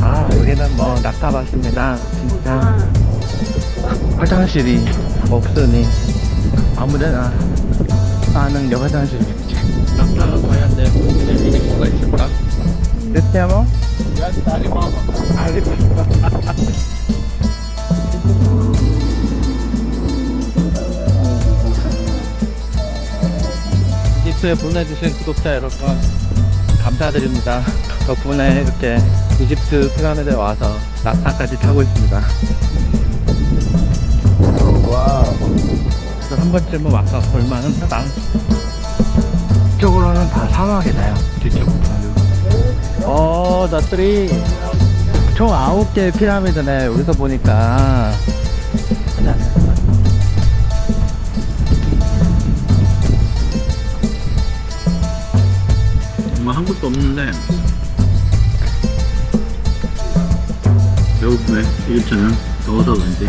아, 여기는 뭐 낙타밭입니다. 진짜 화장실이 없으니 아무데나 하는 여화장실이겠지. 낙타가 과연 내 몸에 이길 수가 있을까? 됐대요? 알리바바. 이집트에 보내주신 구독자 여러분 감사드립니다. 덕분에 이렇게 이집트 피라미드에 와서 낙타까지 타고 있습니다. 와우. 한 번쯤은 와서 볼만은 하다. 이쪽으로는 다 사막이네요. 뒤쪽부터는. 나들이 총 9개의 피라미드네. 여기서 보니까 정말 한 곳도 없는데 배고프네. 이집트는 더워서 그런지.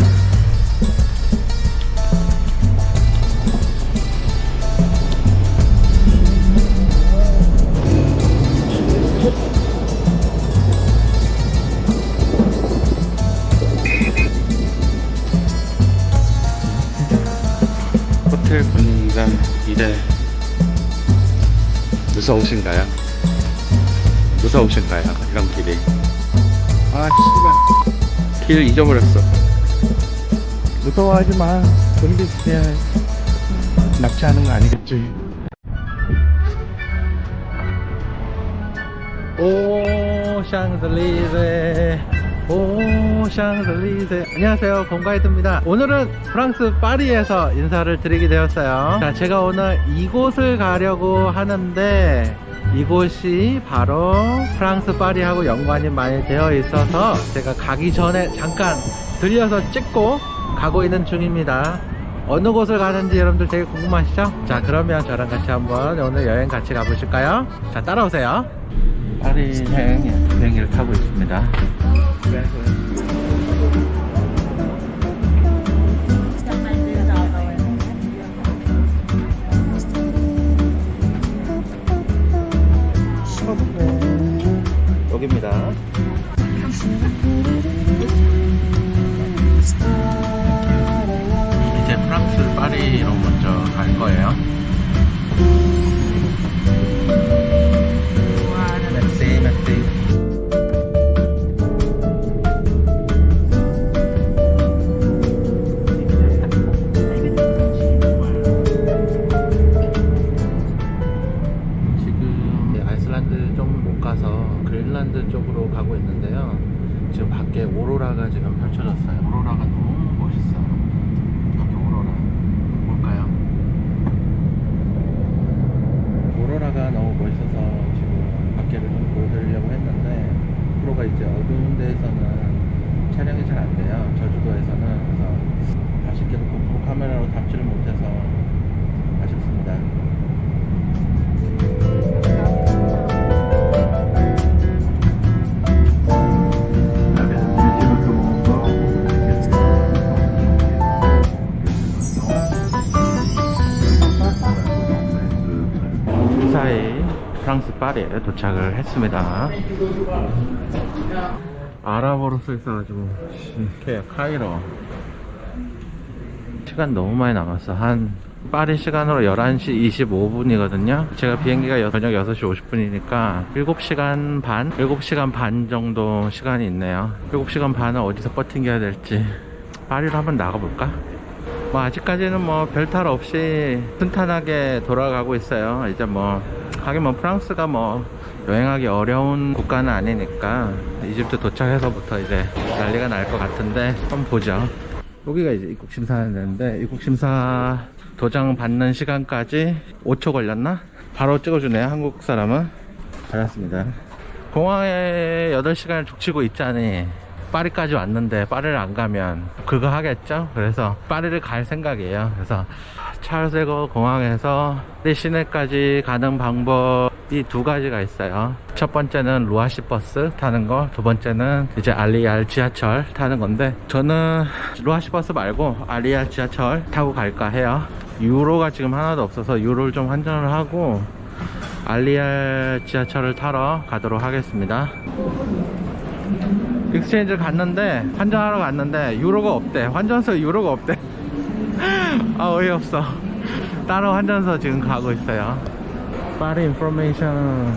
호텔 분위기가 이래 무서우신가요? 무서우신가요? 이런 길이. 아 씨발 길 잊어버렸어. 무서워하지마. 돈비 있어야 납치하는 거 아니겠지. 오 샹들리제, 오 샹들리제. 안녕하세요, 곰가이드입니다. 오늘은 프랑스 파리에서 인사를 드리게 되었어요. 자, 제가 오늘 이곳을 가려고 하는데 이곳이 바로 프랑스 파리하고 연관이 많이 되어 있어서 제가 가기 전에 잠깐 들려서 찍고 가고 있는 중입니다. 어느 곳을 가는지 여러분들 되게 궁금하시죠? 자, 그러면 저랑 같이 한번 오늘 여행 같이 가보실까요? 자, 따라오세요. 파리 비행기를 타고 있습니다. 여기입니다. 이제 프랑스 파리로 먼저 갈 거예요. merci, merci. 지금 아이슬란드 좀 못 가서 그린란드 쪽으로 가고 있는데요. 지금 밖에 오로라가 지금 펼쳐졌어요. 오로라가 너무 멋있어. 밖에 오로라 볼까요? 오로라가 너무 멋있어서 지금 밖에를 좀 보여드리려고 했는데 프로가 이제 어두운 데에서는 촬영이 잘 안 돼요. 저주도에서는. 그래서 아쉽게도 고프로 카메라로 담지를 못해서 아쉽습니다. 무사히 프랑스 파리에 도착을 했습니다. 아랍어로 써 있어가지고 카이로. 시간 너무 많이 남았어. 한 파리 시간으로 11시 25분이거든요 제가 비행기가 저녁 6시 50분이니까 7시간 반? 7시간 반 정도 시간이 있네요. 7시간 반을 어디서 버팅겨야 될지. 파리로 한번 나가볼까? 뭐 아직까지는 뭐 별탈 없이 순탄하게 돌아가고 있어요. 이제 뭐 하긴 뭐 프랑스가 뭐 여행하기 어려운 국가는 아니니까 이집트 도착해서부터 이제 난리가 날 것 같은데 한번 보죠. 여기가 이제 입국 심사하는 데인데 입국 심사 도장 받는 시간까지 5초 걸렸나? 바로 찍어주네요. 한국 사람은. 받았습니다. 공항에 8시간을 족치고 있자니 파리까지 왔는데 파리를 안 가면 그거 하겠죠? 그래서 파리를 갈 생각이에요. 그래서 찰스고 공항에서 파리 시내까지 가는 방법이 두 가지가 있어요. 첫 번째는 루아시 버스 타는 거, 두 번째는 이제 알리알 지하철 타는 건데 저는 루아시 버스 말고 알리알 지하철 타고 갈까 해요. 유로가 지금 하나도 없어서 유로를 좀 환전을 하고 알리알 지하철을 타러 가도록 하겠습니다. 익스체인지를 갔는데 환전하러 갔는데 유로가 없대. 환전소에 유로가 없대. 아 어이없어. 따로 환전소 지금 가고 있어요. 파리 인포메이션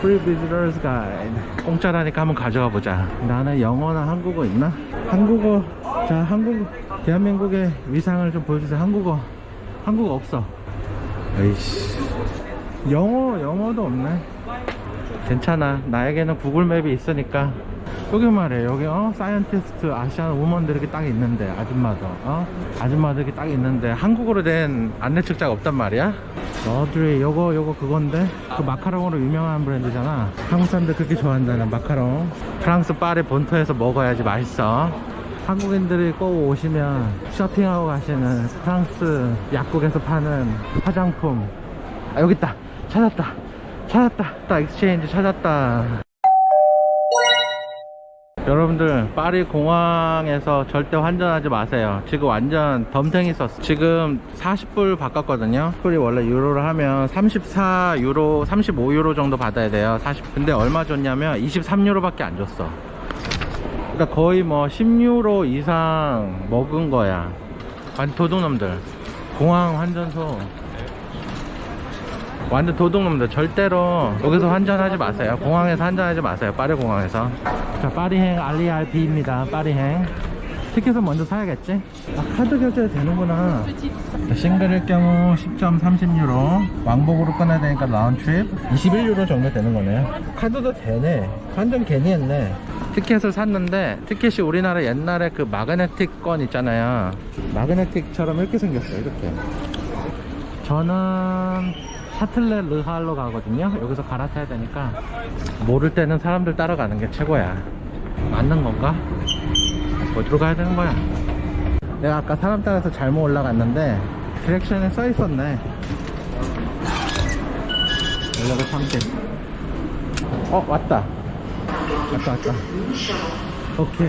프리 비지터스 가이드 공짜라니까 한번 가져가 보자. 나는 영어나 한국어 있나? 한국어. 자, 한국 대한민국의 위상을 좀 보여주세요. 한국어 없어. 에이씨, 영어도 없네. 괜찮아, 나에게는 구글맵이 있으니까. 여기 말이에요. 여기 사이언티스트 아시안 우먼들이 이렇게 딱 있는데, 아줌마들 이렇게 딱 있는데 한국어로 된 안내 책자가 없단 말이야. 너드리 요거 그건데, 그 마카롱으로 유명한 브랜드잖아. 한국 사람들 그렇게 좋아한다는 마카롱. 프랑스 파리 본토에서 먹어야지 맛있어. 한국인들이 꼭 오시면 쇼핑하고 가시는 프랑스 약국에서 파는 화장품. 아, 여기 있다. 찾았다. 딱 익스체인지 찾았다. 여러분들, 파리 공항에서 절대 환전하지 마세요. 지금 완전 덤탱이 썼어. 지금 40불 바꿨거든요. 불이 원래 유로를 하면 34유로 35유로 정도 받아야 돼요. 근데 얼마 줬냐면 23유로 밖에 안 줬어. 그러니까 거의 뭐 10유로 이상 먹은 거야. 완전 도둑놈들. 공항 환전소 완전 도둑놈들. 절대로 여기서 환전하지 마세요. 공항에서 환전하지 마세요. 파리 공항에서. 자, 파리행 알리알비입니다. 파리행 티켓은 먼저 사야겠지? 아, 카드 결제 되는구나. 자, 싱글일 경우 10.30유로, 왕복으로 끊어야 되니까 라운드트립 21유로 정도 되는 거네요. 카드도 되네. 환전 괜히 했네. 티켓을 샀는데, 티켓이 우리나라 옛날에 그 마그네틱 건 있잖아요. 마그네틱처럼 이렇게 생겼어요. 이렇게. 저는 샤틀레 르할로 가거든요. 여기서 갈아타야 되니까 모를 때는 사람들 따라가는 게 최고야. 맞는 건가? 어디로 가야 되는 거야? 내가 아까 사람 따라서 잘못 올라갔는데 디렉션에 써 있었네. 연락을 30. 왔다. 오케이.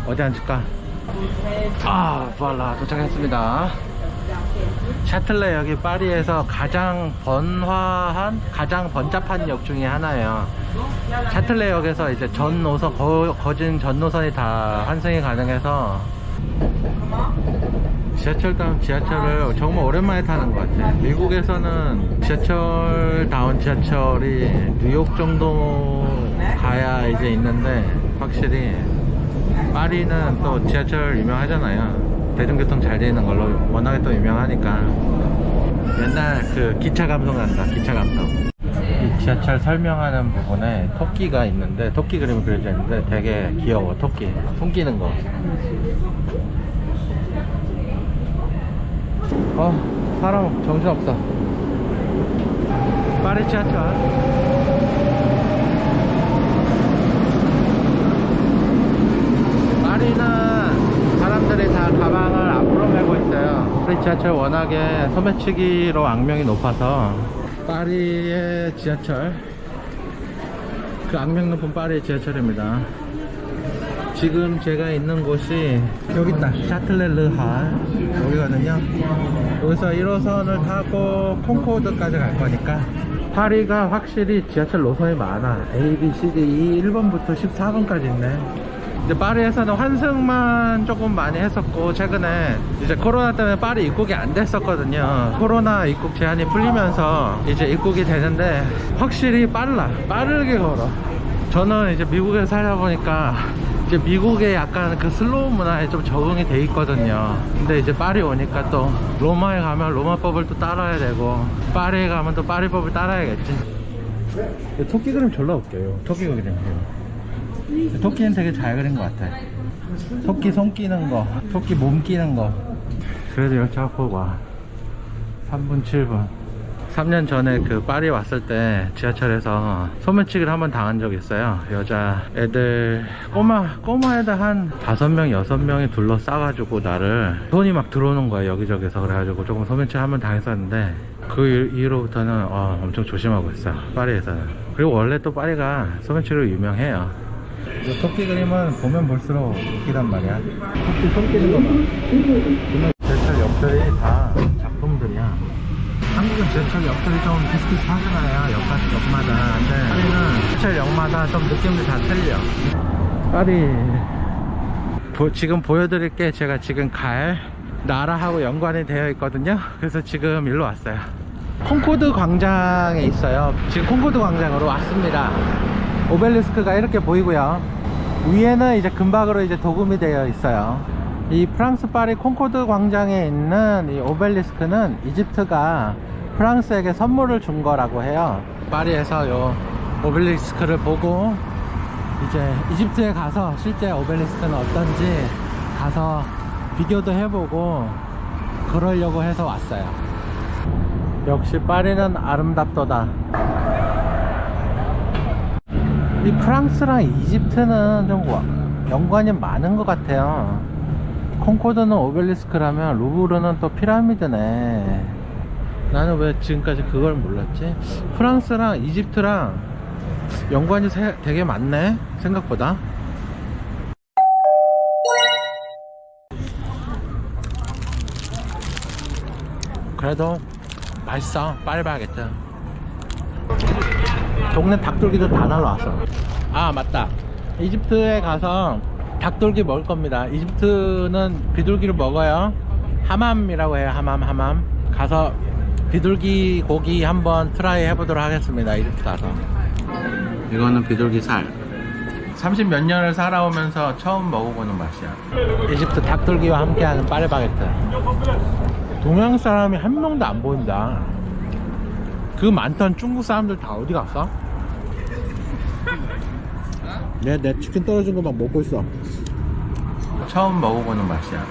어디 앉을까? voilà, 도착했습니다. 샤틀레 역이 파리에서 가장 번잡한 역 중에 하나예요. 샤틀레 역에서 이제 전 노선, 거진 전 노선이 다 환승이 가능해서 지하철다운 지하철을 정말 오랜만에 타는 것 같아. 미국에서는 지하철다운 지하철이 뉴욕 정도 가야 이제 있는데, 확실히 파리는 또 지하철 유명하잖아요. 대중교통 잘 돼 있는 걸로 워낙에 또 유명하니까. 옛날 그 기차 감성 난다. 기차 감성. 이 지하철 설명하는 부분에 토끼가 있는데, 토끼 그림이 그려져 있는데 되게 귀여워. 토끼 숨기는 거. 사람 정신없어. 파리 지하철. 파리는 사람들이 다 가방을 앞으로 메고 있어요. 파리 지하철 워낙에 소매치기로 악명이 높아서, 파리의 지하철, 그 악명 높은 파리의 지하철입니다. 지금 제가 있는 곳이 여기 있다. 샤틀레 르할 여기거든요. 여기서 1호선을 타고 콩코드까지 갈 거니까. 파리가 확실히 지하철 노선이 많아. A, B, C, D, E 1번부터 14번까지 있네. 근데 파리에서는 환승만 조금 많이 했었고, 최근에 이제 코로나 때문에 파리 입국이 안 됐었거든요. 코로나 입국 제한이 풀리면서 이제 입국이 되는데, 확실히 빠르게 걸어. 저는 이제 미국에 살다 보니까 이제 미국의 약간 그 슬로우 문화에 좀 적응이 돼 있거든요. 근데 이제 파리 오니까 또 로마에 가면 로마법을 또 따라야 되고, 파리에 가면 또 파리법을 따라야겠지. 토끼 그림 졸라 웃겨요. 토끼 그림. 토끼는 되게 잘 그린 것 같아. 토끼 손 끼는 거, 토끼 몸 끼는 거. 그래도 열차가 와. 3분 7분. 3년 전에 그 파리 왔을 때 지하철에서 소매치기를 한번 당한 적이 있어요. 여자 애들, 꼬마 애들 한 5명 6명이 둘러싸가지고 나를, 손이 막 들어오는 거야 여기저기서. 그래가지고 조금 소매치기 한번 당했었는데, 그 이후로부터는 엄청 조심하고 있어요, 파리에서는. 그리고 원래 또 파리가 소매치기로 유명해요. 토끼 그림은 보면 볼수록 웃기단 말이야. 토끼 손 끼는 거 봐. 지하철 역들이 다 작품들이야. 한국은 지하철 역들이 좀 비슷비슷하잖아요. 역마다. 근데 파리는 지하철 역마다 좀 느낌이 다 틀려. 파리 지금 보여드릴 게 제가 지금 갈 나라하고 연관이 되어 있거든요. 그래서 지금 일로 왔어요. 콩코드 광장에 있어요. 지금 콩코드 광장으로 왔습니다. 오벨리스크가 이렇게 보이고요. 위에는 이제 금박으로 이제 도금이 되어 있어요. 이 프랑스 파리 콩코드 광장에 있는 이 오벨리스크는 이집트가 프랑스에게 선물을 준 거라고 해요. 파리에서 요 오벨리스크를 보고 이제 이집트에 가서 실제 오벨리스크는 어떤지 가서 비교도 해보고 그러려고 해서 왔어요. 역시 파리는 아름답도다. 이 프랑스랑 이집트는 좀 연관이 많은 것 같아요. 콩코드는 오벨리스크라면 루브르는 또 피라미드네. 나는 왜 지금까지 그걸 몰랐지? 프랑스랑 이집트랑 연관이 되게 많네, 생각보다. 그래도 맛있어. 파리바게뜨. 동네 닭돌기도 다 날라왔어. 아 맞다, 이집트에 가서 닭돌기 먹을 겁니다. 이집트는 비둘기를 먹어요. 하맘이라고 해요. 하맘. 가서 비둘기 고기 한번 트라이 해보도록 하겠습니다. 이집트 가서. 이거는 비둘기 살. 30몇 년을 살아오면서 처음 먹어보는 맛이야. 이집트 닭돌기와 함께하는 파리바게뜨. 동양 사람이 한 명도 안 보인다. 그 많던 중국 사람들 다 어디 갔어? 내 치킨 떨어진 거 막 먹고 있어. 처음 먹어보는 맛이야.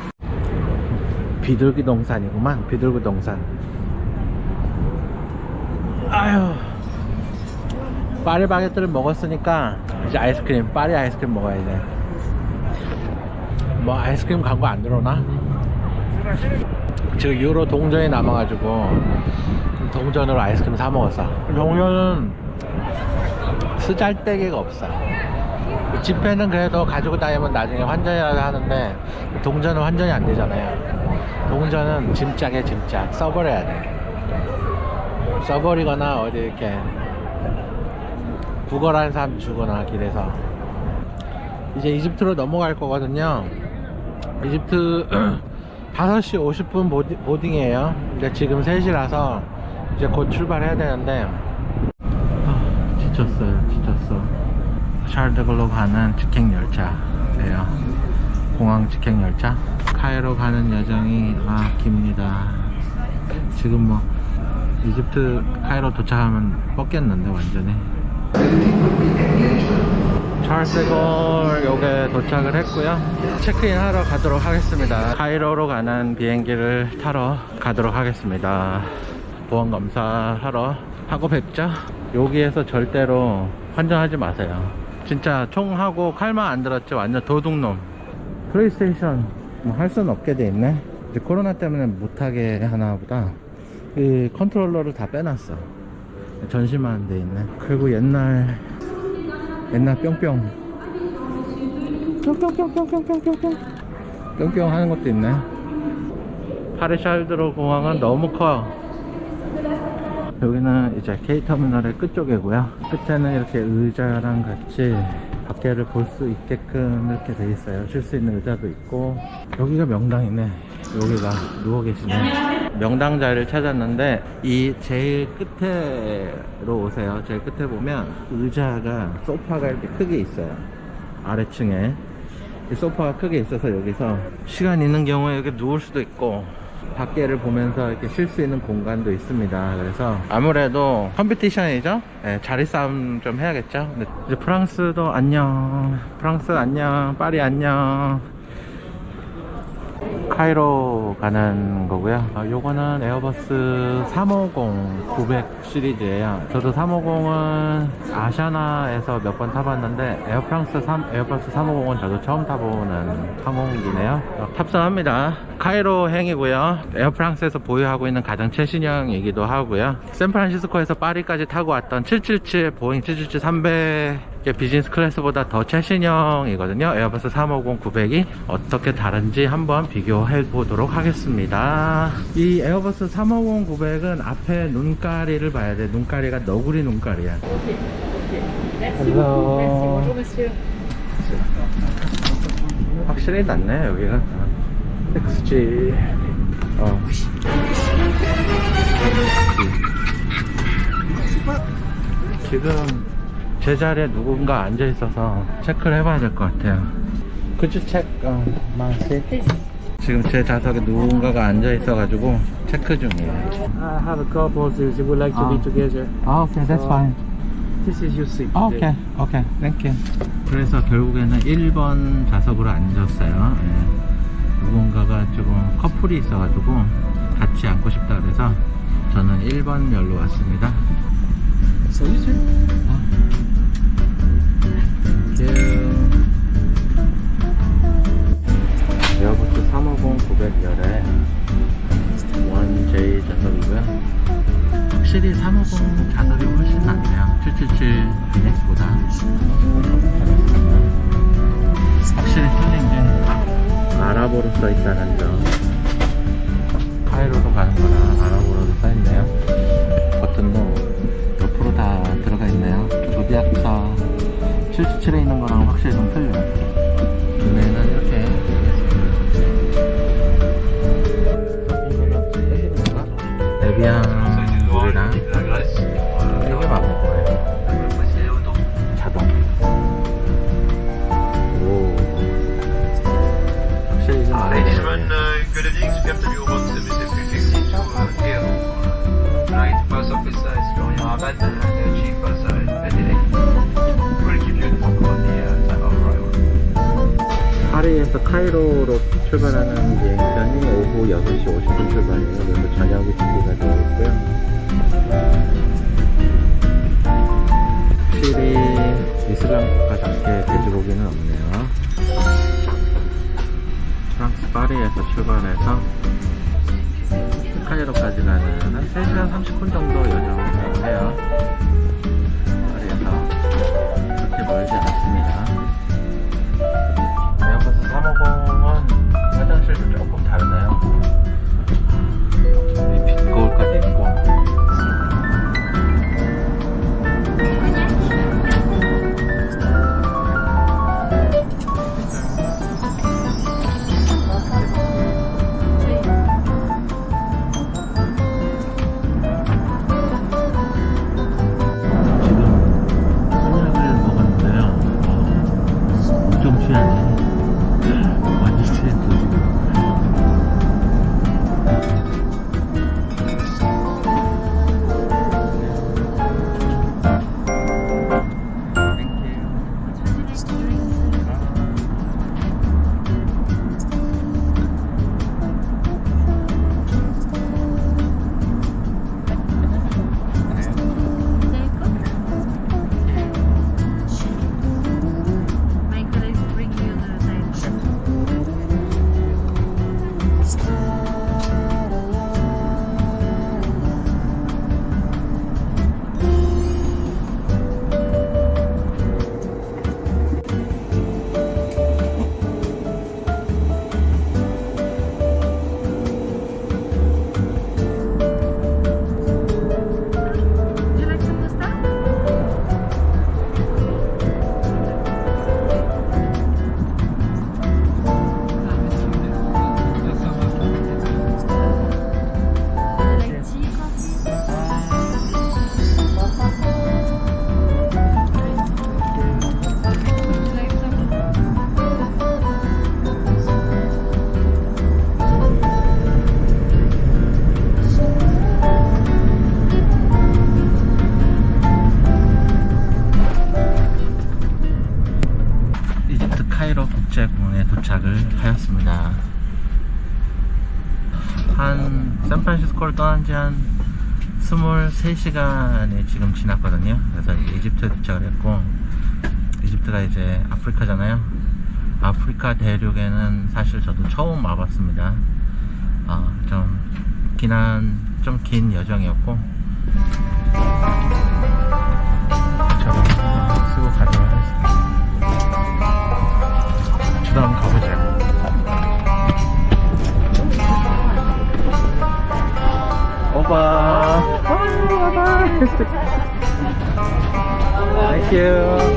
비둘기 동산이구만. 비둘기 동산. 아휴, 파리바게뜨를 먹었으니까 이제 아이스크림, 파리 아이스크림 먹어야 돼. 뭐 아이스크림 광고 안 들어오나? 지금 유로 동전이 남아가지고 동전으로 아이스크림 사 먹었어. 동전은 쓰잘데기가 없어. 지폐는 그래도 가지고 다니면 나중에 환전이라도 하는데 동전은 환전이 안 되잖아요. 동전은 짐짝에 짐짝 써버려야 돼. 써버리거나 어디 이렇게 구걸하는 사람 주거나 길에서. 이제 이집트로 넘어갈 거거든요. 이집트 5시 50분 보딩이에요. 근데 지금 3시라서 이제 곧 출발해야 되는데 지쳤어. 샤르드글로 가는 직행 열차예요. 공항 직행 열차. 카이로 가는 여정이 깁니다. 지금 뭐 이집트 카이로 도착하면 뻗겠는데 완전히. 찰스골 요게 도착을 했고요. 체크인 하러 가도록 하겠습니다. 카이로로 가는 비행기를 타러 가도록 하겠습니다. 보안검사 하러 하고 뵙죠. 여기에서 절대로 환전하지 마세요. 진짜 총하고 칼만 안 들었지 완전 도둑놈. 플레이스테이션 뭐 할 수는 없게 돼 있네. 이제 코로나 때문에 못하게 하나보다. 이 컨트롤러를 다 빼놨어. 전시만 돼 있네. 그리고 옛날 뿅뿅 하는 것도 있네. 파리 샤르드로 공항은 너무 커요. 여기는 이제 K터미널의 끝쪽이고요. 끝에는 이렇게 의자랑 같이 밖에를 볼 수 있게끔 이렇게 돼 있어요. 쉴 수 있는 의자도 있고. 여기가 명당이네. 여기가 누워 계시네. 명당 자리를 찾았는데 이 제일 끝에로 오세요. 제일 끝에 보면 의자가, 소파가 이렇게 크게 있어요. 아래층에 이 소파가 크게 있어서 여기서 시간 있는 경우에 여기 누울 수도 있고 밖에를 보면서 이렇게 쉴 수 있는 공간도 있습니다. 그래서 아무래도 컴피티션이죠. 네, 자리 싸움 좀 해야겠죠. 근데 이제 프랑스도 안녕. 프랑스 안녕. 파리 안녕. 카이로 가는 거고요. 요거는 에어버스 350-900 시리즈예요. 저도 350은 아시아나에서 몇 번 타봤는데 에어버스 350은 저도 처음 타보는 항공기네요. 탑승합니다. 카이로행이고요. 에어프랑스에서 보유하고 있는 가장 최신형이기도 하고요. 샌프란시스코에서 파리까지 타고 왔던 777 보잉 777-300의 비즈니스 클래스보다 더 최신형이거든요. 에어버스 350-900이 어떻게 다른지 한번 비교해 보도록 하겠습니다. 이 에어버스 350-900은 앞에 눈가리를 봐야 돼. 눈가리가 너구리 눈가리야. Bonjour monsieur. 확실히 낫네 여기가. XG 지금 제 자리에 누군가 앉아 있어서 체크를 해봐야 될 것 같아요. Could you check my seat? 지금 제 좌석에 누군가가 앉아 있어가지고 체크 중이에요. I have a couple if you would like to be together. Okay, that's fine. This is your seat. Okay, okay, thank you. 그래서 결국에는 1번 좌석으로 앉았어요. 네. 누군가가 조금 커플이 있어가지고 같이 앉고 싶다 그래서 저는 1번 열로 왔습니다. So you too. 에어버스 350-900열에 1J 좌석이고요. 확실히 350 좌석이 훨씬 낫네요. 777 비즈니스보다. 확실히 틀린 게 아랍어로 써있다는 점. 카이로로 가는 거라 아랍어로도 써있네요. 버튼도 옆으로 다 들어가 있네요. 조디악사 777에 있는 거랑 확실히 좀 틀려요. 구매는 이렇게 되겠습니다. 에비앙 물이랑 이게 맞는 거예요. 자동. 오. 확실히 좀 많이 되네. 파리에서 카이로로 출발하는 비행편이 오후 6시 50분 출발이에요. 그래서 저녁이 준비가 되어 있고요. 확실히 이슬람 국가답게 돼지고기는 없네요. 프랑스 파리에서 출발해서 카이로까지 가는 한 3시간 30분 정도 여정을 해요. 파리에서 그렇게 멀지 않습니다. 에어버스 350은 화장실도 조금 다르네요. 빗 거울까지 있고. 도착을 하였습니다. 한 샌프란시스코를 떠난 지 한 23시간이 지금 지났거든요. 그래서 이집트에 도착을 했고, 이집트가 이제 아프리카잖아요. 아프리카 대륙에는 사실 저도 처음 와봤습니다. 좀 긴 여정이었고 저도 쓰고 가도록 하겠습니다. 저도 한번 가보자. 오빠. Thank you.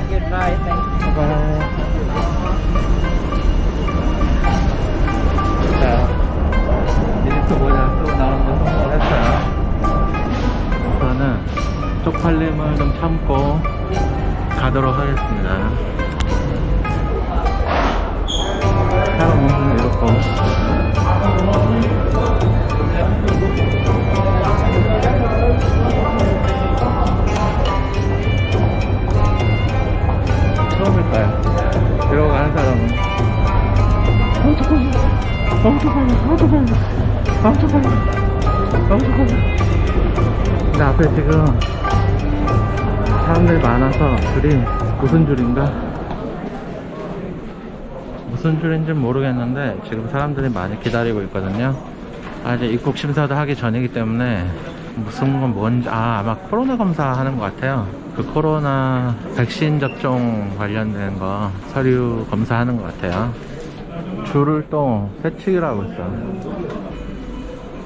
Goodbye. Thank you. Bye. 자, 디지트 모자 쓰고 나오는 거 성공했어요. 우선은 쪽팔림을 좀 참고 가도록 하겠습니다. 사람 모습은 이렇고. 처음일까요? 이러고 가는 사람은 근데 앞에 지금 사람들이 많아서 줄이 무슨 줄인가? 무슨 줄인지 모르겠는데 지금 사람들이 많이 기다리고 있거든요. 아직 입국 심사도 하기 전이기 때문에 무슨 건 뭔지 아마 코로나 검사하는 것 같아요. 그 코로나 백신 접종 관련된 거 서류 검사하는 것 같아요. 줄을 또 새치기를 하고 있어.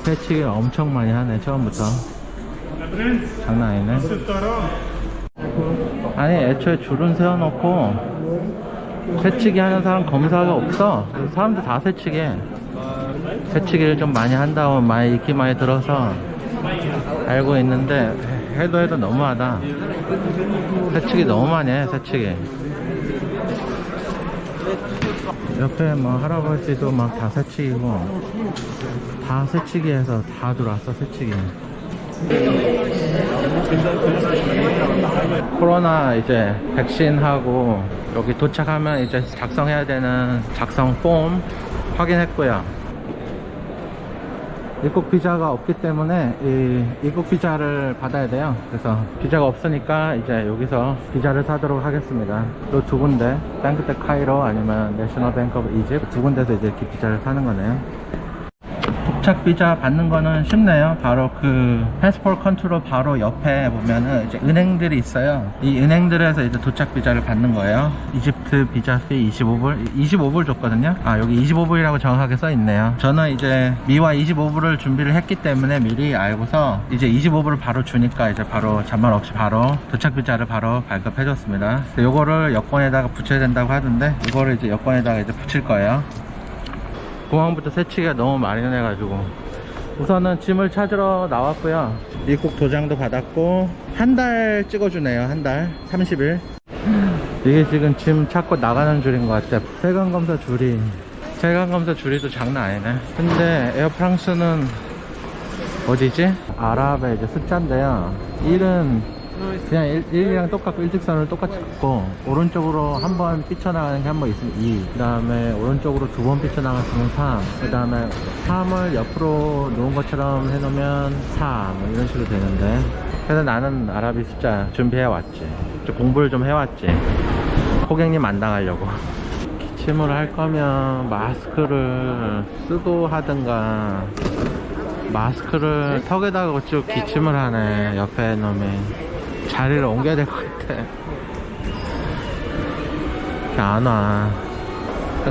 새치기를 엄청 많이 하네 처음부터. 장난 아니네. 아니 애초에 줄은 세워놓고 새치기 하는 사람 검사가 없어. 사람들 다 새치기해. 새치기를 좀 많이 한다고 많이 익히 많이 들어서 알고 있는데 해도 너무하다. 새치기 너무 많이 해. 새치기 옆에 뭐 할아버지도 막 다 새치기고 다 새치기 해서 다 들어왔어. 새치기. 코로나 이제 백신하고 여기 도착하면 이제 작성해야 되는 작성 폼 확인했고요. 입국 비자가 없기 때문에 이 입국 비자를 받아야 돼요. 그래서 비자가 없으니까 이제 여기서 비자를 사도록 하겠습니다. 또 두 군데, 뱅크 대 카이로 아니면 내셔널 뱅크 오브 이집트 두 군데서 이제 비자를 사는 거네요. 도착 비자 받는 거는 쉽네요. 바로 그 패스포트 컨트롤 바로 옆에 보면은 이제 은행들이 있어요. 이 은행들에서 이제 도착 비자를 받는 거예요. 이집트 비자 피 25불 줬거든요. 아 여기 25불이라고 정확하게 써 있네요. 저는 이제 미화 25불을 준비를 했기 때문에 미리 알고서 이제 25불을 바로 주니까 이제 바로 잔말 없이 바로 도착 비자를 바로 발급해 줬습니다. 요거를 여권에다가 붙여야 된다고 하던데 이거를 이제 여권에다가 이제 붙일 거예요. 공항부터 새치기가 너무 마련해가지고 우선은 짐을 찾으러 나왔고요. 입국 도장도 받았고 한 달 찍어주네요. 한 달 30일. 이게 지금 짐 찾고 나가는 줄인 것 같아. 세관검사 줄이도 장난 아니네. 근데 에어프랑스는 어디지? 아랍의 이제 숫자인데요. 1은 그냥 1이랑 똑같고 일직선을 똑같이 긋고 오른쪽으로 한 번 삐쳐나가는 게 한 번 있으면 2, 그 다음에 오른쪽으로 두 번 삐쳐나갔으면 3, 그 다음에 3을 옆으로 놓은 것처럼 해놓으면 4, 뭐 이런 식으로 되는데 그래서 나는 아랍이 숫자 준비해 왔지. 좀 공부를 좀 해왔지. 고객님 안 당하려고. 기침을 할 거면 마스크를 쓰고 하든가. 마스크를 턱에다가 쭉 기침을 하네. 옆에 놈이. 자리를 옮겨야 될 것 같아. 안 와.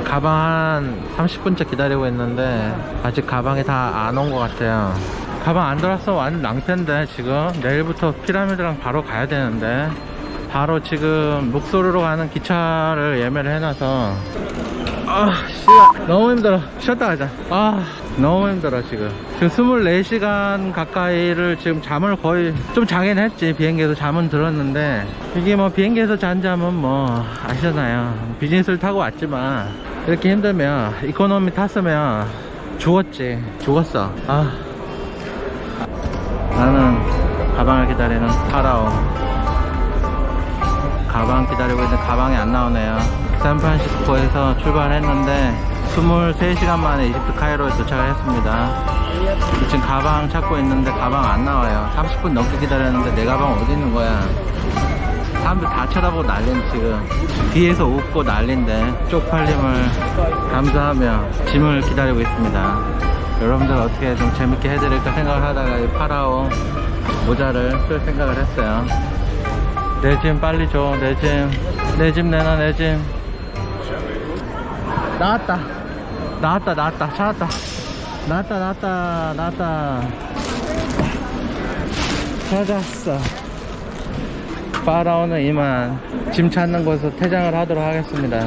가방 한 30분째 기다리고 있는데 아직 가방이 다 안 온 것 같아요. 가방 안 들어왔어. 완전 낭패인데 지금 내일부터 피라미드랑 바로 가야 되는데 바로 지금 룩소르로 가는 기차를 예매를 해놔서 너무 힘들어. 쉬었다 가자. 너무 힘들어. 지금 24시간 가까이를 지금 잠을 거의 좀 자긴 했지. 비행기에서 잠은 들었는데 이게 뭐 비행기에서 잔 잠은 뭐 아시잖아요. 비즈니스를 타고 왔지만 이렇게 힘들면 이코노미 탔으면 죽었어. 나는 가방을 기다리는 파라오. 가방 기다리고 있는데 가방이 안 나오네요. 샌프란시스코에서 출발했는데 23시간 만에 이집트 카이로에 도착을 했습니다. 지금 가방 찾고 있는데 가방 안 나와요. 30분 넘게 기다렸는데 내 가방 어디 있는 거야. 사람들 다 쳐다보고 난리는 지금. 뒤에서 웃고 난리인데 쪽팔림을 감수하며 짐을 기다리고 있습니다. 여러분들 어떻게 좀 재밌게 해드릴까 생각을 하다가 이 파라오 모자를 쓸 생각을 했어요. 내 짐 빨리 줘. 내 짐 내놔. 내 짐 나왔다. 찾았다. 나왔다. 찾았어. 파라오는 이만 짐 찾는 곳에서 퇴장을 하도록 하겠습니다.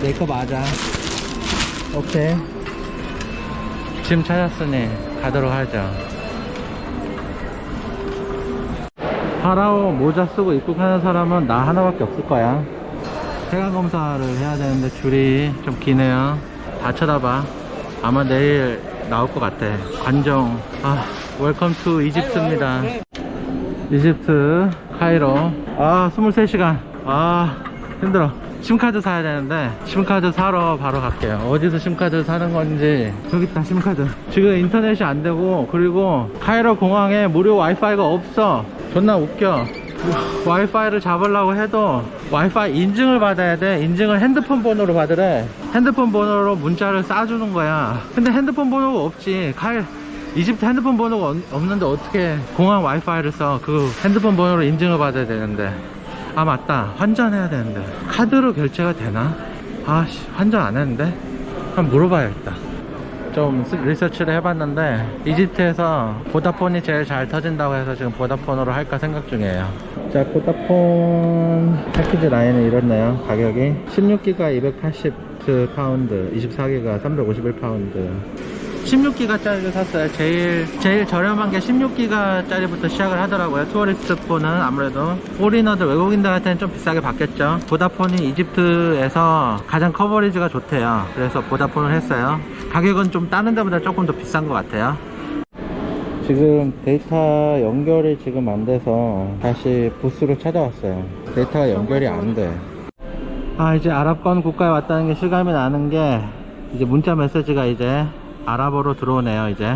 내 거 맞아. 오케이. 짐 찾았으니 가도록 하죠. 파라오 모자 쓰고 입국하는 사람은 나 하나밖에 없을 거야. 세관검사를 해야 되는데 줄이 좀 기네요. 다 쳐다봐. 아마 내일 나올 것 같아. 관정. 웰컴 투 이집트입니다. 이집트 카이로. 23시간. 힘들어. 심카드 사야 되는데 심카드 사러 바로 갈게요. 어디서 심카드 사는 건지. 저기 있다, 심카드. 지금 인터넷이 안 되고, 그리고 카이로 공항에 무료 와이파이가 없어. 존나 웃겨. 와이파이를 잡으려고 해도 와이파이 인증을 받아야 돼. 인증을 핸드폰 번호로 받으래. 핸드폰 번호로 문자를 쏴주는 거야. 근데 핸드폰 번호가 없지. 이집트 핸드폰 번호가 없는데 어떻게 공항 와이파이를 써. 그 핸드폰 번호로 인증을 받아야 되는데. 맞다, 환전해야 되는데 카드로 결제가 되나? 환전 안 했는데. 한번 물어봐야겠다. 좀 리서치를 해봤는데 이집트에서 보다폰이 제일 잘 터진다고 해서 지금 보다폰으로 할까 생각 중이에요. 자, 보다폰 패키지 라인은 이렇네요. 가격이 16기가 280파운드, 24기가 351파운드. 16기가 짜리를 샀어요. 제일 저렴한 게 16기가 짜리부터 시작을 하더라고요. 투어리스트 폰은 아무래도 포리너들, 외국인들한테는 좀 비싸게 받겠죠. 보다폰이 이집트에서 가장 커버리지가 좋대요. 그래서 보다폰을 했어요. 가격은 좀 다른 데보다 조금 더 비싼 것 같아요. 지금 데이터 연결이 지금 안 돼서 다시 부스로 찾아왔어요. 데이터가 연결이 안 돼. 이제 아랍권 국가에 왔다는 게 실감이 나는 게, 이제 문자 메시지가 이제 아랍어로 들어오네요. 이제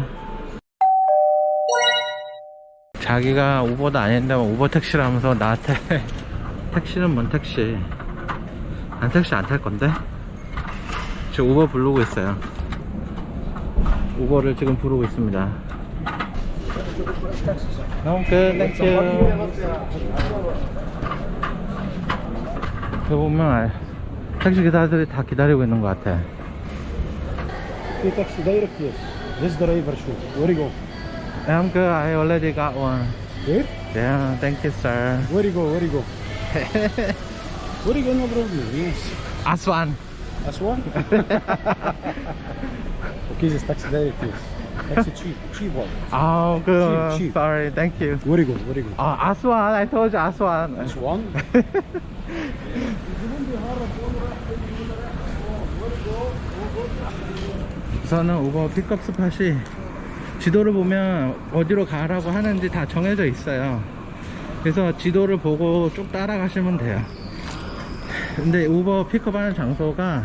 자기가 우버도 아닌데 우버 택시라면서 나한테 택시는 뭔 택시. 난 택시 안 탈 건데. 지금 우버 부르고 있어요. 우버를 지금 부르고 있습니다. 너무 good, thank you. 여기 보면 택시 기사들이 다 기다리고 있는 것 같아. في تاكسي دايركت يس this driver shoot where you go I'm good, I already got one. where Yeah, thank you sir. where you go where you go no problem yes Aswan. Aswan okay this taxi direct yes taxi cheap one Oh good, Cheap. sorry, thank you. where you go Aswan, I told you Aswan. Aswan 우선은 우버 픽업 스팟이 지도를 보면 어디로 가라고 하는지 다 정해져 있어요. 그래서 지도를 보고 쭉 따라가시면 돼요. 근데 우버 픽업하는 장소가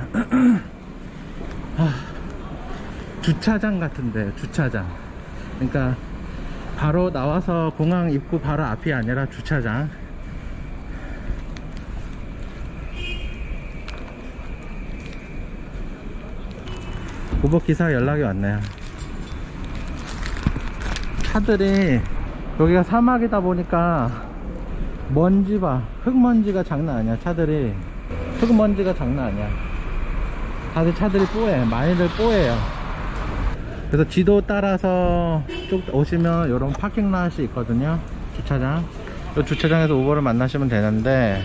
주차장 같은데, 주차장. 그러니까 바로 나와서 공항 입구 바로 앞이 아니라 주차장. 우버 기사 연락이 왔네요. 차들이, 여기가 사막이다 보니까 먼지 봐. 흙먼지가 장난 아니야. 차들이 흙먼지가 장난 아니야. 다들 차들이 뽀해. 많이들 뽀해요. 그래서 지도 따라서 쭉 오시면 이런 파킹랏이 있거든요. 주차장. 이 주차장에서 우버를 만나시면 되는데,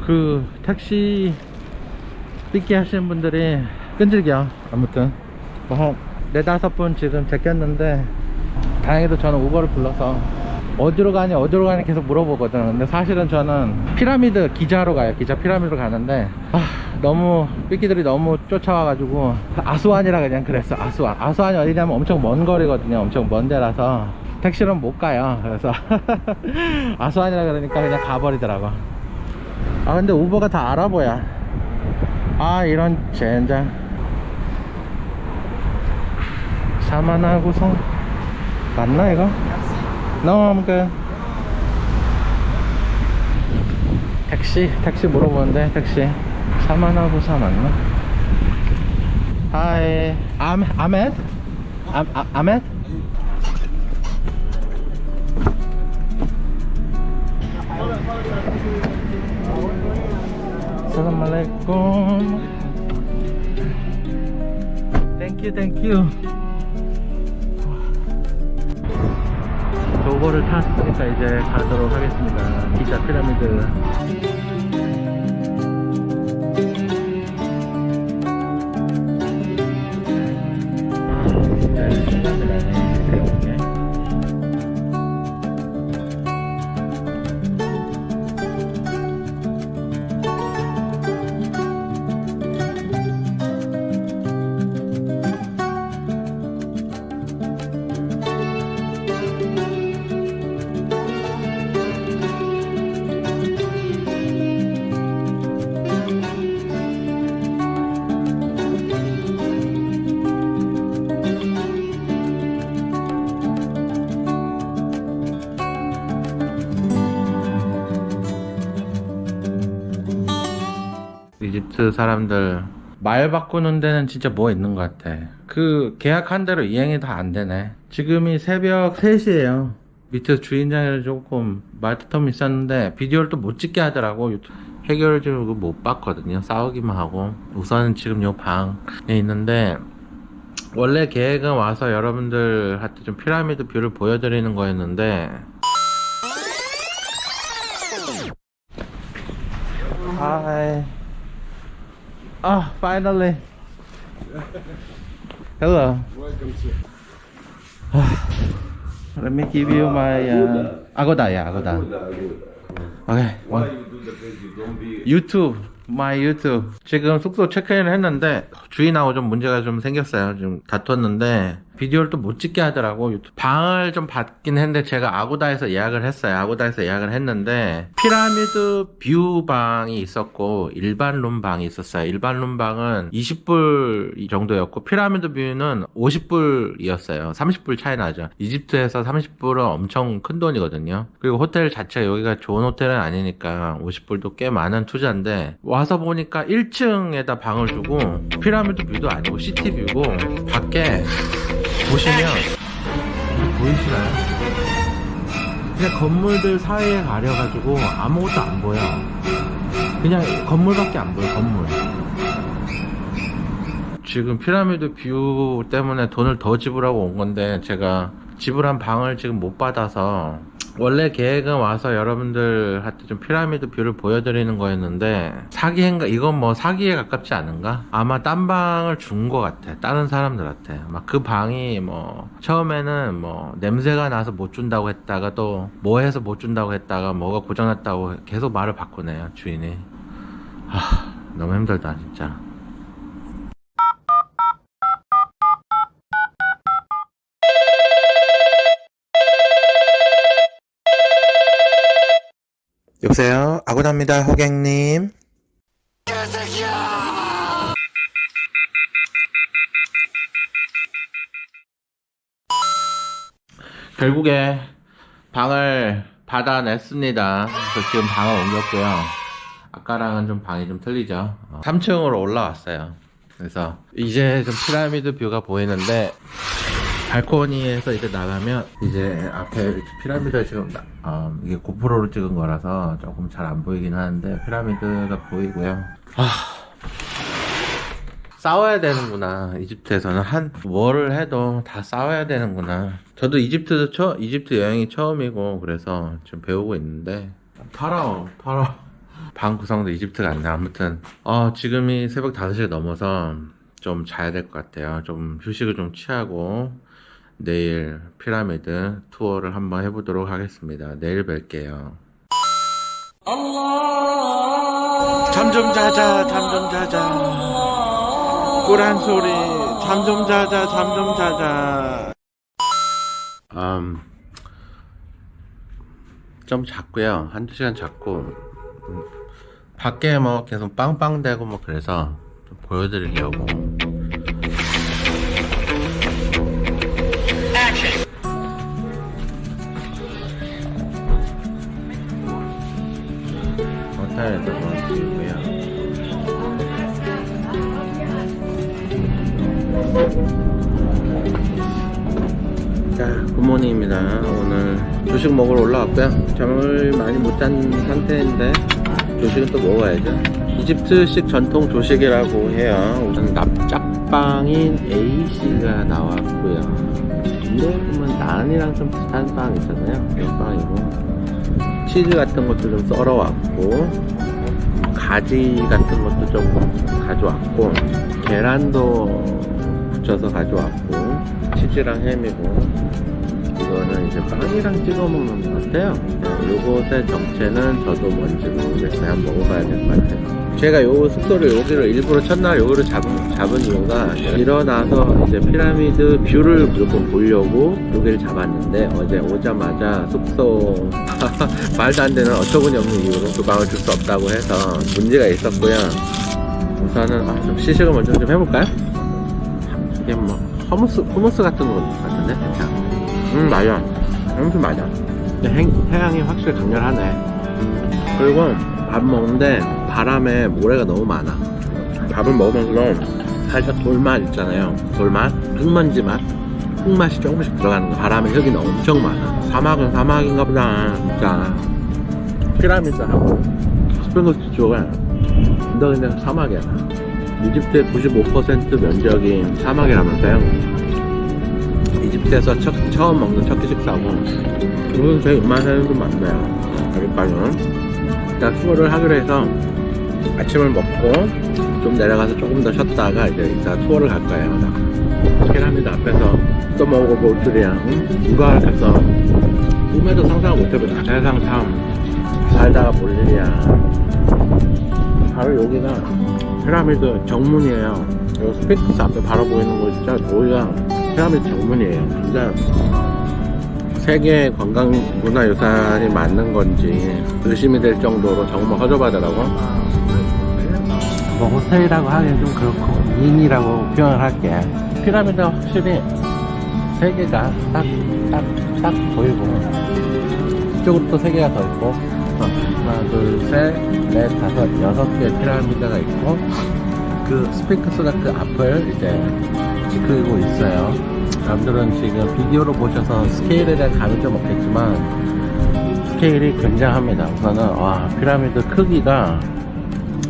그 택시 삐끼 하시는 분들이 끈질겨. 아무튼 뭐 한 4-5분 지금 제꼈는데, 다행히도 저는 우버를 불러서 어디로 가니 계속 물어보거든. 근데 사실은 저는 피라미드 기자로 가요. 기자 피라미드로 가는데 너무 삐끼들이 너무 쫓아와가지고 아스완이라 그냥 그랬어. 아스완이 어디냐면 엄청 먼 거리거든요. 엄청 먼 데라서 택시는 못 가요. 그래서 아스완이라 그러니까 그냥 가버리더라고. 근데 우버가 다 알아보야. 이런 젠장. 사만하고서 맞나 이거? No, I'm good. 택시 물어보는데 택시 사만하고사 맞나? Hi, Ahmed. Ahmed. Assalamualaikum. Thank you. 저거를 탔으니까 이제 가도록 하겠습니다. 기자 피라미드. 이집트 사람들 말 바꾸는 데는 진짜 뭐 있는 것 같아. 그 계약한 대로 이행이 다 안 되네. 지금이 새벽 3시에요 밑에 주인장이 조금 말투텀이 있었는데 비디오를 또 못 찍게 하더라고. 해결을 좀 못 봤거든요. 싸우기만 하고. 우선은 지금 요 방에 있는데, 원래 계획은 와서 여러분들한테 좀 피라미드 뷰를 보여드리는 거였는데, Hi. Ah, finally. Hello. Welcome, sir. Let me give you my Agoda, yeah, Agoda. Okay. YouTube, my YouTube. 지금 숙소 체크인을 했는데 주인하고 좀 문제가 좀 생겼어요. 좀 다퉜는데 비디오를 또 못 찍게 하더라고. 방을 좀 받긴 했는데 제가 아고다에서 예약을 했어요. 아고다에서 예약을 했는데 피라미드 뷰 방이 있었고 일반 룸 방이 있었어요. 일반 룸 방은 20불 정도였고 피라미드 뷰는 50불이었어요. 30불 차이 나죠. 이집트에서 30불은 엄청 큰 돈이거든요. 그리고 호텔 자체가 여기가 좋은 호텔은 아니니까 50불도 꽤 많은 투자인데, 와서 보니까 1층에다 방을 주고 피라미드 뷰도 아니고 시티 뷰고, 밖에 보시면 보이시나요? 그냥 건물들 사이에 가려가지고 아무것도 안 보여. 그냥 건물밖에 안 보여. 건물. 지금 피라미드 뷰 때문에 돈을 더 지불하고 온 건데 제가 지불한 방을 지금 못 받아서, 원래 계획은 와서 여러분들한테 좀 피라미드 뷰를 보여드리는 거였는데 사기인가? 이건 뭐 사기에 가깝지 않은가? 아마 딴 방을 준 거 같아. 다른 사람들한테. 막 그 방이 뭐 처음에는 뭐 냄새가 나서 못 준다고 했다가 또 뭐 해서 못 준다고 했다가 뭐가 고장났다고 계속 말을 바꾸네요, 주인이. 너무 힘들다 진짜. 여보세요, 아고다입니다, 호갱님. 결국에 방을 받아냈습니다. 그래서 지금 방을 옮겼고요. 아까랑은 좀 방이 좀 틀리죠. 3층으로 올라왔어요. 그래서 이제 좀 피라미드 뷰가 보이는데, 발코니에서 이제 나가면 이제 앞에 이렇게 피라미드가 지금 이게 고프로로 찍은 거라서 조금 잘 안 보이긴 하는데 피라미드가 보이고요. 싸워야 되는구나. 이집트에서는 뭐를 해도 다 싸워야 되는구나. 저도 이집트 여행이 처음이고 그래서 좀 배우고 있는데, 파라오 방 구성도 이집트 같네. 아무튼 지금이 새벽 5시가 넘어서 좀 자야 될 것 같아요. 좀 휴식을 좀 취하고 내일 피라미드 투어를 한번 해보도록 하겠습니다. 내일 뵐게요. 잠 좀 자자. 꿀한 소리. 잠 좀 자자. 좀 잤고요. 한두 시간 잤고, 밖에 뭐 계속 빵빵대고 뭐 그래서 좀 보여드리려고. 호텔에서 보여드리고요. 자, 굿모닝입니다. 오늘 조식 먹으러 올라왔고요. 잠을 많이 못 잔 상태인데 조식은 또 먹어야죠. 이집트식 전통 조식이라고 해요. 우선 납작빵인 A씨가 나왔고요. 근데 보면 난이랑 좀 비슷한 빵 있잖아요. 이 빵이고 치즈 같은 것도 좀 썰어왔고 가지 같은 것도 좀 가져왔고 계란도 붙여서 가져왔고 치즈랑 햄이고 이거는 이제 빵이랑 찍어 먹는 것 같아요. 요것의 정체는 저도 뭔지 모르겠어요. 한번 먹어봐야 될 것 같아요. 제가 요 숙소를 여기를 일부러 첫날 여기를 잡은 이유가 일어나서 이제 피라미드 뷰를 무조건 보려고 여기를 잡았는데 어제 오자마자 숙소 말도 안 되는 어처구니 없는 이유로 그 방을 줄 수 없다고 해서 문제가 있었고요. 우선은 좀 시식을 먼저 좀 해볼까요? 이게 뭐 후무스 같은 거 같은데 괜찮아. 맞아. 엄청 맞아. 태양이 확실히 강렬하네. 그리고 밥 먹는데 바람에 모래가 너무 많아. 밥을 먹으면서 살짝 돌맛 있잖아요. 돌맛, 흙먼지 맛, 흙맛이 조금씩 들어가는 거. 바람에 흙이 너무 엄청 많아. 사막은 사막인가 보다. 진짜 피라미드하고 스프링글스 쪽은 그냥 사막이야. 이집트의 95% 면적이 사막이라면서요. 이집트에서 처음 먹는 터키 식사고 이건 제 입맛에는 좀 맞네요. 여기까지는 일단 투어를 하기로 해서 아침을 먹고 좀 내려가서 조금 더 쉬었다가 이제 이따 투어를 갈 거예요. 피라미드 앞에서 또 먹고 볼 줄이야. 누가 알겠어. 꿈에도 상상을 못 해보자. 세상 참 살다가 볼 일이야. 바로 여기가 피라미드 정문이에요. 여기 스핑크스 앞에 바로 보이는 거 진짜 여기가 피라미드 정문이에요. 진짜 세계 관광문화유산이 맞는 건지 의심이 될 정도로 정말 허접하더라고. 뭐 호텔이라고 하기엔 좀 그렇고 인이라고 표현을 할게. 피라미드가 확실히 세 개가 딱 보이고 이쪽으로 또 세 개가 더 있고 하나 둘셋넷 다섯 여섯 개의 피라미드가 있고 그 스핑크스가 그 앞을 이제 지키고 있어요. 남들은 지금 비디오로 보셔서 스케일에 대한 감이 좀 없겠지만 스케일이 굉장합니다. 우선은 와 피라미드 크기가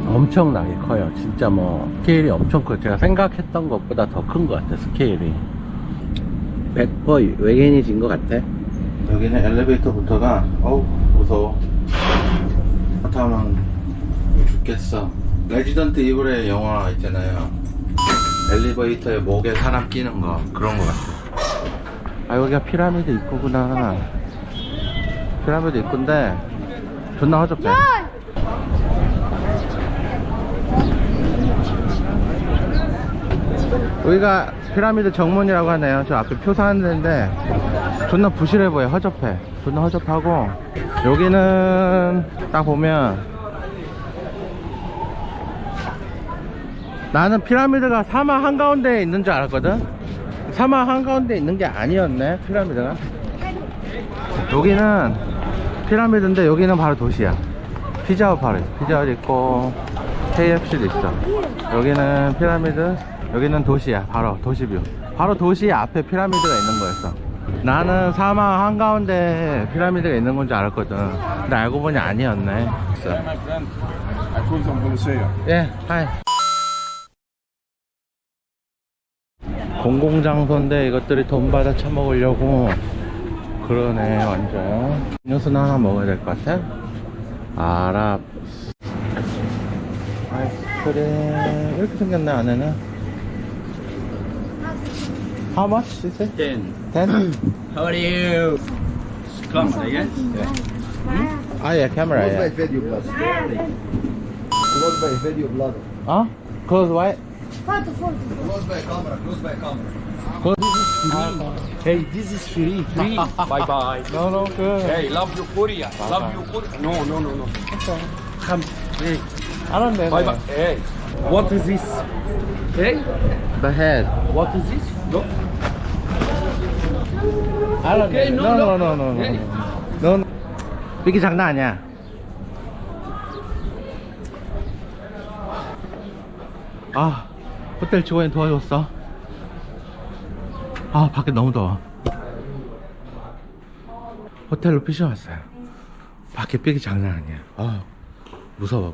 엄청나게 커요. 진짜 뭐 스케일이 엄청 커요. 제가 생각했던 것보다 더 큰 것 같아 스케일이. 100% 외계인이진 것 같아. 여기는 엘리베이터부터가 어우 무서워. 타면 죽겠어. 레지던트 이블의 영화 있잖아요. 엘리베이터에 목에 사람 끼는 거 그런 거 같아. 아 여기가 피라미드 입구구나. 피라미드 입구인데 존나 허접해. 여기가 피라미드 정문이라고 하네요. 저 앞에 표 사는 데인데 존나 부실해 보여. 허접해. 존나 허접하고 여기는 딱 보면 나는 피라미드가 사막 한가운데에 있는 줄 알았거든. 사막 한가운데에 있는 게 아니었네 피라미드가. 여기는 피라미드인데 여기는 바로 도시야. 피자헛 바로 있어. 피자헛 있고 KFC도 있어. 여기는 피라미드, 여기는 도시야. 바로 도시뷰. 바로 도시 앞에 피라미드가 있는 거였어. 나는 사막 한가운데 피라미드가 있는 건 줄 알았거든. 근데 알고 보니 아니었네. 예, 하이. 공공장소인데 이것들이 돈 받아 처먹으려고 그러네. 완전 음료수는 하나 먹어야 될 것 같아. 아랍 아이스크림 이렇게 생겼네. 안에는 How much is it? 10. 10? How are you? Come, I guess. Ah yeah, camera. Close by Yeah. video blood. Close by video blood. Huh? Close white? Close by camera. Close by camera. Hey, this is free. Free. Bye bye. No, no, good. Hey, love you Korea. Love you Korea. No, no, no, no. Come. Hey. I don't know. Bye bye. Hey. What is this? Hey. The head. What is this? No. I don't Okay, know. no, No, no. no, no, no, Hey. no. No. 이게 장난 아니야. 아, 호텔 직원이 도와줬어. 아, 밖에 너무 더워. 호텔로 피셔왔어요. 밖에 삐기 장난 아니야. 아, 무서워.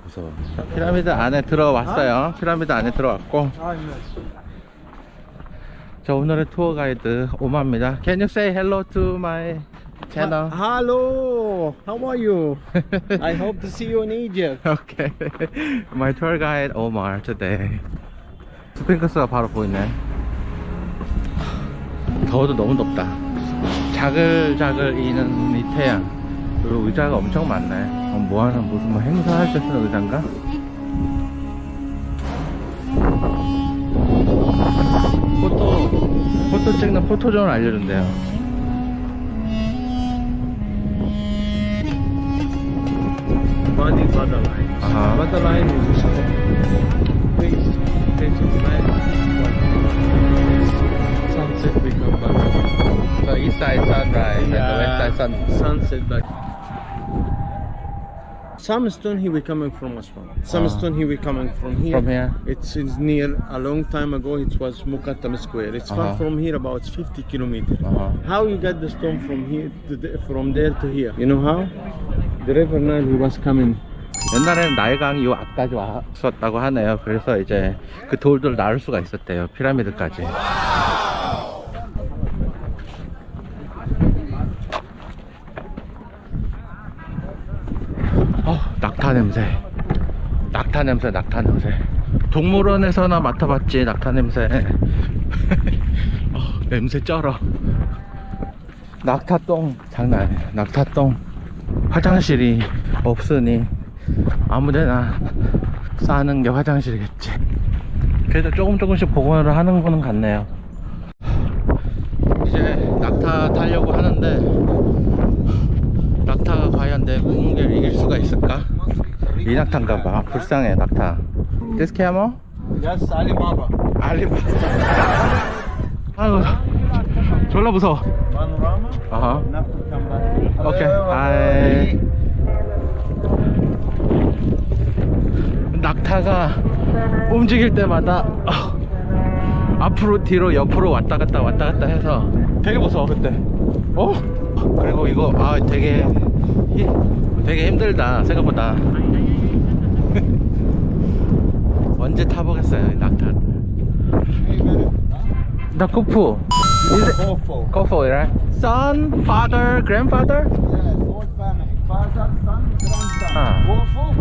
자, 피라미드 안에 들어왔어요. 피라미드 안에 들어왔고. 자, 오늘의 투어 가이드 오마입니다. Can you say hello to my channel? Hello, how are you? I hope to see you in Egypt. Okay. My tour guide Omar today. 스핑크스가 바로 보이네. 더워도 너무 덥다. 자글자글 이는 이 태양. 그리고 의자가 엄청 많네. 뭐하는 무슨 뭐 행사할 때 쓰는 의자인가? 포토 찍는 포토존을 알려준대요. Body line. 아하. Line is face line. Sunset become back. The east side sunrise and the west side sun. Sunset back. Some stone here we coming from Aswan. Some stone here we coming from here. From here? It's near. A long time ago it was Mukattam Square. It's far from here about 50 kilometers. How you get the stone from here to from there to here? You know how? The river Nile he was coming. 옛날에는 나일강이 요 앞까지 왔었다고 하네요. 그래서 이제 그 돌들 나를 수가 있었대요. 피라미드까지. 낙타 냄새. 동물원에서나 맡아봤지 낙타 냄새. 냄새 쩔어. 낙타똥 장난 아니야. 낙타똥. 화장실이 없으니 아무데나 싸는 게 화장실이겠지. 그래도 조금씩 복원을 하는 거는 같네요. 이제 낙타 타려고 하는데 낙타가 과연 내 몸무게를 이길 수가 있을까? 이 낙타인가 봐. 불쌍해 낙타. This camel? Yes, Alibaba. 알리바바. 아유 졸라 무서워. Panorama. 아하. Enough to come back. 오케이. 하이. 낙타가 움직일 때마다 앞으로 뒤로 옆으로 왔다 갔다 해서 되게 무서워 그때. 그리고 이거 되게 힘들다 생각보다. 언제 타보겠어요 이 낙타를. 나 쿠프. Kofo. Kofo, right? Son, father, grandfather? Yeah, whole family. Father, son, grandson. Ah. Kofo,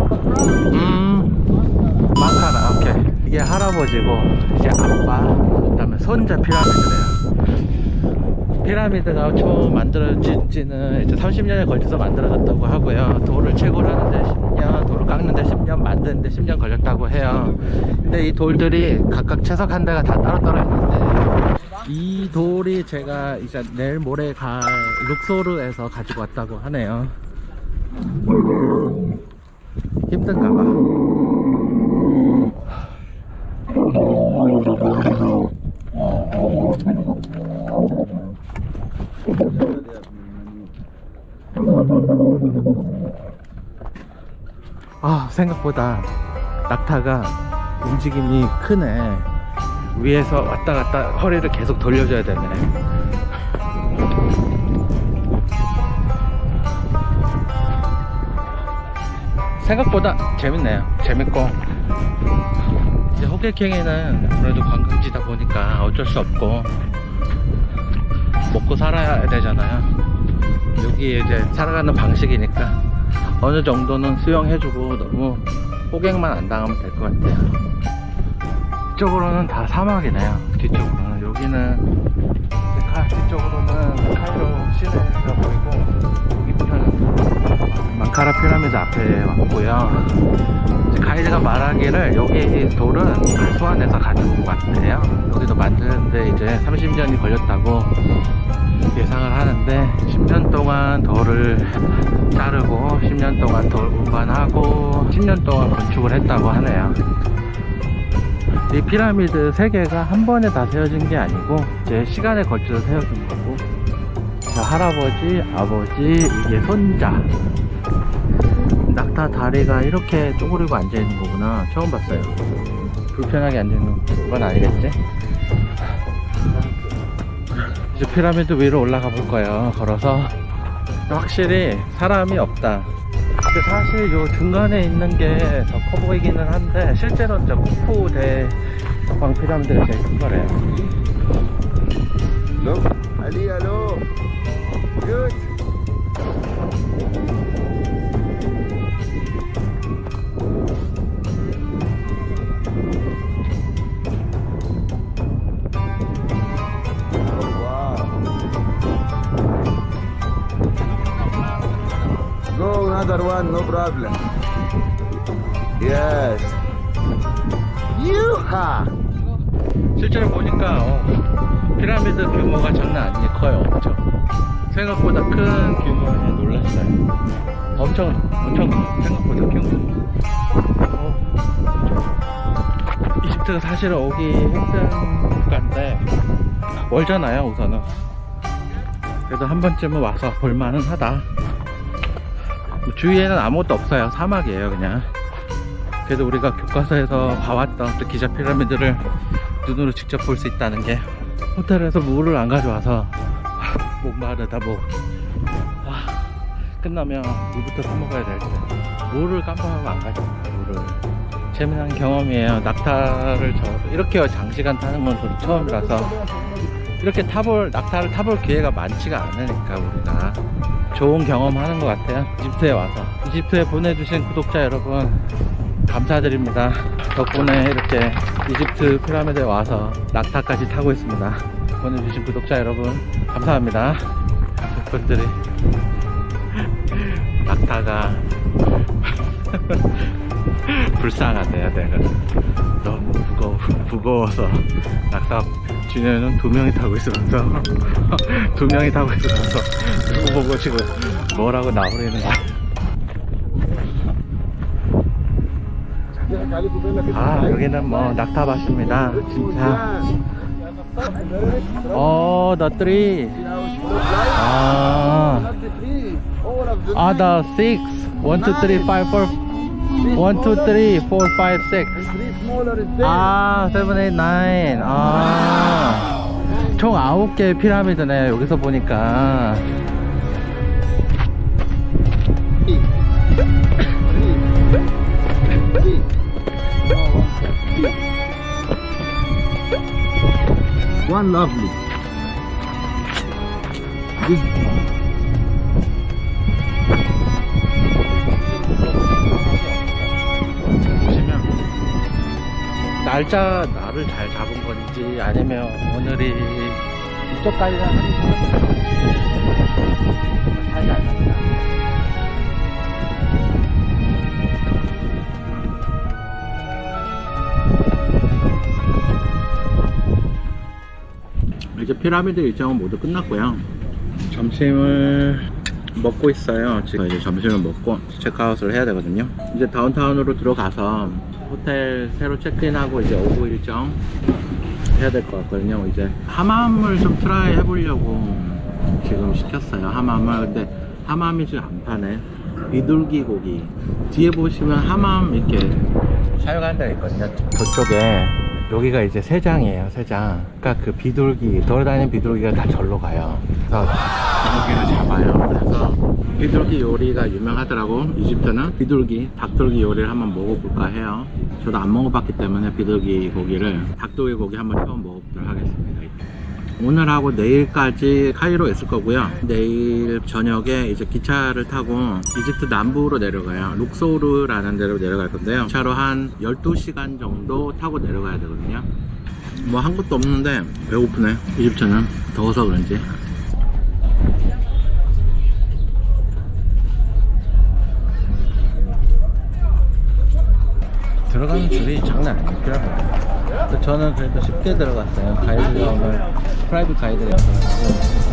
마카나, 오케이. 이게 할아버지고, 이제 아빠, 그 다음에 손자 피라미드래요. 피라미드가 처음 만들어진 지는 이제 30년에 걸쳐서 만들어졌다고 하고요. 돌을 채굴 하는데 10년, 돌을 깎는데 10년, 만드는데 10년 걸렸다고 해요. 근데 이 돌들이 각각 채석한 데가 다 따로따로 있는데, 이 돌이 제가 이제 내일 모레 갈 룩소르에서 가지고 왔다고 하네요. 힘든가 봐. 생각보다 낙타가 움직임이 크네. 위에서 왔다 갔다 허리를 계속 돌려줘야 되네. 생각보다 재밌네요. 재밌고, 이제 호객행위는 아무래도 관광지다 보니까 어쩔 수 없고 먹고 살아야 되잖아요. 여기 이제 살아가는 방식이니까 어느 정도는 수용해주고 너무 호객만 안 당하면 될 것 같아요. 이쪽으로는 다 사막이네요. 뒤쪽으로는. 여기는 뒤쪽으로는 카이로 시내가 보이고, 밑에는 망카라 피라미드 앞에 왔고요. 이제 가이드가 말하기를 여기 돌은 아수안에서 가지고 왔대요. 여기도 만드는데 이제 30년이 걸렸다고 예상을 하는데, 10년 동안 돌을 자르고 10년 동안 돌 운반하고 10년 동안 건축을 했다고 하네요. 이 피라미드 3개가 한 번에 다 세워진 게 아니고 이제 시간에 걸쳐서 세워진 거고, 할아버지, 아버지, 이게 손자. 낙타 다리가 이렇게 쪼그리고 앉아있는 거구나. 처음 봤어요. 불편하게 앉아있는 건 아니겠지? 이제 피라미드 위로 올라가 볼 거예요. 걸어서. 확실히 사람이 없다. 근데 사실 요 중간에 있는 게 더 커 보이기는 한데 실제로는 저 쿠푸 대왕 피라미드가 제일 큰 거래요. Look, Ali, hello. Good. Go another one, no problem. Yes. Yuha! 실제로 보니까 피라미드 규모가 장난 아니게 커요. 엄청 생각보다 큰 규모에 놀랐어요. 엄청 생각보다 규모. 이집트가 사실은 오기 힘든 국가인데 멀잖아요. 우선은 그래도 한 번쯤은 와서 볼만은 하다. 주위에는 아무것도 없어요. 사막이에요 그냥. 그래도 우리가 교과서에서 봐왔던 그 기자 피라미드를 눈으로 직접 볼 수 있다는 게, 호텔에서 물을 안 가져와서 목마르다 끝나면 물부터 사 먹어야 될 때 물을 깜빡하면 안 가져와요. 물을. 재미난 경험이에요. 낙타를 이렇게 장시간 타는 건 저도 처음이라서, 이렇게 낙타를 타볼 기회가 많지가 않으니까 우리가 좋은 경험하는 것 같아요. 이집트에 와서. 이집트에 보내주신 구독자 여러분 감사드립니다. 덕분에 이렇게 이집트 피라미드에 와서 낙타까지 타고 있습니다. 보내주신 구독자 여러분 감사합니다. 분들이 낙타가 불쌍하대요. 내가 너무 무거워서 낙타 준현은 2명이 타고 있으면서 2명이 타고 있으면서 누구 보고 지금 뭐라고 나부리는 거야. 여기는 뭐 낙타밭입니다. 진짜. the tree. the 6. 1, 2, 3, 5, 4. 1, 2, 3, 4, 5, 6. 7, 8, 9. 총 9개의 피라미드네요. 여기서 보니까. One lovely. 보시면 날을 잘 잡은 건지 아니면 오늘이 이쪽까지는 하기 살지 않습니다. 이제 피라미드 일정은 모두 끝났고요. 점심을 먹고 있어요. 지금 이제 점심을 먹고 체크아웃을 해야 되거든요. 이제 다운타운으로 들어가서 호텔 새로 체크인하고 이제 오후 일정 해야 될 것 같거든요. 이제 하맘을 좀 트라이 해보려고 지금 시켰어요. 하맘을. 근데 하맘이 지금 안 파네. 비둘기 고기 뒤에 보시면 하맘 이렇게 사용하는 데가 있거든요. 저쪽에 여기가 이제 세장이에요. 세장. 그러니까 그 비둘기, 돌아다니는 비둘기가 다 절로 가요. 그래서 비둘기를 잡아요. 그래서 비둘기 요리가 유명하더라고. 이집트는 비둘기, 닭돌기 요리를 한번 먹어볼까 해요. 저도 안 먹어봤기 때문에 비둘기 고기를, 닭돌기 고기 한번 처음 먹어보도록 하겠습니다. 오늘하고 내일까지 카이로에 있을 거고요. 내일 저녁에 이제 기차를 타고 이집트 남부로 내려가요. 룩소르라는 데로 내려갈 건데요. 차로 한 12시간 정도 타고 내려가야 되거든요. 뭐 한 것도 없는데 배고프네. 이집트는 더워서 그런지. 들어가는 줄이 장난 아니더라고요. 저는 그래도 쉽게 들어갔어요. 가이드가 오늘 프라이빗 가이드가 있어가지고.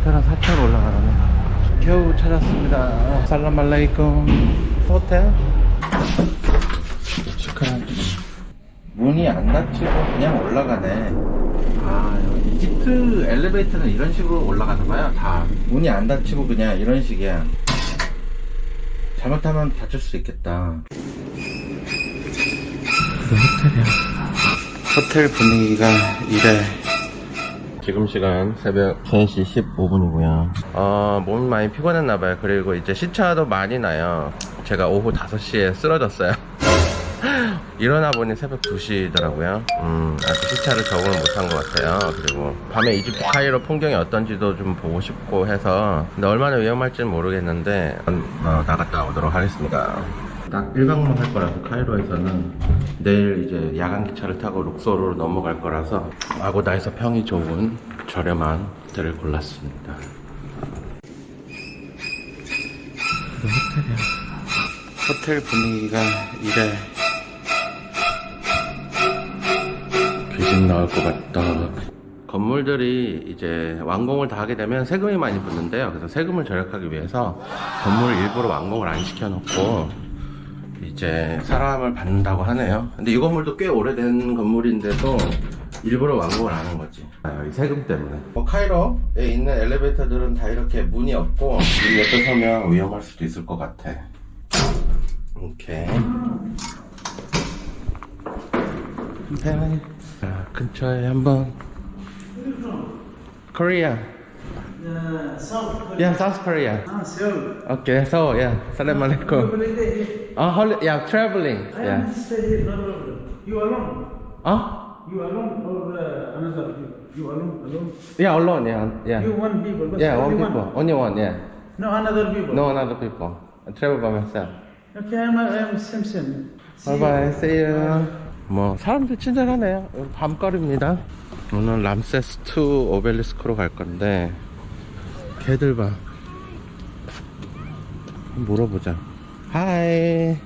호텔은 4층으로 올라가라네. 겨우 찾았습니다. 살라말레이쿰 호텔. 축하한. 문이 안 닫히고 그냥 올라가네. 아, 여기 이집트 엘리베이터는 이런 식으로 올라가나봐요. 다 문이 안 닫히고 그냥 이런 식이야. 잘못하면 다칠 수 있겠다. 이게 호텔이야. 호텔 분위기가 이래. 지금 시간 새벽 3시 15분이고요. 몸이 많이 피곤했나봐요. 그리고 이제 시차도 많이 나요. 제가 오후 5시에 쓰러졌어요. 일어나 보니 새벽 2시더라고요. 아직 시차를 적응을 못한 것 같아요. 그리고 밤에 이집트 카이로 풍경이 어떤지도 좀 보고 싶고 해서, 근데 얼마나 위험할지는 모르겠는데 나갔다 오도록 하겠습니다. 딱 1박만 할 거라서 카이로에서는 내일 이제 야간 기차를 타고 룩소르로 넘어갈 거라서 아고다에서 평이 좋은 저렴한 호텔을 골랐습니다. 이거 호텔이야. 호텔 분위기가 이래. 귀신 나올 것 같다. 건물들이 이제 완공을 다 하게 되면 세금이 많이 붙는데요. 그래서 세금을 절약하기 위해서 건물을 일부러 완공을 안 시켜놓고 이제 사람을 받는다고 하네요. 근데 이 건물도 꽤 오래된 건물인데도 일부러 완공을 안 한 거지. 이 세금 때문에. 카이로에 있는 엘리베이터들은 다 이렇게 문이 없고 문 옆에 서면 위험할 수도 있을 것 같아. 오케이. 자, 근처에 한번. Korea. Yeah, South Korea. Seoul. Okay, so yeah. Salam alaikum. Yeah, traveling. Yeah. You alone? You alone or another? You alone? Yeah, alone. Yeah. You one people? But Yeah, one only people. Only one. Yeah. No another people? No other people. I travel by myself. Okay, I'm Simpson. Bye bye. See you. 뭐 사람들 친절하네요. 밤거리입니다. 오늘 람세스 2 오벨리스크로 갈 건데 걔들 봐. 물어보자. Hi.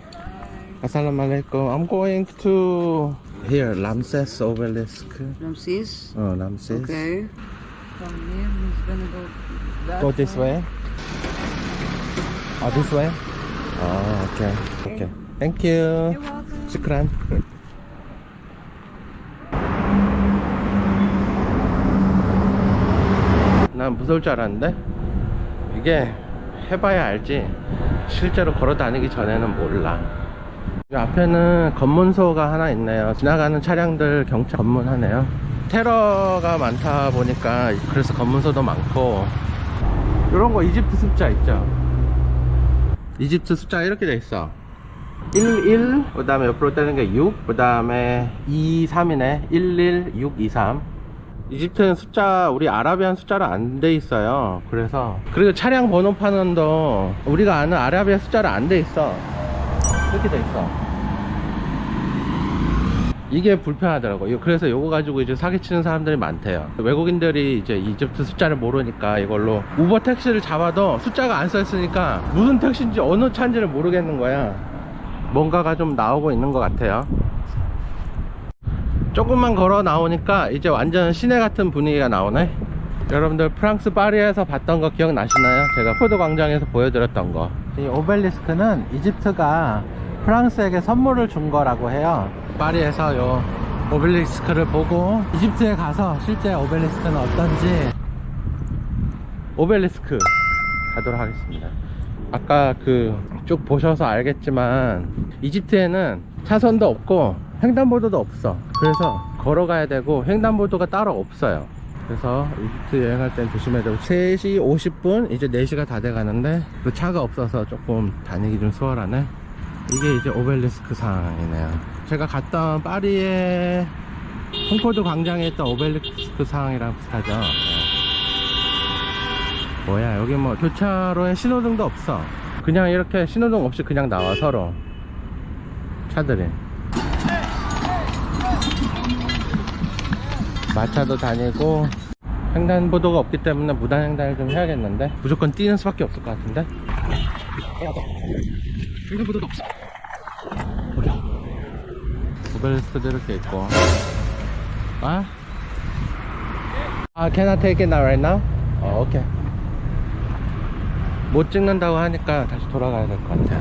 Assalamualaikum. I'm going to here Ramses obelisk. Ramses? Ramses. Okay. From here, he's gonna go that Go this way. This way. Okay. Okay. Thank you. You're welcome. Shukran. 난 무서울 줄 알았는데 이게 해봐야 알지 실제로 걸어 다니기 전에는 몰라. 이 앞에는 검문소가 하나 있네요. 지나가는 차량들 경찰 검문하네요. 테러가 많다 보니까 그래서 검문소도 많고. 이런 거 이집트 숫자 있죠. 이집트 숫자가 이렇게 돼 있어. 11, 그 다음에 옆으로 떼는 게 6, 그 다음에 2, 3이네. 11, 6, 2, 3. 이집트는 숫자, 우리 아라비안 숫자로 안 돼 있어요. 그리고 차량 번호판은도 우리가 아는 아라비아 숫자로 안 돼 있어. 이렇게 돼 있어. 이게 불편하더라고요. 그래서 요거 가지고 이제 사기치는 사람들이 많대요. 외국인들이 이제 이집트 숫자를 모르니까 이걸로 우버 택시를 잡아도 숫자가 안 써 있으니까 무슨 택시인지 어느 차인지를 모르겠는 거야. 뭔가가 좀 나오고 있는 것 같아요. 조금만 걸어 나오니까 이제 완전 시내 같은 분위기가 나오네. 여러분들 프랑스 파리에서 봤던 거 기억나시나요? 제가 포도 광장에서 보여드렸던 거. 이 오벨리스크는 이집트가 프랑스에게 선물을 준 거라고 해요. 파리에서 요 오벨리스크를 보고 이집트에 가서 실제 오벨리스크는 어떤지 오벨리스크 가도록 하겠습니다. 아까 쭉 보셔서 알겠지만 이집트에는 차선도 없고 횡단보도도 없어. 그래서 걸어가야 되고 횡단보도가 따로 없어요. 그래서 이집트 여행할 땐 조심해야 되고 3시 50분 이제 4시가 다 돼가는데 그 차가 없어서 조금 다니기 좀 수월하네. 이게 이제 오벨리스크 상황이네요. 제가 갔던 파리의 콩코르드 광장에 있던 오벨리스크 상황이랑 비슷하죠. 네. 뭐야 여기 뭐 교차로에 신호등도 없어. 그냥 이렇게 신호등 없이 그냥 나와 서로 차들이. 마차도 다니고 횡단보도가 없기 때문에 무단횡단을 좀 해야겠는데 무조건 뛰는 수밖에 없을 것 같은데. 횡단보도도 없어. 오벨리스크도 이렇게 있고. Can I take it now right now? Okay. 못 찍는다고 하니까 다시 돌아가야 될 것 같아요.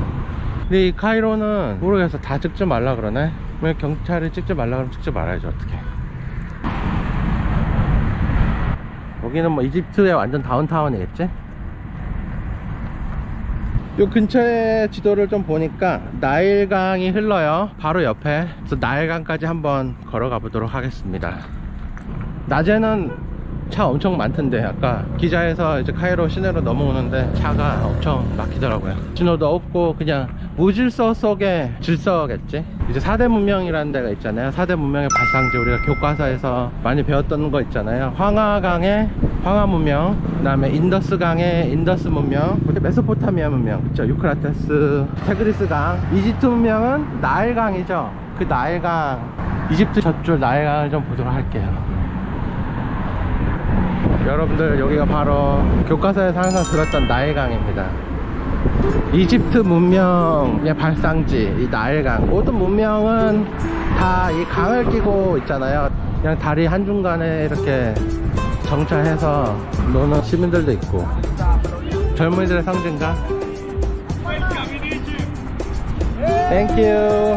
근데 이 카이로는 모르겠어. 다 찍지 말라 그러네. 왜 경찰이 찍지 말라 그러면 찍지 말아야지 어떡해. 여기는 뭐 이집트의 완전 다운타운이겠지? 요 근처에 지도를 좀 보니까 나일강이 흘러요. 바로 옆에. 그래서 나일강까지 한번 걸어가 보도록 하겠습니다. 낮에는 차 엄청 많던데, 아까 기자에서 이제 카이로 시내로 넘어오는데 차가 엄청 막히더라고요. 신호도 없고 그냥 무질서 속의 질서겠지. 이제 4대 문명이라는 데가 있잖아요. 4대 문명의 발상지, 우리가 교과서에서 많이 배웠던 거 있잖아요. 황하강의 황하 문명, 그 다음에 인더스강의 인더스 문명, 그리고 메소포타미아 문명, 그쵸? 유크라테스, 테그리스강. 이집트 문명은 나일강이죠. 그 나일강, 이집트 젖줄 나일강을 좀 보도록 할게요. 여러분들, 여기가 바로 교과서에서 항상 들었던 나일강입니다. 이집트 문명의 발상지, 이 나일강. 모든 문명은 다 이 강을 끼고 있잖아요. 그냥 다리 한중간에 이렇게 정차해서 노는 시민들도 있고. 젊은이들의 상징가? 땡큐.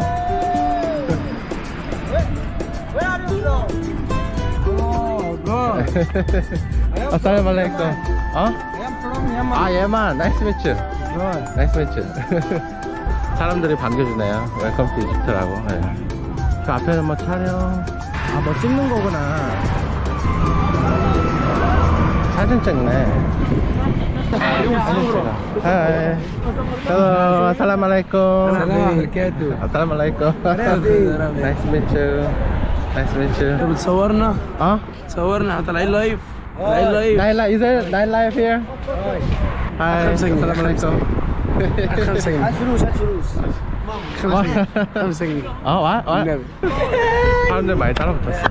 아살라말레이쿰. 어? 아, 예만. 나이스 매치. 나이스 매치. 사람들이 반겨주네요. 웰컴 투 이집트라고. 네. 그 앞에는 뭐 촬영. 아, 뭐 찍는 거구나. 사진 찍네. 사진 찍어. 하이. 헬로. 아살라말레이쿰. 아살라말레이쿰. 나이스 매치. Nice to meet you. بتصورنا؟ اه تصورنا طالعين لايف طالعين لايف Nightlife, is there nightlife here? Hi. السلام عليكم. 5 جنيه هات فلوس هات فلوس 5 جنيه 어, 와? 와? النبي 사람들 많이 따라붙었어.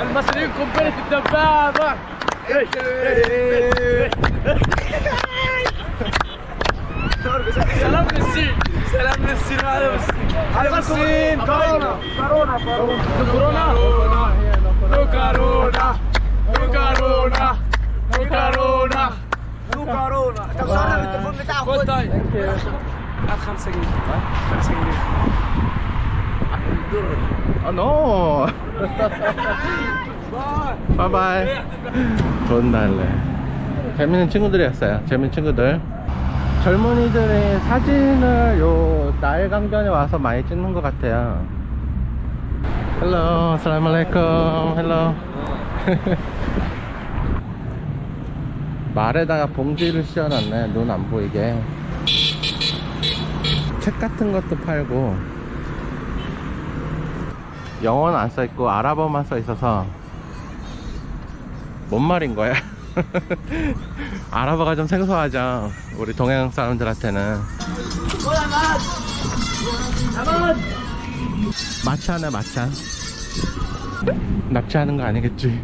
المصريين قنبلة الدبابة سلام للصين سلام للصين وعلى الصين على الصين كورونا كورونا كورونا كورونا كورونا كورونا كورونا طب صورنا بالتليفون بتاعك خد طيب هات 5 جنيه 5 جنيه 아, no. 바이바이. 돈 달래. 재밌는 친구들이었어요. 재밌는 친구들. 젊은이들의 사진을 요 나일강변에 와서 많이 찍는 것 같아요. 헬로, 살라말레이쿰. 헬로. 말에다가 봉지를 씌워놨네. 눈 안 보이게. 책 같은 것도 팔고. 영어는 안 써있고 아랍어만 써있어서 뭔 말인 거야? 아랍어가 좀 생소하죠, 우리 동양 사람들한테는. 마차네, 마차. 납치하는 거 아니겠지?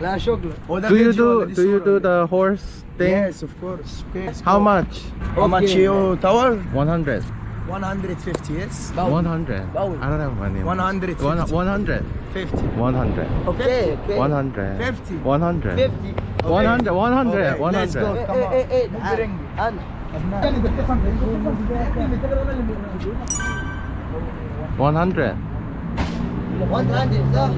لا شغل Do you do the horse thing? Yes, of course. Okay. How much? How much you tower? 100. 150, yes. 100. I don't have money. 150. 100. 50. 100. Okay, okay. 100. 50. 100. 50. 100. 100. Let's go. 100. Come on. And 100. 100, صح؟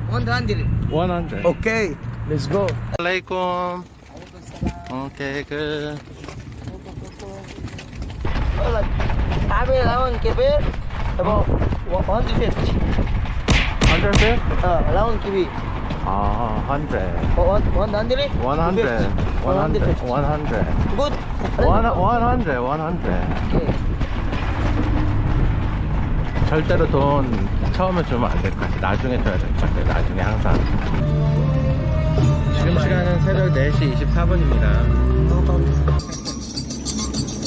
100. 100. Okay, let's go. 알라이쿰. 오케이, 그. عامل راوند كبير about 150. 100? راوند كبير 아, 100. 100 100. 100. 100. good 100. 100. okay. 절대로 돈 처음에 주면 안 될 것 같아. 나중에 줘야 될 것 같아. 나중에 항상. 지금 시간은 새벽 4시 24분입니다.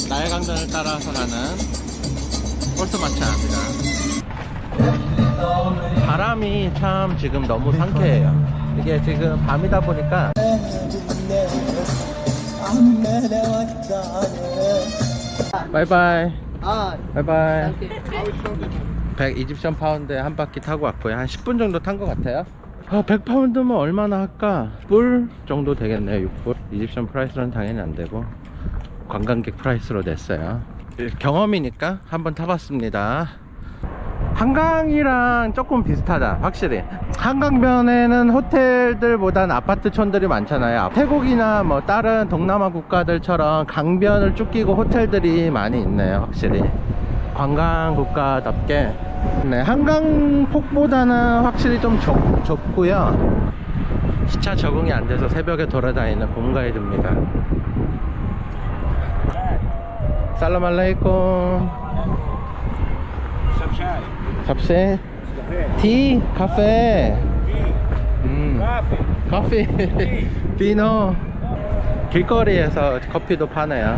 나일강변을 따라서 가는 홀스마차입니다. 바람이 참 지금 너무 상쾌해요. 이게 지금 밤이다 보니까. 바이바이. 바이바이. 100 이집션 파운드에 한 바퀴 타고 왔고요. 한 10분 정도 탄 것 같아요. 100파운드면 얼마나 할까? 6불 정도 되겠네요. 6불. 이집션 프라이스는 당연히 안 되고 관광객 프라이스로 냈어요. 경험이니까 한번 타봤습니다. 한강이랑 조금 비슷하다, 확실히. 한강변에는 호텔들보단 아파트촌들이 많잖아요. 태국이나 뭐 다른 동남아 국가들처럼 강변을 쭉 끼고 호텔들이 많이 있네요, 확실히. 관광 국가답게. 네, 한강폭보다는 확실히 좀 좁고요. 기차 적응이 안 돼서 새벽에 돌아다니는 봄가이드입니다. 살람 알레이쿰. 캡세? 티? 카페? 커피. 비노. 길거리에서 커피도 파네요.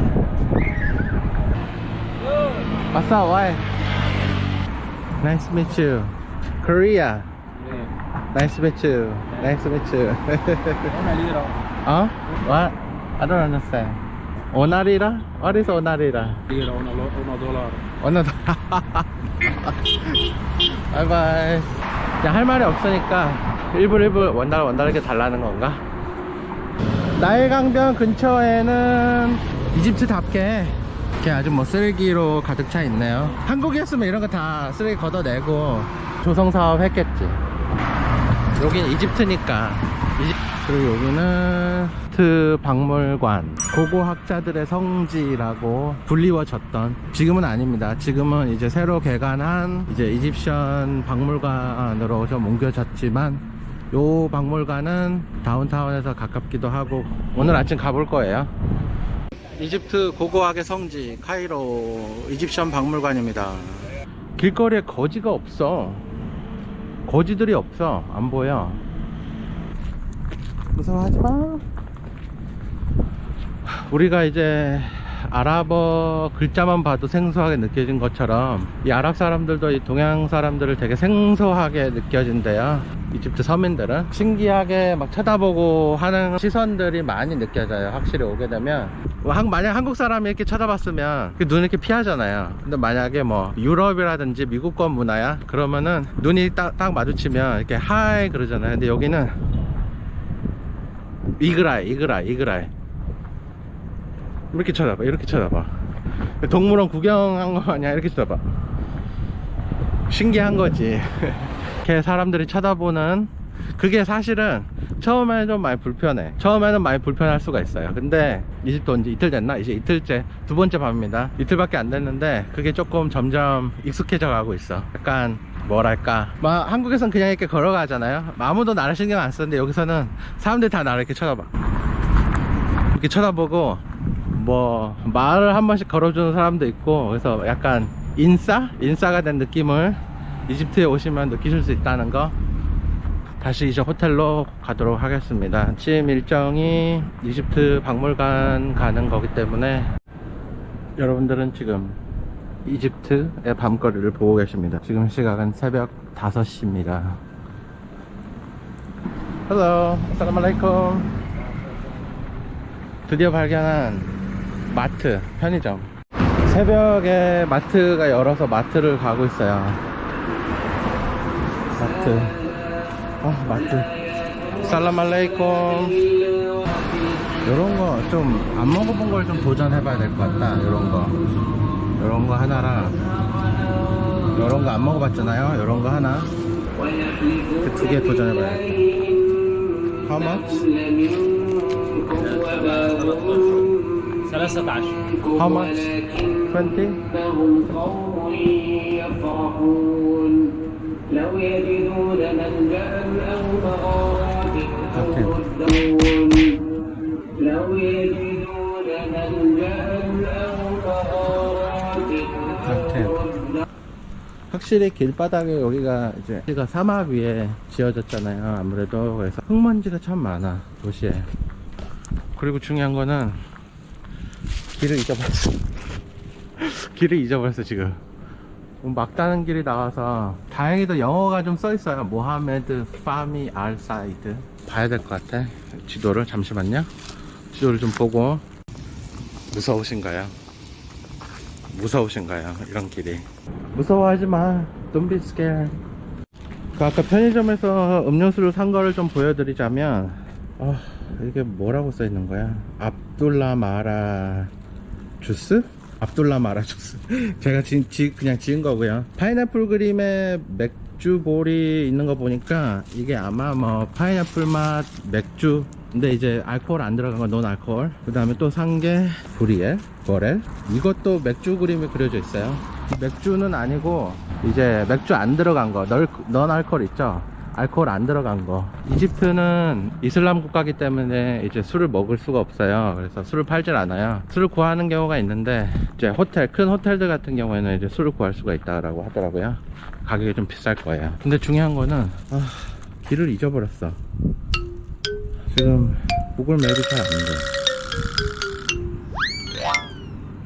What's up? Why? Nice to meet you. Korea. Nice to meet you. Nice to meet you. Huh? What? I don't understand. 오나리라? What is 오나리라? $1. 바이바이. 할 말이 없으니까 1불 원달 이렇게 달라는 건가? 나일강변 근처에는 이집트답게 이렇게 아주 뭐 쓰레기로 가득 차 있네요. 한국이었으면 이런 거 다 쓰레기 걷어내고 조성사업 했겠지. 여긴 이집트니까. 그리고 여기는 이집트 박물관, 고고학자들의 성지라고 불리워졌던, 지금은 아닙니다. 지금은 이제 새로 개관한 이제 이집션 박물관으로 좀 옮겨졌지만, 요 박물관은 다운타운에서 가깝기도 하고 오늘 아침 가볼 거예요. 이집트 고고학의 성지 카이로 이집션 박물관입니다. 길거리에 거지가 없어. 거지들이 없어. 안 보여. 무서워하지마. 우리가 이제 아랍어 글자만 봐도 생소하게 느껴진 것처럼 이 아랍 사람들도 이 동양 사람들을 되게 생소하게 느껴진대요. 이집트 서민들은 신기하게 막 쳐다보고 하는 시선들이 많이 느껴져요. 확실히 오게 되면. 만약 한국 사람이 이렇게 쳐다봤으면 눈 이렇게 피하잖아요. 근데 만약에 뭐 유럽이라든지 미국권 문화야, 그러면은 눈이 딱 마주치면 이렇게 하이 그러잖아요. 근데 여기는 이그라이. 이렇게 쳐다봐. 동물원 구경한 거 아니야? 이렇게 쳐다봐. 신기한 거지. 이렇게 사람들이 쳐다보는 그게 사실은 처음에는 좀 많이 불편해. 처음에는 많이 불편할 수가 있어요. 근데 이집트 온지 이틀 됐나? 이제 이틀째, 두 번째 밤입니다. 이틀밖에 안 됐는데 그게 조금 점점 익숙해져 가고 있어. 약간 뭐랄까, 막 한국에선 그냥 이렇게 걸어가잖아요. 아무도 나를 신경 안 쓰는데 여기서는 사람들이 다 나를 이렇게 쳐다봐. 이렇게 쳐다보고 뭐 말을 한 번씩 걸어주는 사람도 있고, 그래서 약간 인싸가 된 느낌을 이집트에 오시면 느끼실 수 있다는 거. 다시 이제 호텔로 가도록 하겠습니다. 아침 일정이 이집트 박물관 가는 거기 때문에 여러분들은 지금 이집트의 밤거리를 보고 계십니다. 지금 시각은 새벽 5시입니다. Hello, Assalamualaikum. 드디어 발견한 마트, 편의점. 새벽에 마트가 열어서 마트를 가고 있어요. 마트. 살람 알레이쿰. 요런 거 좀 안 먹어본 걸 좀 도전해봐야 될 것 같다. 요런 거 하나랑 요런 거 안 먹어봤잖아요. 요런 거 하나, 그 2개 도전해봐야겠다. How much? How much? 20? لو يجدون ملجأ أو مغارات لو يجدون ملجأ أو مغارات. 확실히 길바닥에 여기가 사막 위에 지어졌잖아요. 아무래도 그래서 흙먼지가 참 많아, 도시에. 그리고 중요한 거는 길을 잊어버렸어 지금. 막다른 길이 나와서. 다행히도 영어가 좀 써있어요. 모하메드 파미 알 사이드. 봐야 될 것 같아. 지도를. 잠시만요. 지도를 좀 보고. 무서우신가요? 이런 길이. 무서워하지 마. Don't be scared. 아까 편의점에서 음료수를 산 거를 좀 보여드리자면, 이게 뭐라고 써 있는 거야? 압둘라 마라 주스? 압둘라 마라 주스. 제가 그냥 지은 거고요. 파인애플 그림에 맥주볼이 있는 거 보니까 이게 아마 뭐 파인애플 맛 맥주. 근데 이제 알코올 안 들어간 건 논 알코올. 그 다음에 또 산 게 브리엘, 버렐. 이것도 맥주 그림이 그려져 있어요. 맥주는 아니고 이제 맥주 안 들어간 거, 넌 알코올 있죠? 알코올 안 들어간 거. 이집트는 이슬람 국가이기 때문에 이제 술을 먹을 수가 없어요. 그래서 술을 팔질 않아요. 술을 구하는 경우가 있는데 이제 큰 호텔들 같은 경우에는 이제 술을 구할 수가 있다라고 하더라고요. 가격이 좀 비쌀 거예요. 근데 중요한 거는 길을 잊어버렸어. 지금 구글 맵이 잘 안 돼.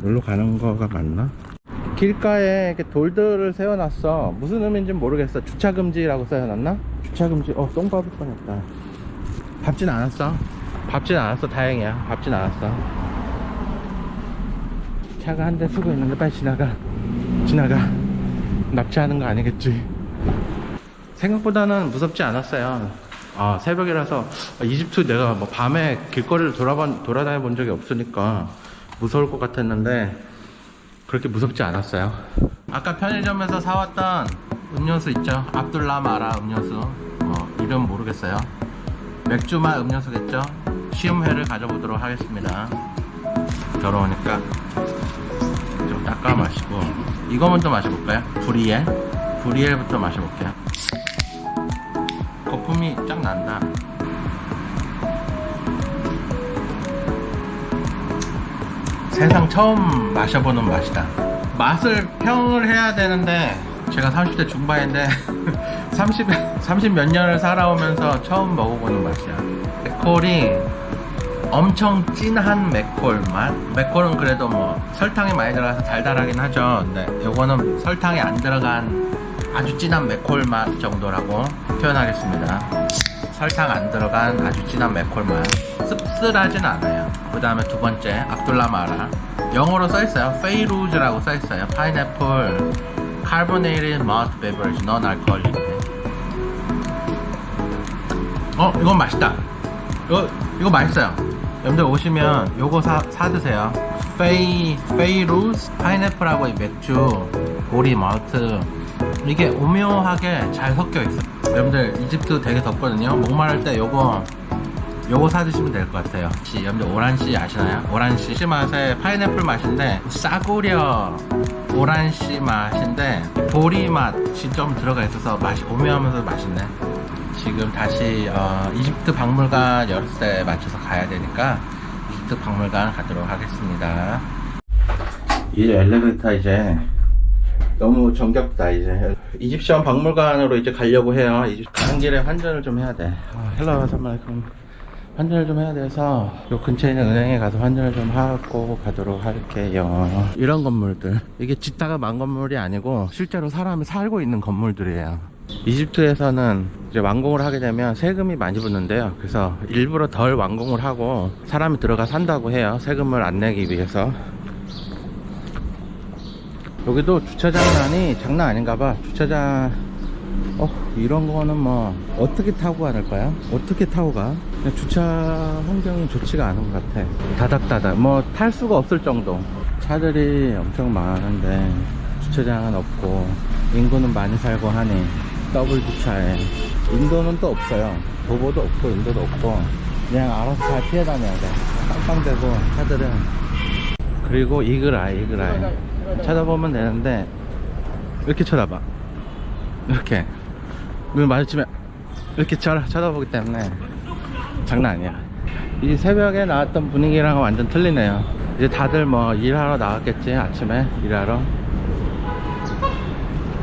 여기로 가는 거가 맞나? 길가에 이렇게 돌들을 세워놨어. 무슨 의미인지는 모르겠어. 주차금지라고 써놨나? 주차금지. 똥 밟을 뻔했다. 밟진 않았어. 다행이야. 밟진 않았어. 차가 한 대 쓰고 있는데 빨리 지나가. 납치하는 거 아니겠지? 생각보다는 무섭지 않았어요. 새벽이라서 이집트 내가 뭐 밤에 길거리를 돌아다녀 본 적이 없으니까 무서울 것 같았는데 그렇게 무섭지 않았어요. 아까 편의점에서 사왔던 음료수 있죠? 압둘라 마라 음료수. 이름 모르겠어요. 맥주맛 음료수겠죠? 시음회를 가져보도록 하겠습니다. 더러우니까 좀 닦아 마시고, 이거 먼저 마셔볼까요? 브리엘부터 마셔볼게요. 거품이 쫙 난다. 세상 처음 마셔보는 맛이다. 맛을 평을 해야 되는데 제가 30대 중반인데 30 몇 년을 살아오면서 처음 먹어보는 맛이야. 맥콜이 엄청 진한 맥콜 맛. 맥콜은 그래도 뭐 설탕이 많이 들어가서 달달하긴 하죠. 근데 요거는 설탕이 안 들어간 아주 진한 맥콜 맛 정도라고 표현하겠습니다. 설탕 안 들어간 아주 진한 맥콜 맛. 씁쓸하진 않아요. 그 다음에 두 번째 압둘라 마라. 영어로 써있어요. 페이루즈라고 써있어요. 파인애플 Carbonated Malt Beverage Non-Alcoholic. 이건 맛있다. 이거 맛있어요. 여러분들 오시면 요거 사 드세요. 페이루즈 파인애플하고 이 맥주 보리 말트, 이게 오묘하게 잘 섞여 있어요. 여러분들 이집트 되게 덥거든요. 목마를 때 요거 사 드시면 될 것 같아요. 여러분들 오란씨 아시나요? 오란씨 맛에 파인애플 맛인데 싸구려 오란씨 맛인데 보리 맛이 좀 들어가 있어서 맛이 오묘하면서 맛있네. 지금 다시 이집트 박물관 열쇠에 맞춰서 가야 되니까 이집트 박물관 가도록 하겠습니다. 이 엘리베이터 이제 너무 정겹다. 이제 이집션 박물관으로 이제 가려고 해요. 가는 길에 환전을 좀 해야 돼. 헬로 삼말레이쿰. 환전을 좀 해야 돼서 요 근처에 있는 은행에 가서 환전을 좀 하고 가도록 할게요. 이런 건물들, 이게 짓다가 만 건물이 아니고 실제로 사람이 살고 있는 건물들이에요. 이집트에서는 이제 완공을 하게 되면 세금이 많이 붙는데요. 그래서 일부러 덜 완공을 하고 사람이 들어가 산다고 해요. 세금을 안 내기 위해서. 여기도 주차장이 장난 아닌가 봐. 주차장 이런 거는 뭐 어떻게 타고 가는거야? 어떻게 타고 가? 그냥 주차 환경이 좋지가 않은 것 같아. 다닥다닥 뭐 탈 수가 없을 정도. 차들이 엄청 많은데 주차장은 없고, 인구는 많이 살고 하니 더블 주차해. 인도는 또 없어요. 도보도 없고 인도도 없고 그냥 알아서 잘 피해 다녀야 돼. 빵빵대고 차들은. 그리고 이글아이 쳐다보면 되는데 이렇게 쳐다봐. 이렇게 눈 마주치면 이렇게 쳐다보기 때문에 장난 아니야. 이 새벽에 나왔던 분위기랑은 완전 틀리네요. 이제 다들 뭐 일하러 나왔겠지. 아침에 일하러.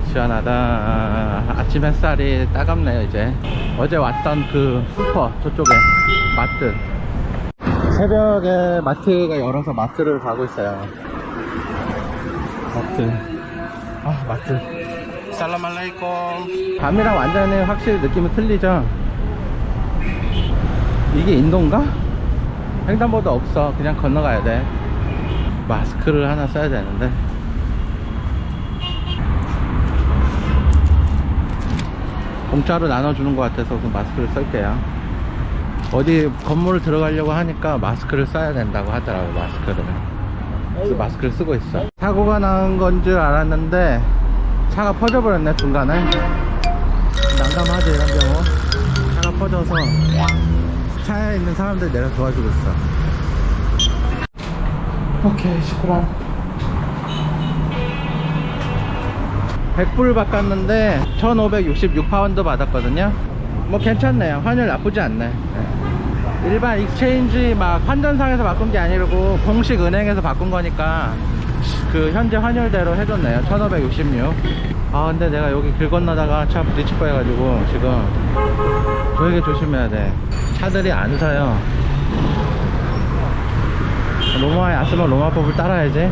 시원하다. 아침 햇살이 따갑네요. 이제 어제 왔던 그 슈퍼 저쪽에 마트, 새벽에 마트가 열어서 마트를 가고 있어요. 마트. 살라말레이쿰. 밤이랑 완전히 확실히 느낌이 틀리죠. 이게 인도인가? 횡단보도 없어. 그냥 건너가야 돼. 마스크를 하나 써야 되는데 공짜로 나눠주는 것 같아서 그 마스크를 쓸게요. 어디 건물을 들어가려고 하니까 마스크를 써야 된다고 하더라고요. 마스크를. 그래서 마스크를 쓰고 있어. 사고가 난 건 줄 알았는데 차가 퍼져버렸네 중간에. 난감하죠 이런 경우. 차가 퍼져서 차에 있는 사람들이 내려 도와주고 있어. 오케이 시끄러워. 100불 바꿨는데 1566파운드 받았거든요. 뭐 괜찮네요. 환율 나쁘지 않네. 일반 익스체인지 막 환전상에서 바꾼 게 아니고 공식 은행에서 바꾼 거니까 그 현재 환율대로 해줬네요. 1566. 아 근데 내가 여기 길 건너다가 차 부딪힐 뻔 해가지고 지금 되게 조심해야 돼. 차들이 안 서요. 로마에 왔으면 로마법을 따라야지.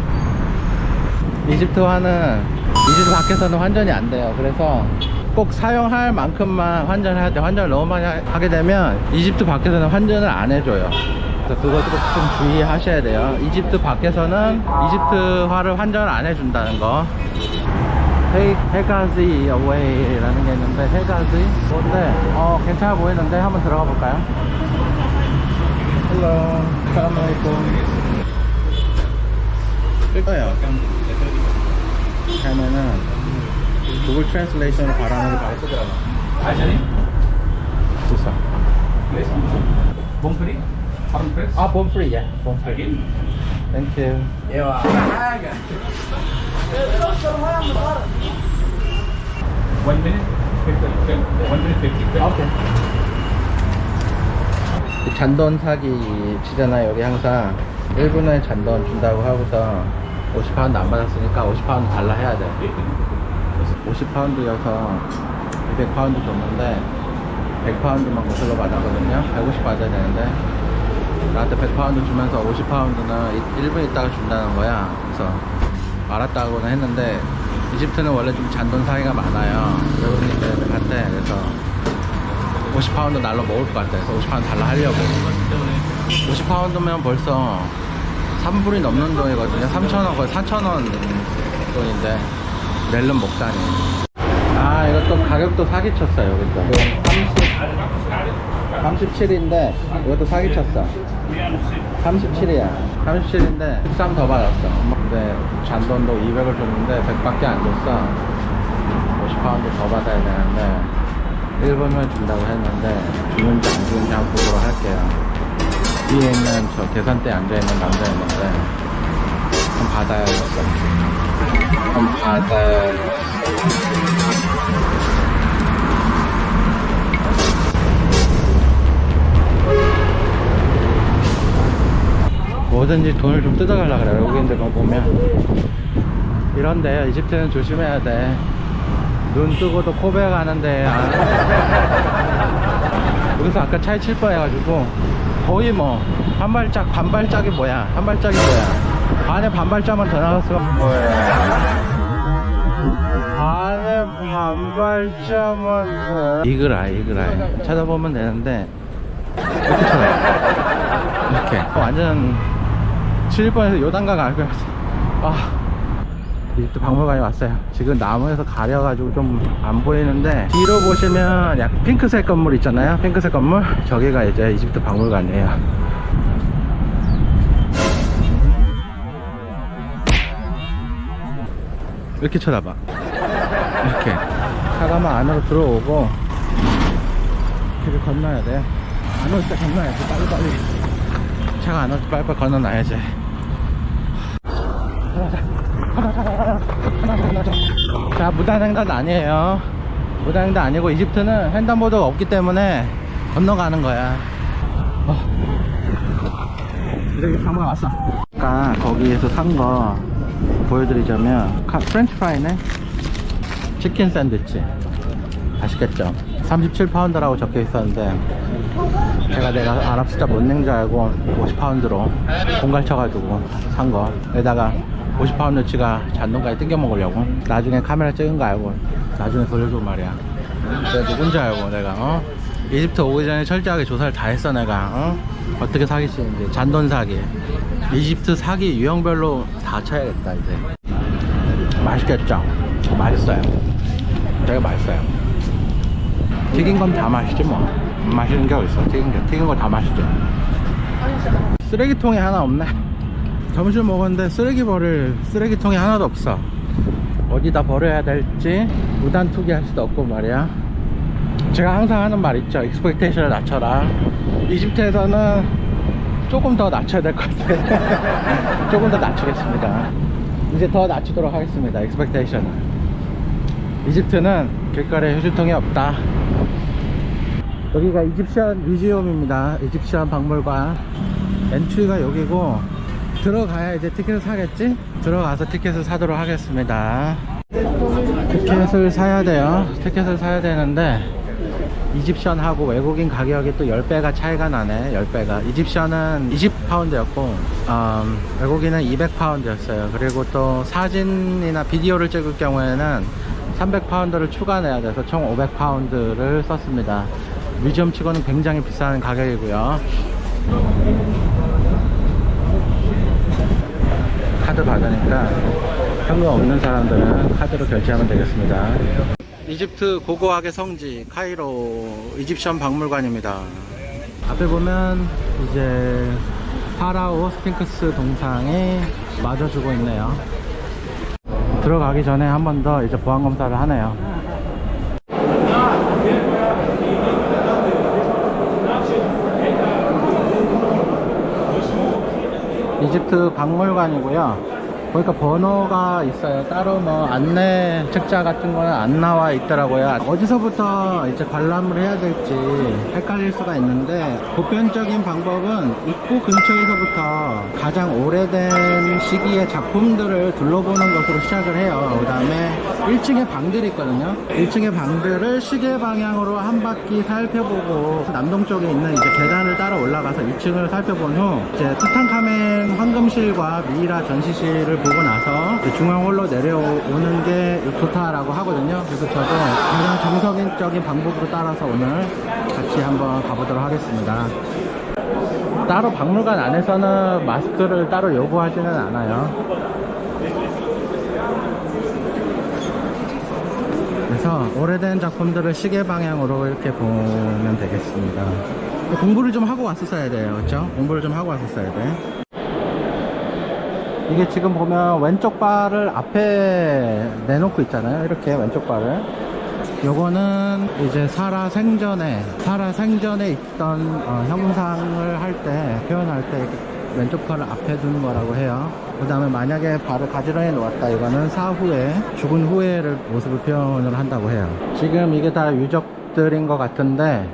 이집트화는 이집트 밖에서는 환전이 안 돼요. 그래서 꼭 사용할 만큼만 환전해야 돼. 환전을 너무 많이 하게 되면 이집트 밖에서는 환전을 안 해줘요. 그래서 그것도 좀 주의하셔야 돼요. 이집트 밖에서는 이집트화를 환전을 안 해준다는 거. 헤가지 어웨이라는 게 있는데 헤가지 뭔데 괜찮아 보이는데 한번 들어가 볼까요? 헬로 살라말레이쿰. 끌거예요. 하면은 구글 트랜슬레이션을 바라는 게 쓰더라고. 됐어. Bonfree? Farm fresh? 아, 봄프리, 예. 봄프리. 땡큐. ايوه حاجه 1 minute 50 오케이. 잔돈 사기 치잖아요. 여기 항상 1분에 잔돈 준다고 하고서 50파운드 안 받았으니까 50파운드 달라 해야 돼. 50파운드여서 200파운드 줬는데 100파운드만 거슬러 받았거든요. 150 받아야 되는데 나한테 100파운드 주면서 50파운드는 1분 있다가 준다는 거야. 그래서 알았다고는 했는데 이집트는 원래 좀 잔돈 사기가 많아요. 외국인들한테. 그래서 50파운드 날로 먹을 것 같아. 그래서 50파운드 달라 하려고. 50파운드면 벌써 3불이 넘는 돈이거든요. 3,000원, 거의 4,000원 돈인데 낼름 먹다니. 아, 이것도 가격도 사기쳤어요. 여기도 37인데 이것도 사기쳤어. 37이야. 37인데 13 더 받았어. 근데 잔돈도 200을 줬는데 100밖에 안 줬어. 50파운드 더 받아야 되는데 1분을 준다고 했는데 주는지 안 주는지 한번 보도록 할게요. 뒤에 있는 저 계산대에 앉아있는 남자였는데 한번 받아야겠어. 한번 받아야겠어. 뭐든지 돈을 좀 뜯어가려고 그래요. 외국인들 거 보면. 이런데요. 이집트는 조심해야 돼. 눈 뜨고도 코베 가는데 여기서 아까 차에 칠 뻔해가지고 거의 뭐 한 발짝 반발짝이 뭐야. 한 발짝이 뭐야. 반에 반발짝만 더 나갔으면 뭐야. 반에 반발짝만 더. 이글아이 찾아보면 되는데 이렇게 쳐요. 이렇게 완전 칠 뻔해서 요단강 알고 이집트 박물관에 왔어요. 지금 나무에서 가려가지고 좀 안 보이는데 뒤로 보시면 약간 핑크색 건물 있잖아요. 핑크색 건물 저기가 이제 이집트 박물관이에요. 이렇게 쳐다봐. 이렇게 차가만 안으로 들어오고 길을 건너야 돼. 안 올 때 건너야지. 빨리빨리 차가 안 올 때 빨리빨리 건너놔야지. 자, 무단횡단 아니에요. 무단횡단 아니고 이집트는 횡단보도가 없기 때문에 건너가는 거야. 여기 방금 왔어. 아까 거기에서 산 거 보여드리자면 프렌치 프라이네. 치킨 샌드위치 아시겠죠? 37파운드라고 적혀 있었는데 내가 아랍 숫자 못 낸 줄 알고 50파운드로 공갈 쳐가지고 산 거. 여기다가 50파운드치가 잔돈까지 뜯겨 먹으려고. 나중에 카메라 찍은 거 알고 나중에 돌려줘 말이야. 내가 누군지 알고 내가 이집트 오기 전에 철저하게 조사를 다 했어. 내가 어떻게 사기치는지. 잔돈 사기, 이집트 사기 유형별로 다 쳐야겠다 이제. 맛있겠죠? 맛있어요. 되게 맛있어요. 튀긴 건 다 맛있지 뭐. 맛있는 게 어딨어. 튀긴 거 다 맛있죠. 쓰레기통이 하나 없네. 점심 먹었는데 쓰레기통이 하나도 없어. 어디다 버려야 될지 무단 투기할 수도 없고 말이야. 제가 항상 하는 말 있죠. 익스펙테이션을 낮춰라. 이집트에서는 조금 더 낮춰야 될 것 같아요. 조금 더 낮추겠습니다. 이제 더 낮추도록 하겠습니다. 익스펙테이션을. 이집트는 길거리에 휴지통이 없다. 여기가 이집션 뮤지엄입니다. 이집션 박물관. 엔트리가 여기고 들어가야 이제 티켓을 사겠지? 들어가서 티켓을 사도록 하겠습니다. 티켓을 사야 돼요. 티켓을 사야 되는데 이집션하고 외국인 가격이 또 10배가 차이가 나네. 10배가. 이집션은 20파운드였고 외국인은 200파운드였어요. 그리고 또 사진이나 비디오를 찍을 경우에는 300파운드를 추가 내야 돼서 총 500파운드를 썼습니다. 뮤지엄 치고는 굉장히 비싼 가격이고요. 카드 받으니까 현금 없는 사람들은 카드로 결제하면 되겠습니다. 이집트 고고학의 성지 카이로 이집션 박물관입니다. 앞에 보면 이제 파라오 스핑크스 동상이 맞아주고 있네요. 들어가기 전에 한 번 더 이제 보안 검사를 하네요. 이집트 박물관이고요. 보니까 번호가 있어요. 따로 뭐 안내 책자 같은 거는 안 나와 있더라고요. 어디서부터 이제 관람을 해야 될지 헷갈릴 수가 있는데 보편적인 방법은 입구 근처에서부터 가장 오래된 시기의 작품들을 둘러보는 것으로 시작을 해요. 그 다음에 1층에 방들이 있거든요. 1층의 방들을 시계 방향으로 한 바퀴 살펴보고 남동쪽에 있는 이제 계단을 따라 올라가서 2층을 살펴본 후 이제 투탕카멘 황금실과 미이라 전시실을 보고 나서 중앙홀로 내려오는 게 좋다라고 하거든요. 그래서 저도 가장 정석적인 방법으로 따라서 오늘 같이 한번 가보도록 하겠습니다. 따로 박물관 안에서는 마스크를 따로 요구하지는 않아요. 그래서 오래된 작품들을 시계 방향으로 이렇게 보면 되겠습니다. 공부를 좀 하고 왔었어야 돼요. 그렇죠? 공부를 좀 하고 왔었어야 돼. 이게 지금 보면 왼쪽 발을 앞에 내놓고 있잖아요. 이렇게 왼쪽 발을. 요거는 이제 살아생전에 있던 형상을 할 때, 표현할 때 왼쪽 팔을 앞에 두는 거라고 해요. 그 다음에 만약에 발을 가지런히 놓았다, 이거는 사후에, 죽은 후에를 모습을 표현을 한다고 해요. 지금 이게 다 유적들인 것 같은데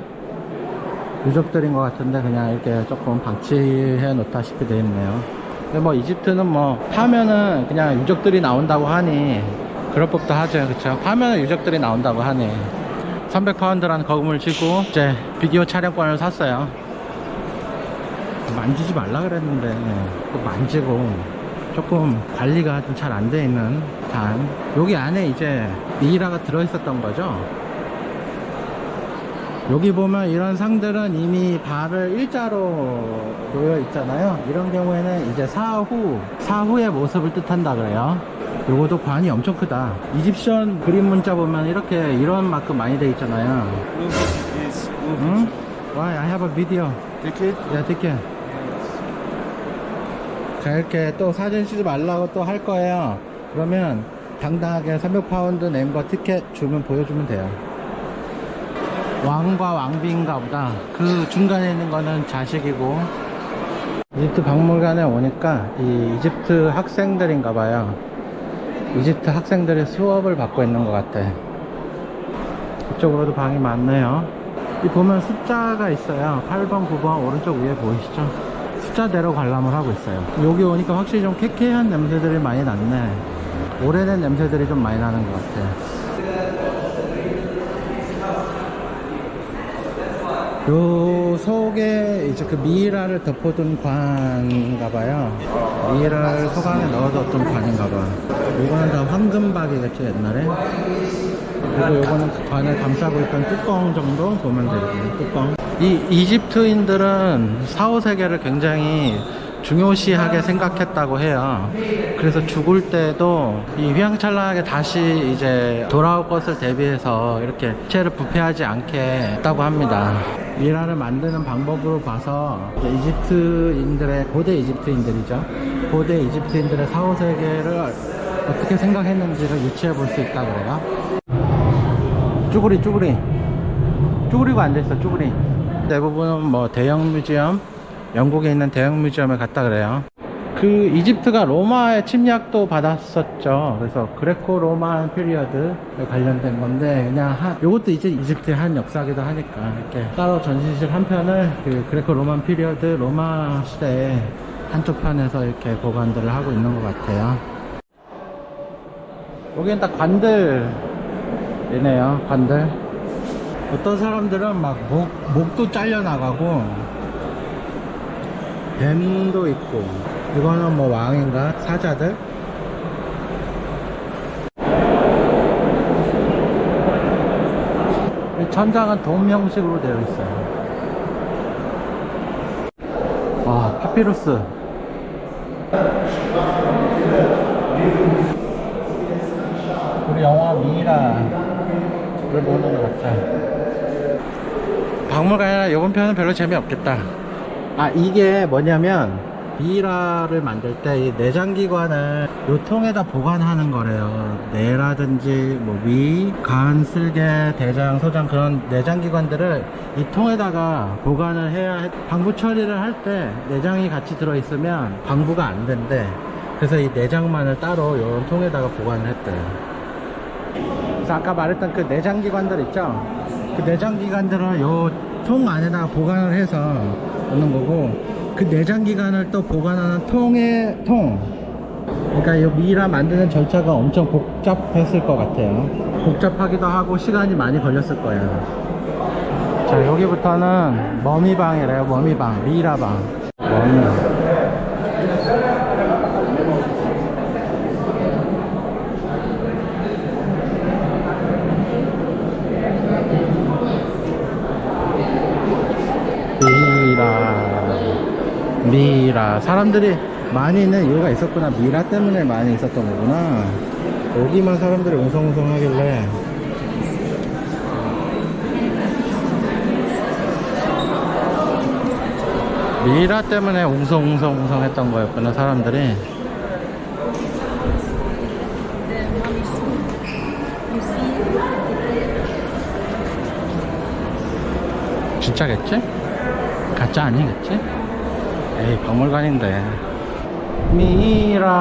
그냥 이렇게 조금 방치해 놓다시피 되어 있네요. 근데 뭐 이집트는 뭐 파면은 그냥 유적들이 나온다고 하니 그럴 법도 하죠. 그쵸? 파면은 유적들이 나온다고 하니 300파운드라는 거금을 치고 이제 비디오 촬영권을 샀어요. 만지지 말라 그랬는데 또 만지고 조금 관리가 좀 잘 안 돼 있는 단. 여기 안에 이제 미이라가 들어있었던 거죠. 여기 보면 이런 상들은 이미 발을 일자로 놓여 있잖아요. 이런 경우에는 이제 사후의 모습을 뜻한다 그래요. 요것도 관이 엄청 크다. 이집션 그림 문자 보면 이렇게 이런 만큼 많이 돼 있잖아요. 응? Why? I have a video. Ticket? Yeah, ticket. 자, 이렇게 또 사진 찍지 말라고 또 할 거예요. 그러면 당당하게 300파운드 낸 거 티켓 주면 보여주면 돼요. 왕과 왕비인가 보다. 그 중간에 있는 거는 자식이고. 이집트 박물관에 오니까 이 이집트 학생들인가 봐요. 이집트 학생들이 수업을 받고 있는 것 같아. 이쪽으로도 방이 많네요. 이 보면 숫자가 있어요. 8번, 9번 오른쪽 위에 보이시죠? 숫자대로 관람을 하고 있어요. 여기 오니까 확실히 좀 쾌쾌한 냄새들이 많이 났네. 오래된 냄새들이 좀 많이 나는 것 같아. 요 속에 이제 그 미이라를 덮어둔 관인가봐요. 미이라를 속 안에 넣어뒀던 관인가봐. 요거는 다 황금박이겠죠, 옛날에. 그리고 요거는 그 관을 감싸고 있던 뚜껑 정도 보면 되거든요. 뚜껑. 이 이집트인들은 4, 5세계를 굉장히 중요시하게 생각했다고 해요. 그래서 죽을 때도 이 휘황찬란하게 다시 이제 돌아올 것을 대비해서 이렇게 시체를 부패하지 않게 했다고 합니다. 미라를 만드는 방법으로 봐서 이집트인들의, 고대 이집트인들이죠. 고대 이집트인들의 사후세계를 어떻게 생각했는지를 유추해 볼 수 있다 그래요. 쭈구리가 앉아있어. 쭈구리. 대부분은 뭐 대형 뮤지엄, 영국에 있는 대형 뮤지엄에 갔다 그래요. 그 이집트가 로마의 침략도 받았었죠. 그래서 그레코 로만 피리어드에 관련된 건데, 그냥 요것도 이제 이집트의 한 역사기도 하니까 이렇게 따로 전시실 한 편을 그 그레코 로만 피리어드 로마 시대의 한쪽 편에서 이렇게 보관들을 하고 있는 것 같아요. 여기는 다 관들이네요. 관들. 어떤 사람들은 막 목도 잘려나가고 뱀도 있고, 이거는 뭐 왕인가? 사자들? 천장은 돔 형식으로 되어 있어요. 와, 파피루스. 우리 영화 미이라를 보는 것 같아. 박물관이라 이번 편은 별로 재미없겠다. 아, 이게 뭐냐면 미이라를 만들 때 이 내장기관을 요 통에다 보관하는 거래요. 뇌라든지 뭐 위, 간, 쓸개, 대장, 소장, 그런 내장기관들을 이 통에다가 보관을 해야 방부 처리를 할 때 내장이 같이 들어있으면 방부가 안 된대. 그래서 이 내장만을 따로 이런 통에다가 보관을 했대요. 그래서 아까 말했던 그 내장기관들 있죠? 그 내장기관들을 요 통 안에다가 보관을 해서 넣는 거고, 그 내장기관을 또 보관하는 통의 그러니까 이 미이라 만드는 절차가 엄청 복잡했을 것 같아요. 복잡하기도 하고 시간이 많이 걸렸을 거예요. 자, 여기부터는 머미방이래요. 머미방, 미이라방. 머미. 미이라. 사람들이 많이 있는 이유가 있었구나. 미이라 때문에 많이 있었던 거구나. 여기만 사람들이 웅성웅성 하길래. 미이라 때문에 웅성웅성 했던 거였구나, 사람들이. 진짜겠지? 가짜 아니겠지? 에이, 박물관인데. 미이라.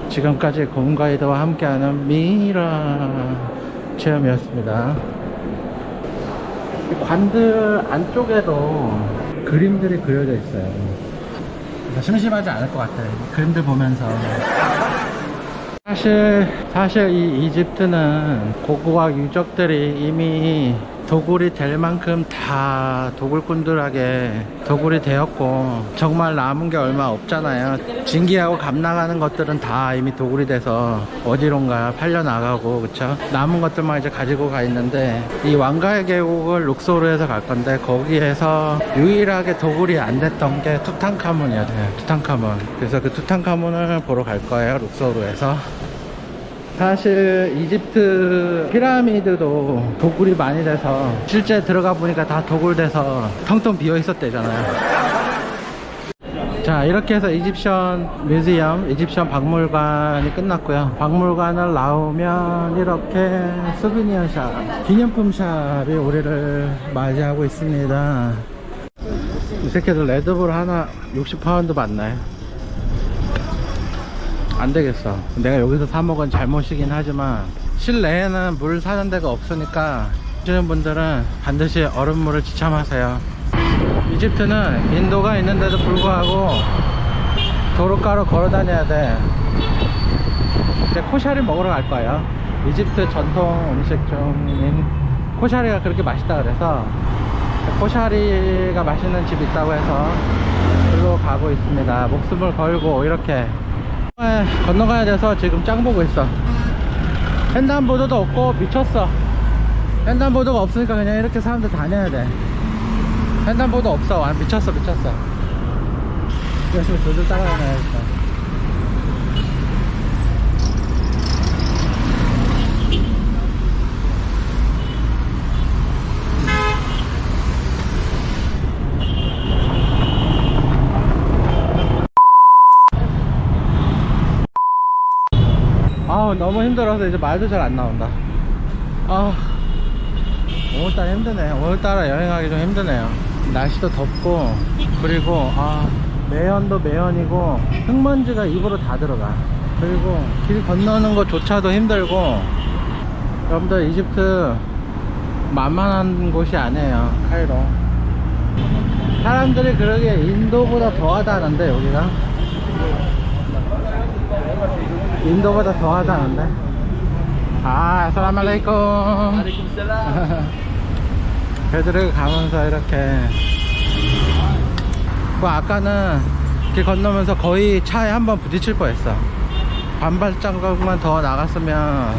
지금까지 곰가이드와 함께하는 미이라 체험이었습니다. 관들 안쪽에도 그림들이 그려져 있어요. 그래서 심심하지 않을 것 같아요, 그림들 보면서. 사실 이 이집트는 고고학 유적들이 이미 도굴이 될 만큼 다 도굴꾼들에게 도굴이 되었고, 정말 남은 게 얼마 없잖아요. 진기하고 감나가는 것들은 다 이미 도굴이 돼서 어디론가 팔려나가고, 그쵸? 남은 것들만 이제 가지고 가 있는데, 이 왕가의 계곡을 룩소르에서 갈 건데, 거기에서 유일하게 도굴이 안 됐던 게 투탕카문이었어요. 투탕카문. 그래서 그 투탕카문을 보러 갈 거예요, 룩소르에서. 사실 이집트 피라미드도 도굴이 많이 돼서, 실제 들어가 보니까 다 도굴돼서 텅텅 비어 있었대잖아요. 자, 이렇게 해서 이집션 뮤지엄, 이집션 박물관이 끝났고요. 박물관을 나오면 이렇게 소비니어 샵, 기념품 샵이 우리를 맞이하고 있습니다. 이 새끼들 레드불 하나 60파운드 받나요? 안 되겠어. 내가 여기서 사 먹은 잘못이긴 하지만, 실내에는 물 사는 데가 없으니까 하시는 분들은 반드시 얼음물을 지참하세요. 이집트는 인도가 있는데도 불구하고 도로가로 걸어 다녀야 돼. 이제 코샤리 먹으러 갈 거예요. 이집트 전통 음식 중인 코샤리가 그렇게 맛있다 그래서, 코샤리가 맛있는 집 있다고 해서 그걸로 가고 있습니다. 목숨을 걸고 이렇게 건너가야 돼서 지금 짱 보고 있어. 횡단보도도 없고 미쳤어. 횡단보도가 없으니까 그냥 이렇게 사람들 다녀야 돼. 횡단보도 없어. 아, 미쳤어. 열심히 줄줄 따라다녀야겠다. 아우, 너무 힘들어서 이제 말도 잘 안 나온다. 아, 오늘따라 힘드네. 오늘따라 여행하기 좀 힘드네요. 날씨도 덥고, 그리고 매연도 매연이고 흙먼지가 입으로 다 들어가. 그리고 길 건너는 것조차도 힘들고. 여러분들, 이집트 만만한 곳이 아니에요. 카이로. 사람들이 그러기에 인도보다 더하다는데, 여기가 인도보다 더하다는데. 아살라말레이쿰. 배들을 가면서 이렇게. 아까는 길 건너면서 거의 차에 한번 부딪힐 뻔했어. 반발자국만 더 나갔으면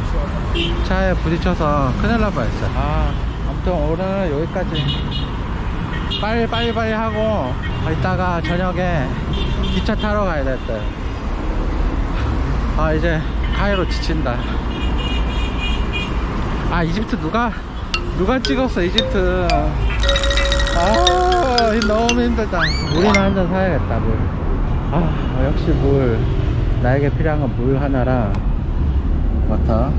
차에 부딪혀서 큰일 날 뻔했어. 아무튼 오늘은 여기까지. 빨리 하고 이따가 저녁에 기차 타러 가야 됐대. 이제 카이로 지친다. 이집트 누가 찍었어, 이집트. 너무 힘들다. 물이나 한잔 사야겠다, 물. 역시 물. 나에게 필요한 건 물 하나랑 워터.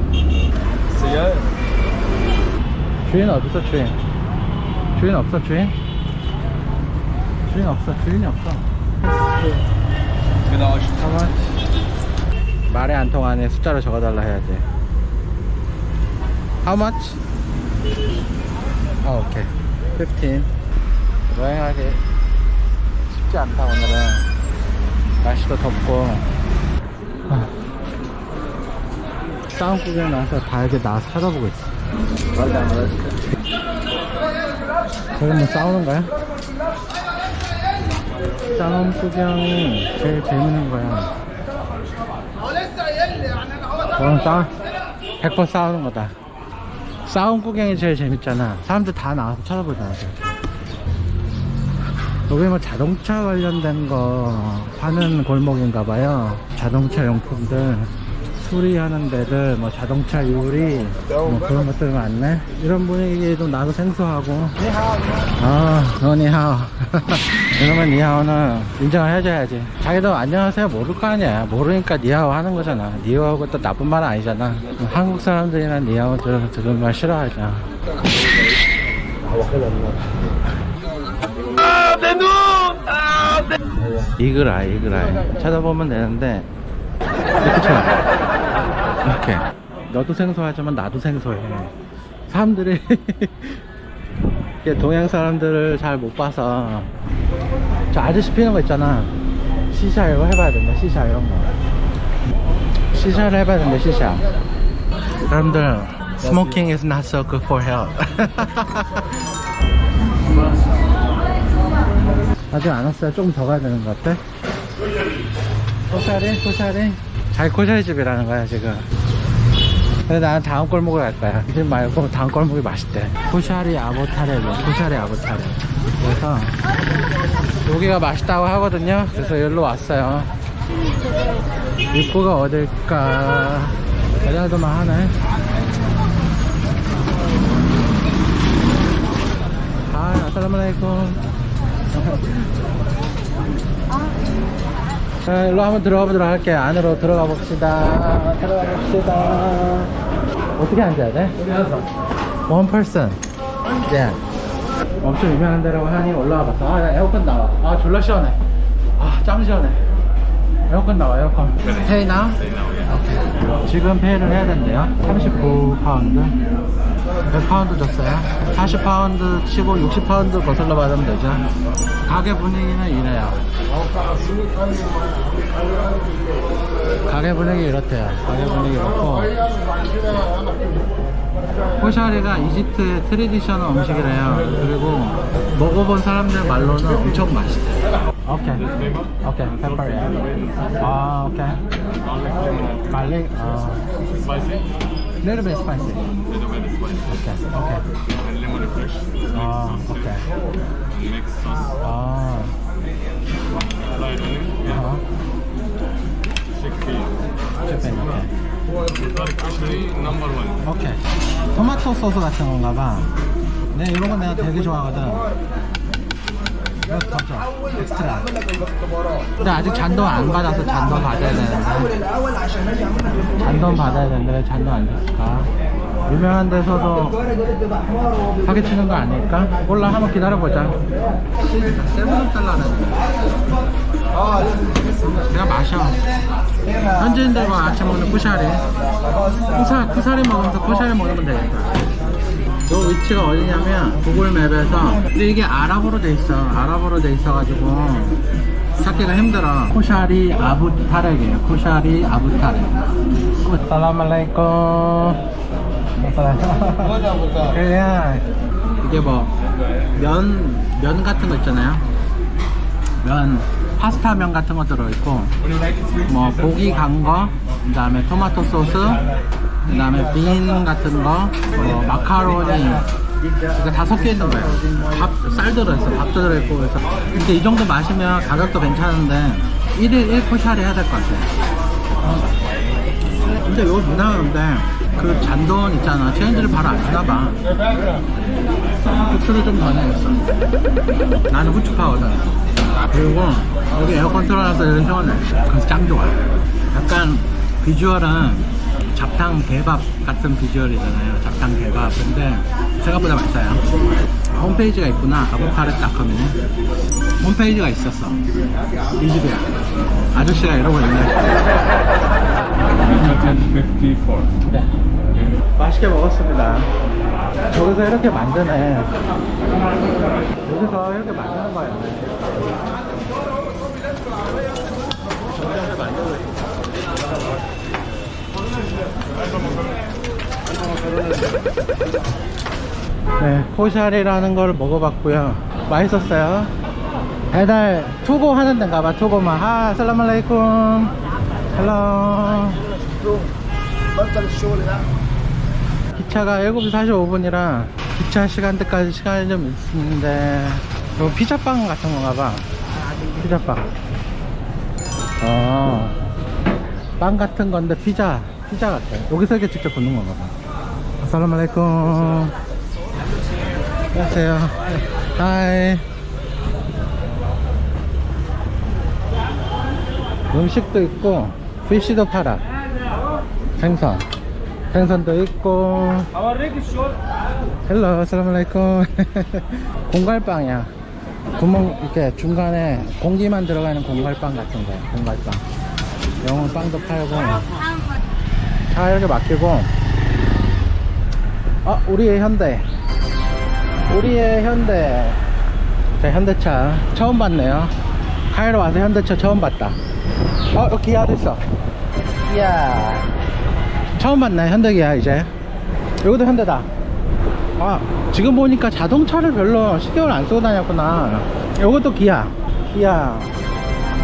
주인 어딨어, 주인? 주인 없어, 주인? 주인이 없어. 가만. 말이 안 통하네. 숫자로 적어달라 해야지. How much? 오케이. 15. 여행하기 쉽지 않다, 오늘은. 날씨도 덥고. 싸움 구경 나서 다 이렇게 나와서 쳐다보고 있어. 저기 뭐 싸우는 거야? 싸움 구경이 제일 재밌는 거야. 저는 100% 싸우는 거다. 싸움 구경이 제일 재밌잖아. 사람들 다 나와서 쳐다보잖아. 여기 뭐 자동차 관련된 거 파는 골목인가봐요. 자동차 용품들 수리하는 데들, 뭐 자동차 유리, 뭐 그런 것들 많네. 이런 분위기도 나도 생소하고. 니하오. 이러면 니하오는 인정을 해줘야지. 자기도 안녕하세요 모를 거 아니야. 모르니까 니하오 하는 거잖아. 니하오가 또 나쁜 말은 아니잖아. 한국 사람들이나 니하오 들은 말 싫어하잖아. 이글아이 쳐다보면 되는데 이렇게 쳐. 이렇게. 너도 생소하지만 나도 생소해. 사람들이 동양 사람들을 잘 못 봐서. 저 아저씨 피는 거 있잖아. 시샤 이거 해봐야 된다. 시샤 이런 거. 시샤를 해봐야 된다. 시샤. 사람들 smoking is not so good for health. 아직 안 왔어요. 조금 더 가야 되는 것 같아. 코샤리 잘 코샤리 집이라는 거야 지금. 근데 나는 다음 골목을 갈 거야. 이 집 말고 다음 골목이 맛있대. 코샤리 아보타레. 그래서 여기가 맛있다고 하거든요. 그래서 여기로 왔어요. 입구가 어딜까? 배달도만 하네. 아살라말레이쿰. 자, 일로 한번 들어가 보도록 할게. 안으로 들어가 봅시다. 어떻게 앉아야 돼? One person. 네. 엄청 유명한 데라고 하니 올라와 봤어. 에어컨 나와. 졸라 시원해. 짱 시원해. 에어컨 나와, 에어컨. Pay now? 오케이. 지금 페이를 해야 된대요. 39파운드. 100파운드 줬어요. 40파운드 치고 60파운드 거슬러 받으면 되죠. 가게 분위기는 이래요. 가게 분위기 이렇대요. 가게 분위기 이렇고. 코샤리가 이집트의 트레디셔널 음식이래요. 그리고 먹어본 사람들 말로는 엄청 맛있대요. Okay. Okay, pepper, yeah. Oh, okay. Garlic, Spicy? little bit spicy. Little bit spicy. Okay, okay. And lemon fresh. Oh, okay. And mixed sauce. Oh, Fried onion. uh-huh. Chickpea. chicken, okay. Actually, number one. 오케이. 토마토 소스 같은 건가 봐. 네, 이런 거 내가 되게 좋아하거든. 이거 더 좋아. 엑스트라. 근데 아직 잔돈 안 받아서 잔돈 받아야 되는데. 잔돈 받아야 되는데 왜 잔돈 안 줬을까? 유명한 데서도 사기치는 거 아닐까? 몰라, 한번 기다려보자. $7달러는 그냥 마셔. 현지인들과 아침 먹는 쿠샤리. 쿠사리 먹으면서 쿠샤리 먹으면 되겠다. 요 위치가 어디냐면 구글 맵에서, 근데 이게 아랍어로 돼 있어. 아랍어로 돼 있어가지고 찾기가 힘들어. 쿠샤리 아부타렉이에요. 쿠샤리 아부타렉. 살라말레이쿰. 그냥 이게 뭐 면 같은 거 있잖아요. 면, 파스타 면 같은 거 들어있고, 뭐 고기 간 거, 그 다음에 토마토 소스, 그 다음에 빈 같은 거, 뭐 마카로니, 이거 다 섞여 있는 거예요. 쌀 들어있어, 밥도 들어있고. 그래서 근데 이 정도 마시면 가격도 괜찮은데 1일 1코샤리 해야 될 것 같아. 근데 이거 누나는데 그 잔돈 있잖아, 체인지를 바로 안 주나봐. 후추를 좀 더 내겠어. 나는 후추파거든. 그리고 여기 에어컨 틀어놔서 여기 시원해. 그래서 짱 좋아. 약간 비주얼은 잡탕 개밥 같은 비주얼이잖아요. 잡탕 개밥. 근데 생각보다 맛있어요. 홈페이지가 있구나. 아보카르닷컴이네. 홈페이지가 있었어. 이 집이야. 아저씨가 이러고 있네. 1054. 네. 맛있게 먹었습니다. 저기서 이렇게 만드네. 여기서 이렇게 만드는 거예요. 저기서 만들고 있어. 네, 코샤리라는 걸 먹어봤고요. 맛있었어요. 배달 투고 하는 데인가 봐. 투고만. 아, 살라말레이쿰. 헬로. 기차가 7시 45분이라 기차 시간대까지 시간이 좀 있는데, 이거 피자빵 같은 건가 봐. 피자빵. 빵 같은 건데 피자 같아. 여기서 이렇게 직접 굽는 건가 봐. 아살라말레이쿰. 안녕하세요. 하이. 음식도 있고 피쉬도 팔아. 생선도 있고. 헬로, 아살라말레이쿰. 공갈빵이야. 구멍 이렇게 중간에 공기만 들어가는 공갈빵 같은 거야. 공갈빵. 영원 빵도 팔고. 차 이렇게 막히고. 우리의 현대. 제 현대차 처음 봤네요. 카이로 와서 현대차 처음 봤다. 여기 기아도 있어. 이야, 처음 봤네. 현대기아. 이제 여기도 현대다. 지금 보니까 자동차를 별로 신경을 안 쓰고 다녔구나. 요것도 기아.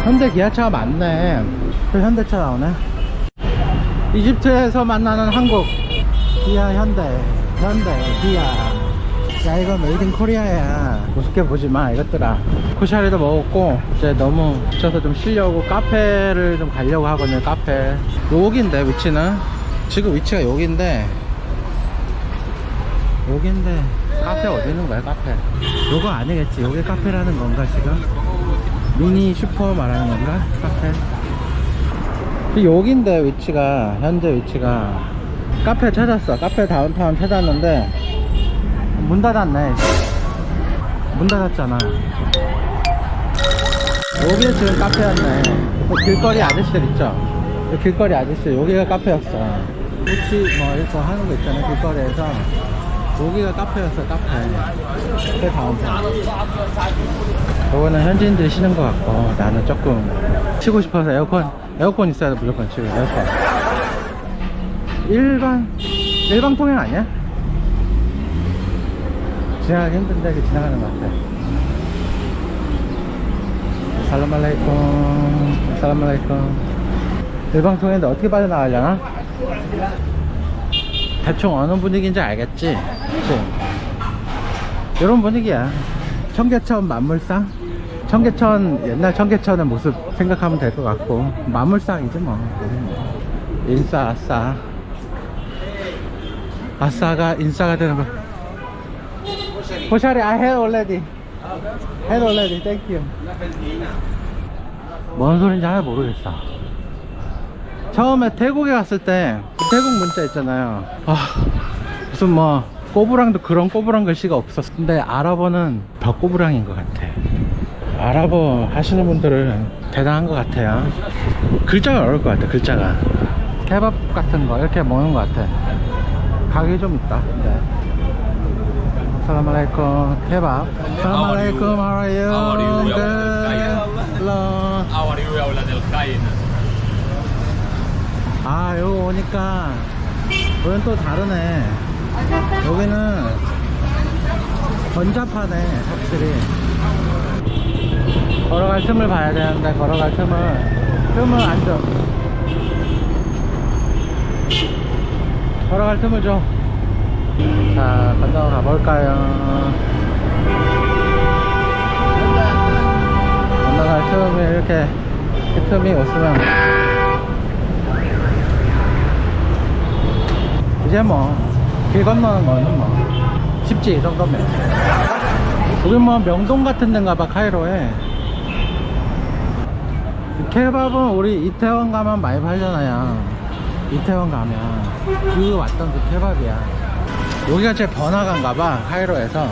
현대 기아차가 많네. 또 현대차 나오네. 이집트에서 만나는 한국. 기아, 현대, 기아. 야, 이거 메이드 인 코리아야. 우습게 보지마 이것들아. 코샤리도 먹었고, 이제 너무 지쳐서 좀 쉬려고 카페를 좀 가려고 하거든요. 카페 여기인데, 위치는 지금 위치가 여기인데 카페 어디 있는 거야? 카페 요거 아니겠지. 요게 카페라는 건가? 지금 미니 슈퍼 말하는 건가? 카페 여기인데, 위치가 현재 위치가. 카페 찾았어. 카페 다운타운 찾았는데 문 닫았네. 문 닫았잖아. 여기가 지금 카페였네. 길거리 아저씨들 있죠? 길거리 아저씨, 여기가 카페였어. 혹시 뭐 이렇게 하는 거 있잖아, 길거리에서. 여기가 카페였어. 카페 다운타운. 저거는 현지인들이 쉬는 것 같고, 나는 조금 쉬고 싶어서 에어컨 있어야 돼. 무조건 지금 에어컨. 일방 통행 아니야? 지나가기 힘든데 지나가는 것 같아. 살라말라이쿰. 살라말라이쿰. 일방통행인데 어떻게 빠져나가려나? 대충 어느 분위기인지 알겠지? 그치? 이런 분위기야. 청계천 만물상? 청계천, 옛날 청계천의 모습 생각하면 될 것 같고, 만물상이지 뭐. 인싸, 아싸. 아싸가 인싸가 되는 거. 호샤리, I had already. Had already, thank you. 뭔 소린지 하나 모르겠어. 처음에 태국에 갔을 때 태국 문자 있잖아요. 무슨 뭐 꼬부랑도 그런 꼬부랑 글씨가 없었어. 근데 아랍어는 더 꼬부랑인 것 같아. 아랍어 하시는 분들은 대단한 것 같아요. 글자가 어려울 것 같아. 글자가 케밥 같은 거 이렇게 먹는 것 같아. 가격이 좀 있다. 네. 살라말라이쿰 케밥. 살라말라이쿰 how are you? How are you? Good. Hello. How are you, ya habla del Cain? 아, 여기 오니까 여긴 또 다르네. 여기는 번잡하네, 확실히. 걸어갈 틈을 봐야 되는데, 걸어갈 틈을 안 줘. 걸어갈 틈을 줘. 자, 건너가 가볼까요? 건너갈 틈이 이렇게 틈이 없으면 이제 뭐 길 건너는 거는 뭐 쉽지, 이 정도면. 여기 뭐 명동 같은 데인가 봐, 카이로에. 케밥은 우리 이태원 가면 많이 팔잖아요. 이태원 가면 그 왔던 그 케밥이야. 여기가 제일 번화가인가 봐, 카이로에서.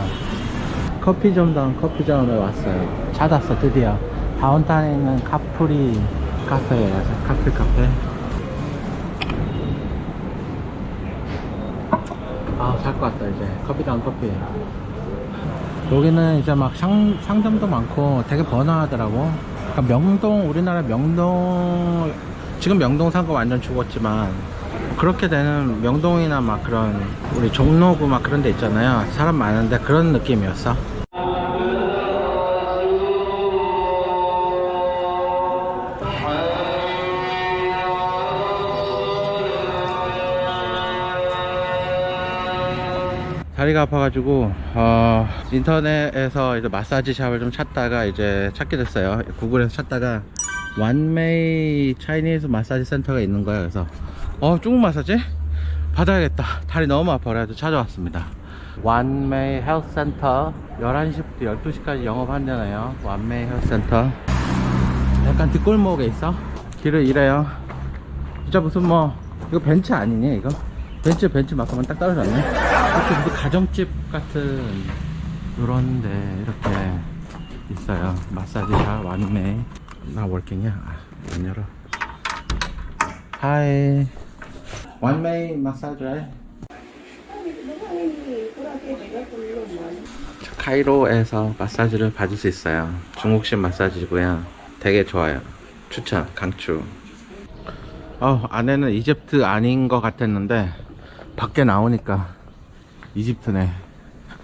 커피점에 왔어요. 찾았어, 드디어. 다운타운에 있는 카프리 카페에 카프리 카페. 살 것 같다. 이제 커피다운 커피. 여기는 이제 막 상점도 많고 되게 번화하더라고. 그러니까 명동, 우리나라 명동, 지금 명동 상권 완전 죽었지만 그렇게 되는 명동이나 막 그런 우리 종로구 막 그런 데 있잖아요. 사람 많은데 그런 느낌이었어. 다리가 아파가지고 인터넷에서 이제 마사지 샵을 좀 찾다가 이제 찾게 됐어요. 구글에서 찾다가 완메이 차이니즈 마사지 센터가 있는 거예요. 그래서 중국 마사지 받아야겠다. 다리 너무 아파. 그래서 찾아왔습니다. 완메이 헬스 센터 11시부터 12시까지 영업한다네요. 완메이 헬스 센터. 약간 뒷골목에 있어. 길을 이래요. 진짜 무슨 뭐 이거 벤츠 아니니 이거? 벤츠 막하면 딱 떨어졌네. 이렇게 무슨 가정집 같은 요런데 이렇게 있어요. 마사지샵 완메이. 나 월킹이야. 안 열어. 하이. 완메이 마사지. 카이로에서 마사지를 받을 수 있어요. 중국식 마사지고요. 되게 좋아요. 추천, 강추. 안에는 이집트 아닌 것 같았는데 밖에 나오니까 이집트네.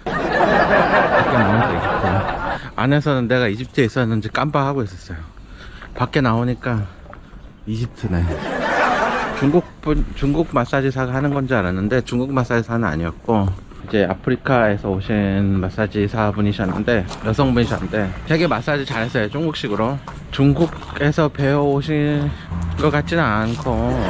밖에 나오니까 이집트네. 안에서는 내가 이집트에 있었는지 깜빡하고 있었어요. 밖에 나오니까 이집트네. 중국 마사지사가 하는 건지 알았는데 중국 마사지사는 아니었고 이제 아프리카에서 오신 마사지사분이셨는데 여성분이셨는데 되게 마사지 잘했어요. 중국식으로. 중국에서 배워오신 것 같지는 않고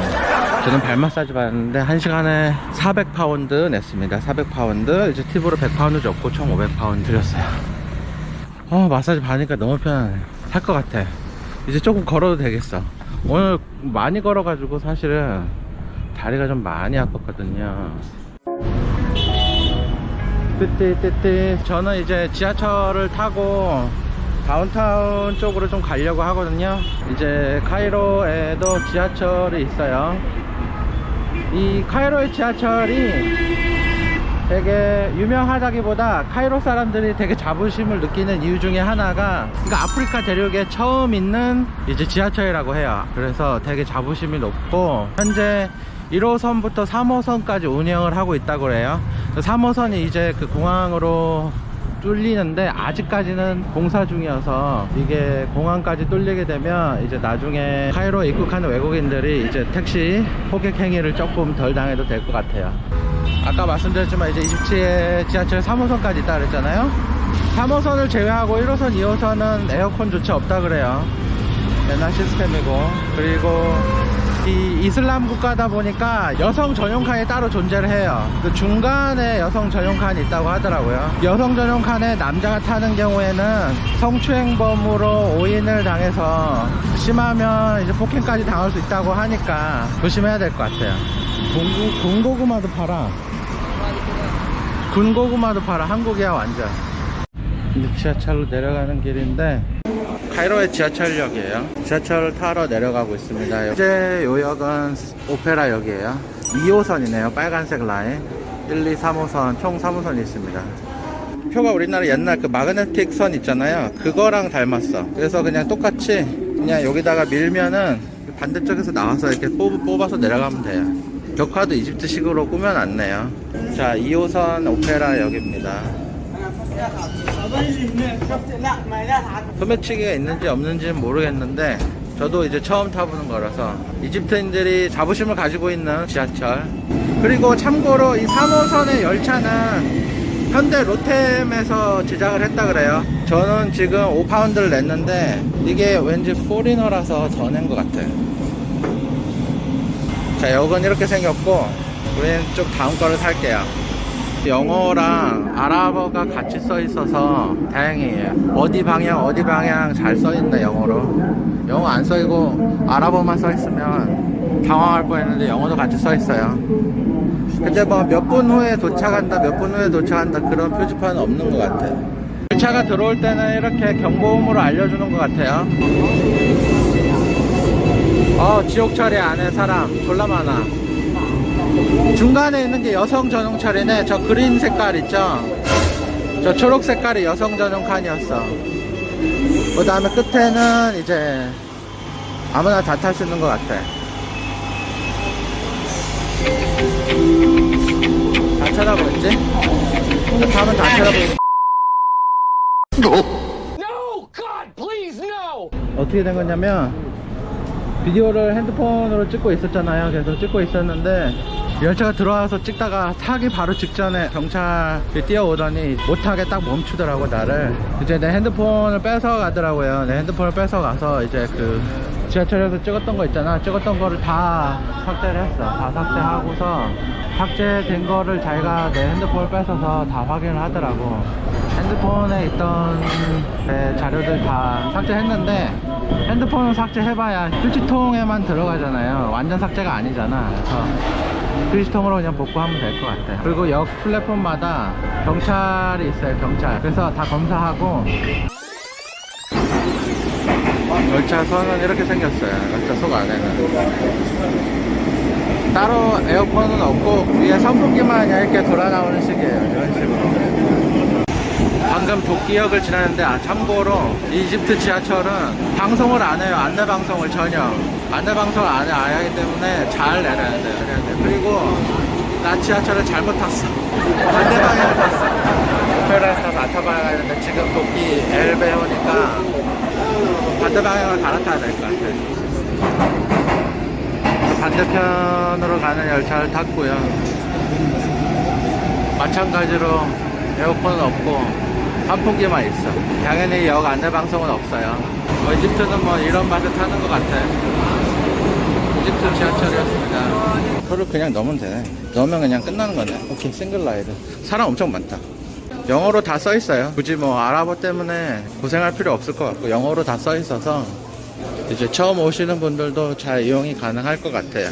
저는 발 마사지 받았는데 1시간에 400파운드 냈습니다. 400파운드 이제 팁으로 100파운드 줬고 총 500파운드 드렸어요. 마사지 받으니까 너무 편하네. 살 것 같아. 이제 조금 걸어도 되겠어. 오늘 많이 걸어가지고 사실은 다리가 좀 많이 아팠거든요. 띠띠띠띠. 저는 이제 지하철을 타고 다운타운 쪽으로 좀 가려고 하거든요. 이제 카이로에도 지하철이 있어요. 이 카이로의 지하철이 되게 유명하다기보다 카이로 사람들이 되게 자부심을 느끼는 이유 중에 하나가, 그러니까 아프리카 대륙에 처음 있는 이제 지하철이라고 해요. 그래서 되게 자부심이 높고 현재 1호선부터 3호선까지 운영을 하고 있다고 그래요. 3호선이 이제 그 공항으로 뚫리는데 아직까지는 공사 중이어서 이게 공항까지 뚫리게 되면 이제 나중에 카이로에 입국하는 외국인들이 이제 택시 호객 행위를 조금 덜 당해도 될 것 같아요. 아까 말씀드렸지만 이제 이집트에 지하철 3호선까지 있다 그랬잖아요. 3호선을 제외하고 1호선, 2호선은 에어컨조차 없다 그래요. 옛날 시스템이고, 그리고 이 이슬람 국가다 보니까 여성 전용 칸이 따로 존재를 해요. 그 중간에 여성 전용 칸이 있다고 하더라고요. 여성 전용 칸에 남자가 타는 경우에는 성추행범으로 오인을 당해서 심하면 이제 폭행까지 당할 수 있다고 하니까 조심해야 될 것 같아요. 군고구마도 팔아. 군고구마도 팔아. 한국이야 완전. 이제 지하철로 내려가는 길인데 카이로의 지하철역이에요. 지하철을 타러 내려가고 있습니다. 현재 요 역은 오페라역이에요. 2호선이네요. 빨간색 라인 1, 2, 3호선 총 3호선이 있습니다. 표가 우리나라 옛날 그 마그네틱 선 있잖아요. 그거랑 닮았어. 그래서 그냥 똑같이 그냥 여기다가 밀면은 반대쪽에서 나와서 이렇게 뽑아서 내려가면 돼요. 벽화도 이집트식으로 꾸며놨네요. 자, 2호선 오페라역입니다. 소매치기가 있는지 없는지는 모르겠는데 저도 이제 처음 타보는 거라서. 이집트인들이 자부심을 가지고 있는 지하철. 그리고 참고로 이 3호선의 열차는 현대 로템에서 제작을 했다 그래요. 저는 지금 5파운드를 냈는데 이게 왠지 포리너라서 더 낸 것 같아요. 자, 역은 이렇게 생겼고 우리는 좀 다음 거를 살게요. 영어랑 아랍어가 같이 써 있어서 다행이에요. 어디 방향 잘 써 있네. 영어로. 영어 안 써 있고 아랍어만 써 있으면 당황할 뻔했는데 영어도 같이 써 있어요. 근데 뭐 몇 분 후에 도착한다, 몇 분 후에 도착한다 그런 표지판은 없는 것 같아요. 열차가 들어올 때는 이렇게 경보음으로 알려주는 것 같아요. 지옥철이 안에 사람 졸라 많아. 중간에 있는 게 여성 전용철이네. 저 그린 색깔 있죠? 저 초록 색깔이 여성 전용 칸이었어. 그 다음에 끝에는 이제 아무나 다 탈 수 있는 것 같아. 다 쳐다보겠지? 저 타면 다 쳐다보겠지? No! God, please, no! 어떻게 된 거냐면 비디오를 핸드폰으로 찍고 있었잖아요. 계속 찍고 있었는데 열차가 들어와서 찍다가 타기 바로 직전에 경찰이 뛰어오더니 못하게 딱 멈추더라고 나를. 이제 내 핸드폰을 뺏어 가더라고요. 내 핸드폰을 뺏어 가서 이제 그 지하철에서 찍었던 거 있잖아. 찍었던 거를 다 삭제를 했어. 다 삭제하고서 삭제된 거를 자기가 내 핸드폰을 뺏어서 다 확인을 하더라고. 핸드폰에 있던 자료들 다 삭제했는데 핸드폰을 삭제해봐야 휴지통에만 들어가잖아요. 완전 삭제가 아니잖아. 그래서 휴지통으로 그냥 복구하면 될 것 같아요. 그리고 역 플랫폼마다 경찰이 있어요. 경찰. 그래서 다 검사하고. 열차선은 이렇게 생겼어요. 열차 속 안에는 따로 에어컨은 없고 위에 선풍기만 이렇게 돌아 나오는 식이에요. 이런 식으로. 방금 도끼역을 지나는데 참고로 이집트 지하철은 방송을 안 해요. 안내 방송을 전혀. 안내 방송을 안 하기 때문에 잘 내려야 돼요. 그리고 나 지하철을 잘못 탔어. 반대 방향을 탔어. 오페라에서 아타바야가 있는데 지금 도끼 엘베 오니까 반대 방향을 갈아타야 될 것 같아요. 반대편으로 가는 열차를 탔고요. 마찬가지로 에어컨은 없고 선풍기만 있어. 당연히 역 안내방송은 없어요. 이집트는 뭐 이런 맛을 타는 것 같아. 이집트 지하철이었습니다. 표를 그냥 넣으면 되네. 넣으면 그냥 끝나는 거네. 오케이, 싱글 라이드. 사람 엄청 많다. 영어로 다 써 있어요. 굳이 뭐 아랍어 때문에 고생할 필요 없을 것 같고 영어로 다 써 있어서 이제 처음 오시는 분들도 잘 이용이 가능할 것 같아요.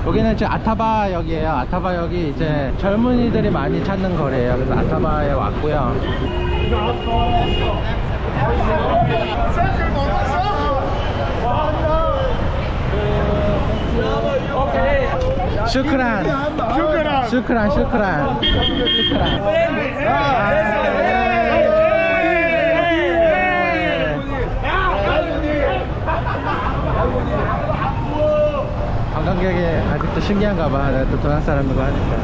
여기는 지금 아타바역이에요. 아타바역이 이제 젊은이들이 많이 찾는 거리예요. 그래서 아타바에 왔고요. 슈크란. 관광객이 아직도 신기한가 봐. 내가 또 동양 사람이고 하니까.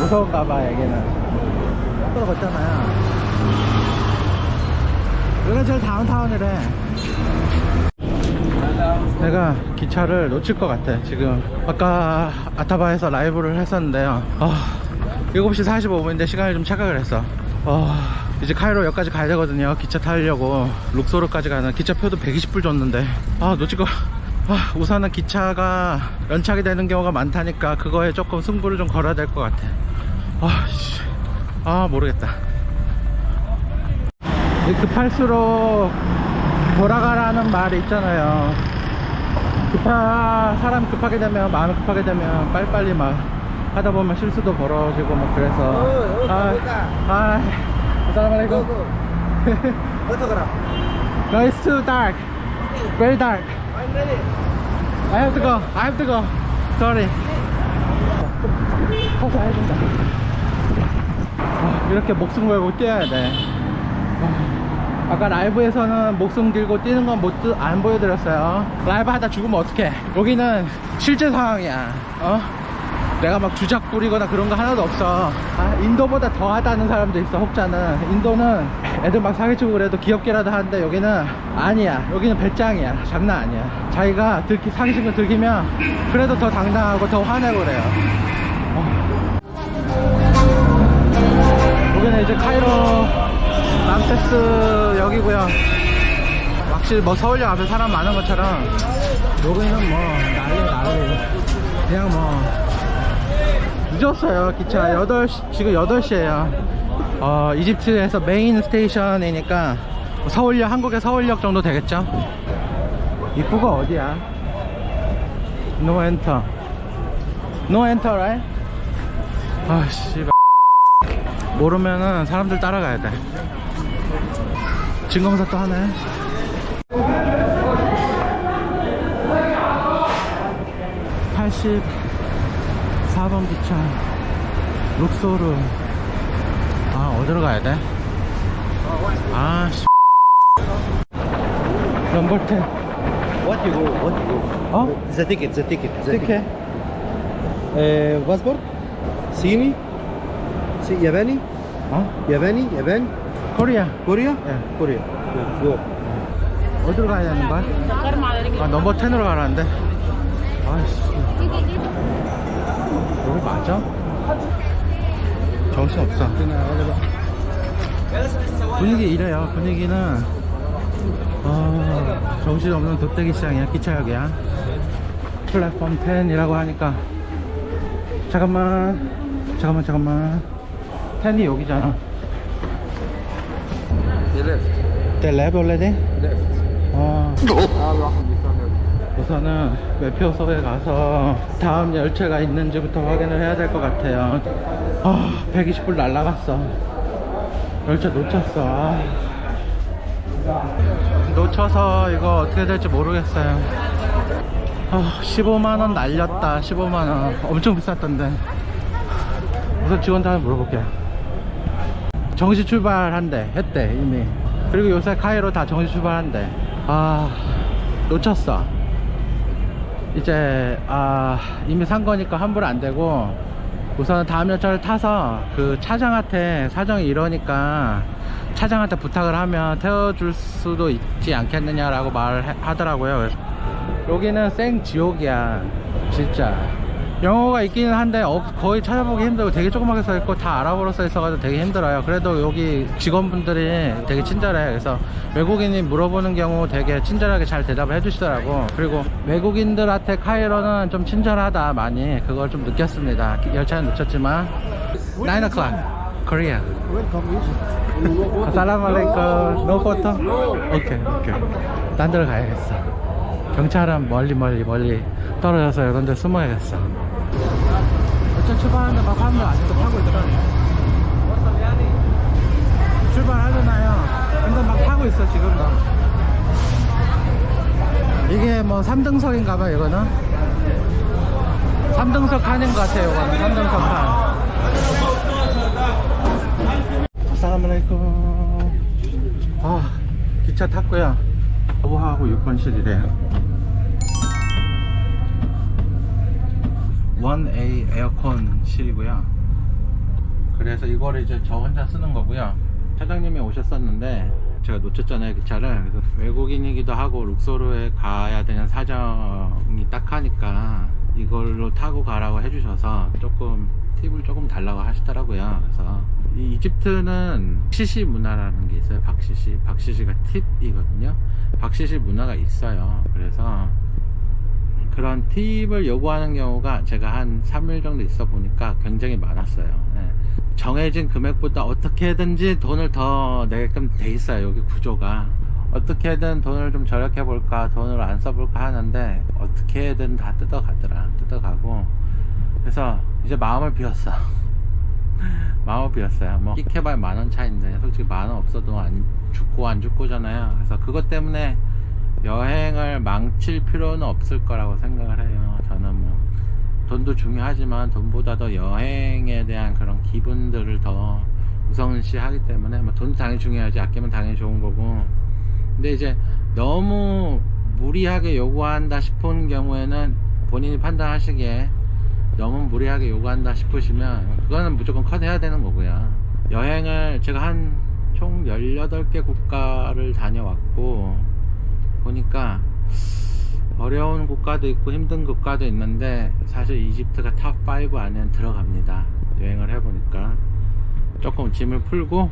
무서운가봐 여기는. 거꾸로 걷잖아요. 여기가 제일 다운타운이래. 내가 기차를 놓칠 것 같아 지금. 아까 아타바에서 라이브를 했었는데요. 7시 45분인데 시간을 좀 착각을 했어. 이제 카이로역까지 가야 되거든요. 기차 타려고. 룩소르까지 가는 기차표도 120불 줬는데 놓칠 거. 우선은 기차가 연착이 되는 경우가 많다니까 그거에 조금 승부를 좀 걸어야 될 것 같아. 모르겠다. 급할수록 돌아가라는 말이 있잖아요. 사람 급하게 되면, 마음이 급하게 되면 빨리빨리 막 하다 보면 실수도 벌어지고 뭐 그래서. Assalamualaikum. No, it's too dark. Very dark. I have to go. Sorry. 가서 해야 된다. 이렇게 목숨 걸고 뛰어야 돼. 아까 라이브에서는 목숨 들고 뛰는 건 안 보여드렸어요. 라이브 하다 죽으면 어떡해. 여기는 실제 상황이야. 내가 막 주작 부리거나 그런 거 하나도 없어. 인도보다 더 하다는 사람도 있어. 혹자는 인도는 애들 막 사기치고 그래도 귀엽게라도 하는데 여기는 아니야. 여기는 배짱이야. 장난 아니야. 자기가 사기친 거 들키면 그래도 더 당당하고 더 화내고 그래요. 여기는 이제 카이로 람세스 역이고요. 확실히 뭐 서울역 앞에 사람 많은 것처럼 여기는 뭐 난리. 그냥 뭐 늦었어요. 기차 8시, 지금 8시에요. 이집트에서 메인 스테이션이니까 서울역, 한국의 서울역 정도 되겠죠. 입구가 어디야? No enter. No enter, right? 씨발. 모르면은 사람들 따라가야 돼. 증검사 또 하네. (84번) 기차 룩소르. 어디로 가야 돼? 넘버 10. What you go? The ticket. 티켓. Passport? Sini? Yabani? Yabani? 코리아. Korea? 예. Korea. Go. 어디로 가야 되는 거야? 넘버 10으로 가라는데. 여기 맞아? 정신없어. 분위기 이래요. 분위기는 정신없는 돗대기 시장이야. 기차역이야. 플랫폼 10이라고 하니까. 잠깐만 10이 여기잖아. The left already? 우선은 매표소에 가서 다음 열차가 있는지부터 확인을 해야 될 것 같아요. 120불 날라갔어. 열차 놓쳤어. 놓쳐서 이거 어떻게 될지 모르겠어요. 15만원 날렸다. 15만원 엄청 비쌌던데. 우선 직원들한테 물어볼게요. 정시 출발한대. 했대 이미. 그리고 요새 카이로 다 정시 출발한대. 놓쳤어. 이제 이미 산 거니까 환불 안 되고, 우선 다음 열차를 타서 그 차장한테 사정이 이러니까 차장한테 부탁을 하면 태워줄 수도 있지 않겠느냐라고 말하더라고요. 그래서 여기는 생 지옥이야 진짜. 영어가 있기는 한데 거의 찾아보기 힘들고 되게 조그맣게 써있고 다 아랍어로 써있어가지고 되게 힘들어요. 그래도 여기 직원분들이 되게 친절해. 그래서 외국인이 물어보는 경우 되게 친절하게 잘 대답을 해주시더라고. 그리고 외국인들한테 카이로는 좀 친절하다. 많이 그걸 좀 느꼈습니다. 열차는 놓쳤지만 9 o'clock Korea. Assalamualaikum. No photo? 오케이. 딴 데로 가야겠어. 경찰은 멀리 떨어져서 이런 데 숨어야겠어. 열차 출발하는데 막 사람들 아직도 타고 있더라고. 출발하잖아요. 근데 막 타고 있어 지금도. 이게 뭐 3등석인가봐 이거는. 3등석 칸인 것 같아요. 이거는 3등석 칸. 아살라무알레이쿰. 기차 탔고요. 오하고 6번실이래요. 1A 에어컨실이고요. 그래서 이거를 이제 저 혼자 쓰는 거고요. 사장님이 오셨었는데 제가 놓쳤잖아요, 기차를. 그래서 외국인이기도 하고 룩소르에 가야 되는 사정이 딱 하니까 이걸로 타고 가라고 해주셔서 조금 팁을 조금 달라고 하시더라고요. 그래서 이 이집트는 박시시 문화라는 게 있어요. 박시시가 팁이거든요. 박시시 문화가 있어요. 그래서 그런 팁을 요구하는 경우가 제가 한 3일 정도 있어 보니까 굉장히 많았어요. 네. 정해진 금액보다 어떻게든지 돈을 더 내게끔 돼 있어요. 여기 구조가 어떻게든 돈을 좀 절약해 볼까, 돈을 안 써볼까 하는데 어떻게든 다 뜯어가고. 그래서 이제 마음을 비웠어. 마음을 비웠어요. 뭐 끽해봐야 10,000원 차인데 솔직히 10,000원 없어도 안 죽고잖아요. 그래서 그것 때문에 여행을 망칠 필요는 없을 거라고 생각을 해요. 저는 뭐 돈도 중요하지만 돈보다 더 여행에 대한 그런 기분들을 더 우선시 하기 때문에 뭐 돈도 당연히 중요하지, 아끼면 당연히 좋은 거고. 근데 이제 너무 무리하게 요구한다 싶은 경우에는 본인이 판단하시기에 너무 무리하게 요구한다 싶으시면 그거는 무조건 컷해야 되는 거고요. 여행을 제가 한 총 18개 국가를 다녀왔고 보니까 어려운 국가도 있고 힘든 국가도 있는데 사실 이집트가 탑5 안에는 들어갑니다. 여행을 해보니까. 조금 짐을 풀고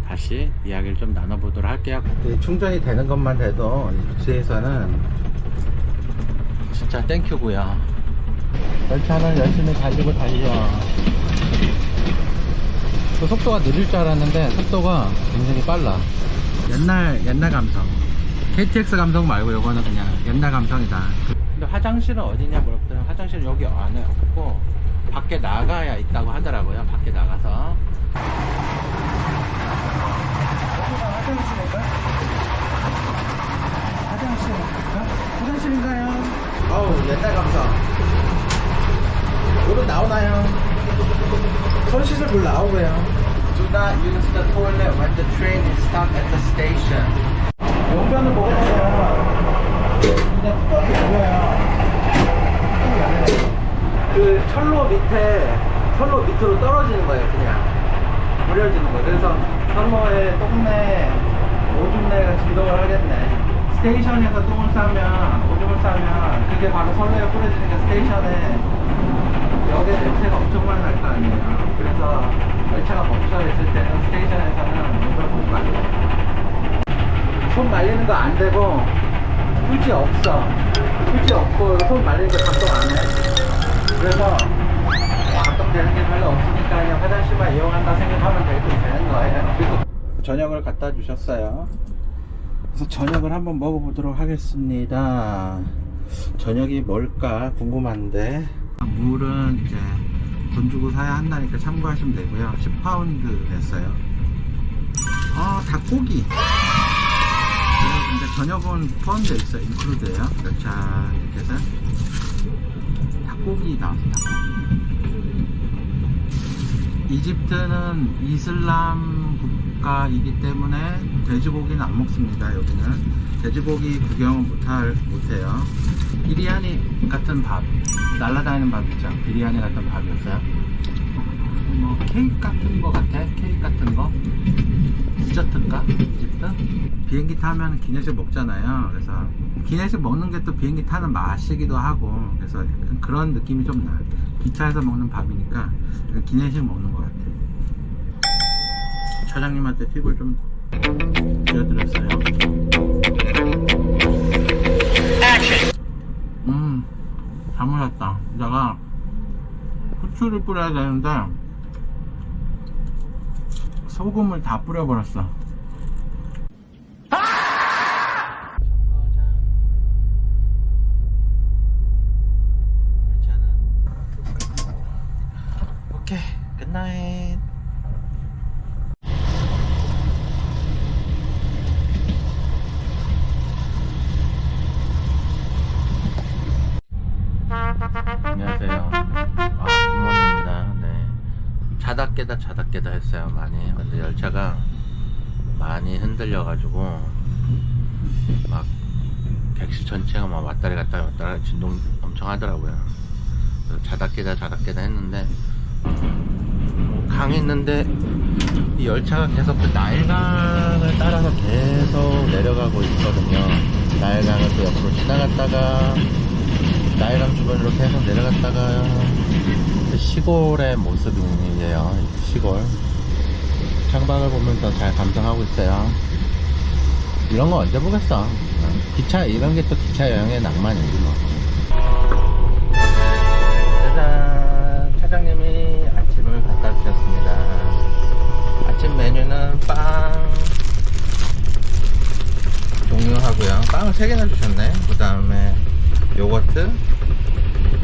다시 이야기를 좀 나눠보도록 할게요. 충전이 되는 것만 돼도 이집트에서는 진짜 땡큐고요. 열차는 열심히 달리고 달려. 그 속도가 느릴 줄 알았는데 속도가 굉장히 빨라. 옛날 감성. KTX 감성 말고 요거는 그냥 옛날 감성이다. 근데 화장실은 어디냐 물어봤더니 화장실은 여기 안에 없고 밖에 나가야 있다고 하더라고요. 밖에 나가서. 화장실인가요? 어우, 옛날 감성. 물은 나오나요? 손 씻을 물 나오고요. Do not use the toilet when the train is stopped at the station. 용변을 먹어야 그냥 뚜껑이 열려요. 그 철로 밑으로 떨어지는 거예요. 그냥 버려지는 거예요. 그래서 철로에 똥내, 오줌내가 진동을 하겠네. 스테이션에서 똥을 싸면, 오줌을 싸면 그게 바로 선로에 뿌려지니까 스테이션에 역에 냄새가 엄청 많이 날 거 아니에요. 그래서 열차가 멈춰 있을 때는 스테이션에서는 물을 못 말려. 손 말리는 거 안 되고 휴지 없어. 휴지 없고 손 말리는 거 작동 안 해. 그래서 작동되는 게 별로 없으니까 그냥 화장실만 이용한다 생각하면 되는 거예요. 그리고 저녁을 갖다 주셨어요. 그래서 저녁을 한번 먹어보도록 하겠습니다. 저녁이 뭘까 궁금한데. 물은 이제 돈 주고 사야 한다니까 참고하시면 되고요. 10파운드 냈어요. 닭고기. 근데 저녁은 포함되어 있어요. 인클루드예요. 열차 티켓은. 닭고기 나왔어. 닭고기. 이집트는 이슬람 국가이기 때문에 돼지고기는 안 먹습니다. 여기는 돼지고기 구경은 못해요. 비리아니 같은 밥, 날라다니는 밥 있죠. 비리아니 같은 밥이었어요. 뭐 케이크 같은 거 같아. 케이크 같은 거. 디저트인가? 이집트? 비행기 타면 기내식 먹잖아요. 그래서 기내식 먹는 게 또 비행기 타는 맛이기도 하고, 그래서 그런 느낌이 좀 나요. 기차에서 먹는 밥이니까 기내식 먹는 것 같아요. 차장님한테 팁을 좀 드려드렸어요. 잘못했다. 내가 후추를 뿌려야 되는데 소금을 다 뿌려버렸어. 오케이, 굿나잇. 안녕하세요. 굿모닝입니다. 네. 자다 깨다 했어요. 많이. 근데 열차가 많이 흔들려가지고 막 객실 전체가 막 왔다리 갔다리 진동 엄청 하더라고요. 그래서 자다 깨다 했는데 강이 있는데 이 열차가 계속 그 나일강을 따라서 계속 내려가고 있거든요. 나일강을 또 옆으로 지나갔다가 나일강 주변으로 계속 내려갔다가 그 시골의 모습이에요. 시골 창밖을 보면서 잘 감상하고 있어요. 이런 거 언제 보겠어. 기차 이런 게 또 기차 여행의 낭만이지 뭐. 짜잔, 차장님이 아침을 갖다 주셨습니다. 아침 메뉴는 빵 종류하고요. 빵을 3개나 주셨네. 그 다음에 요거트,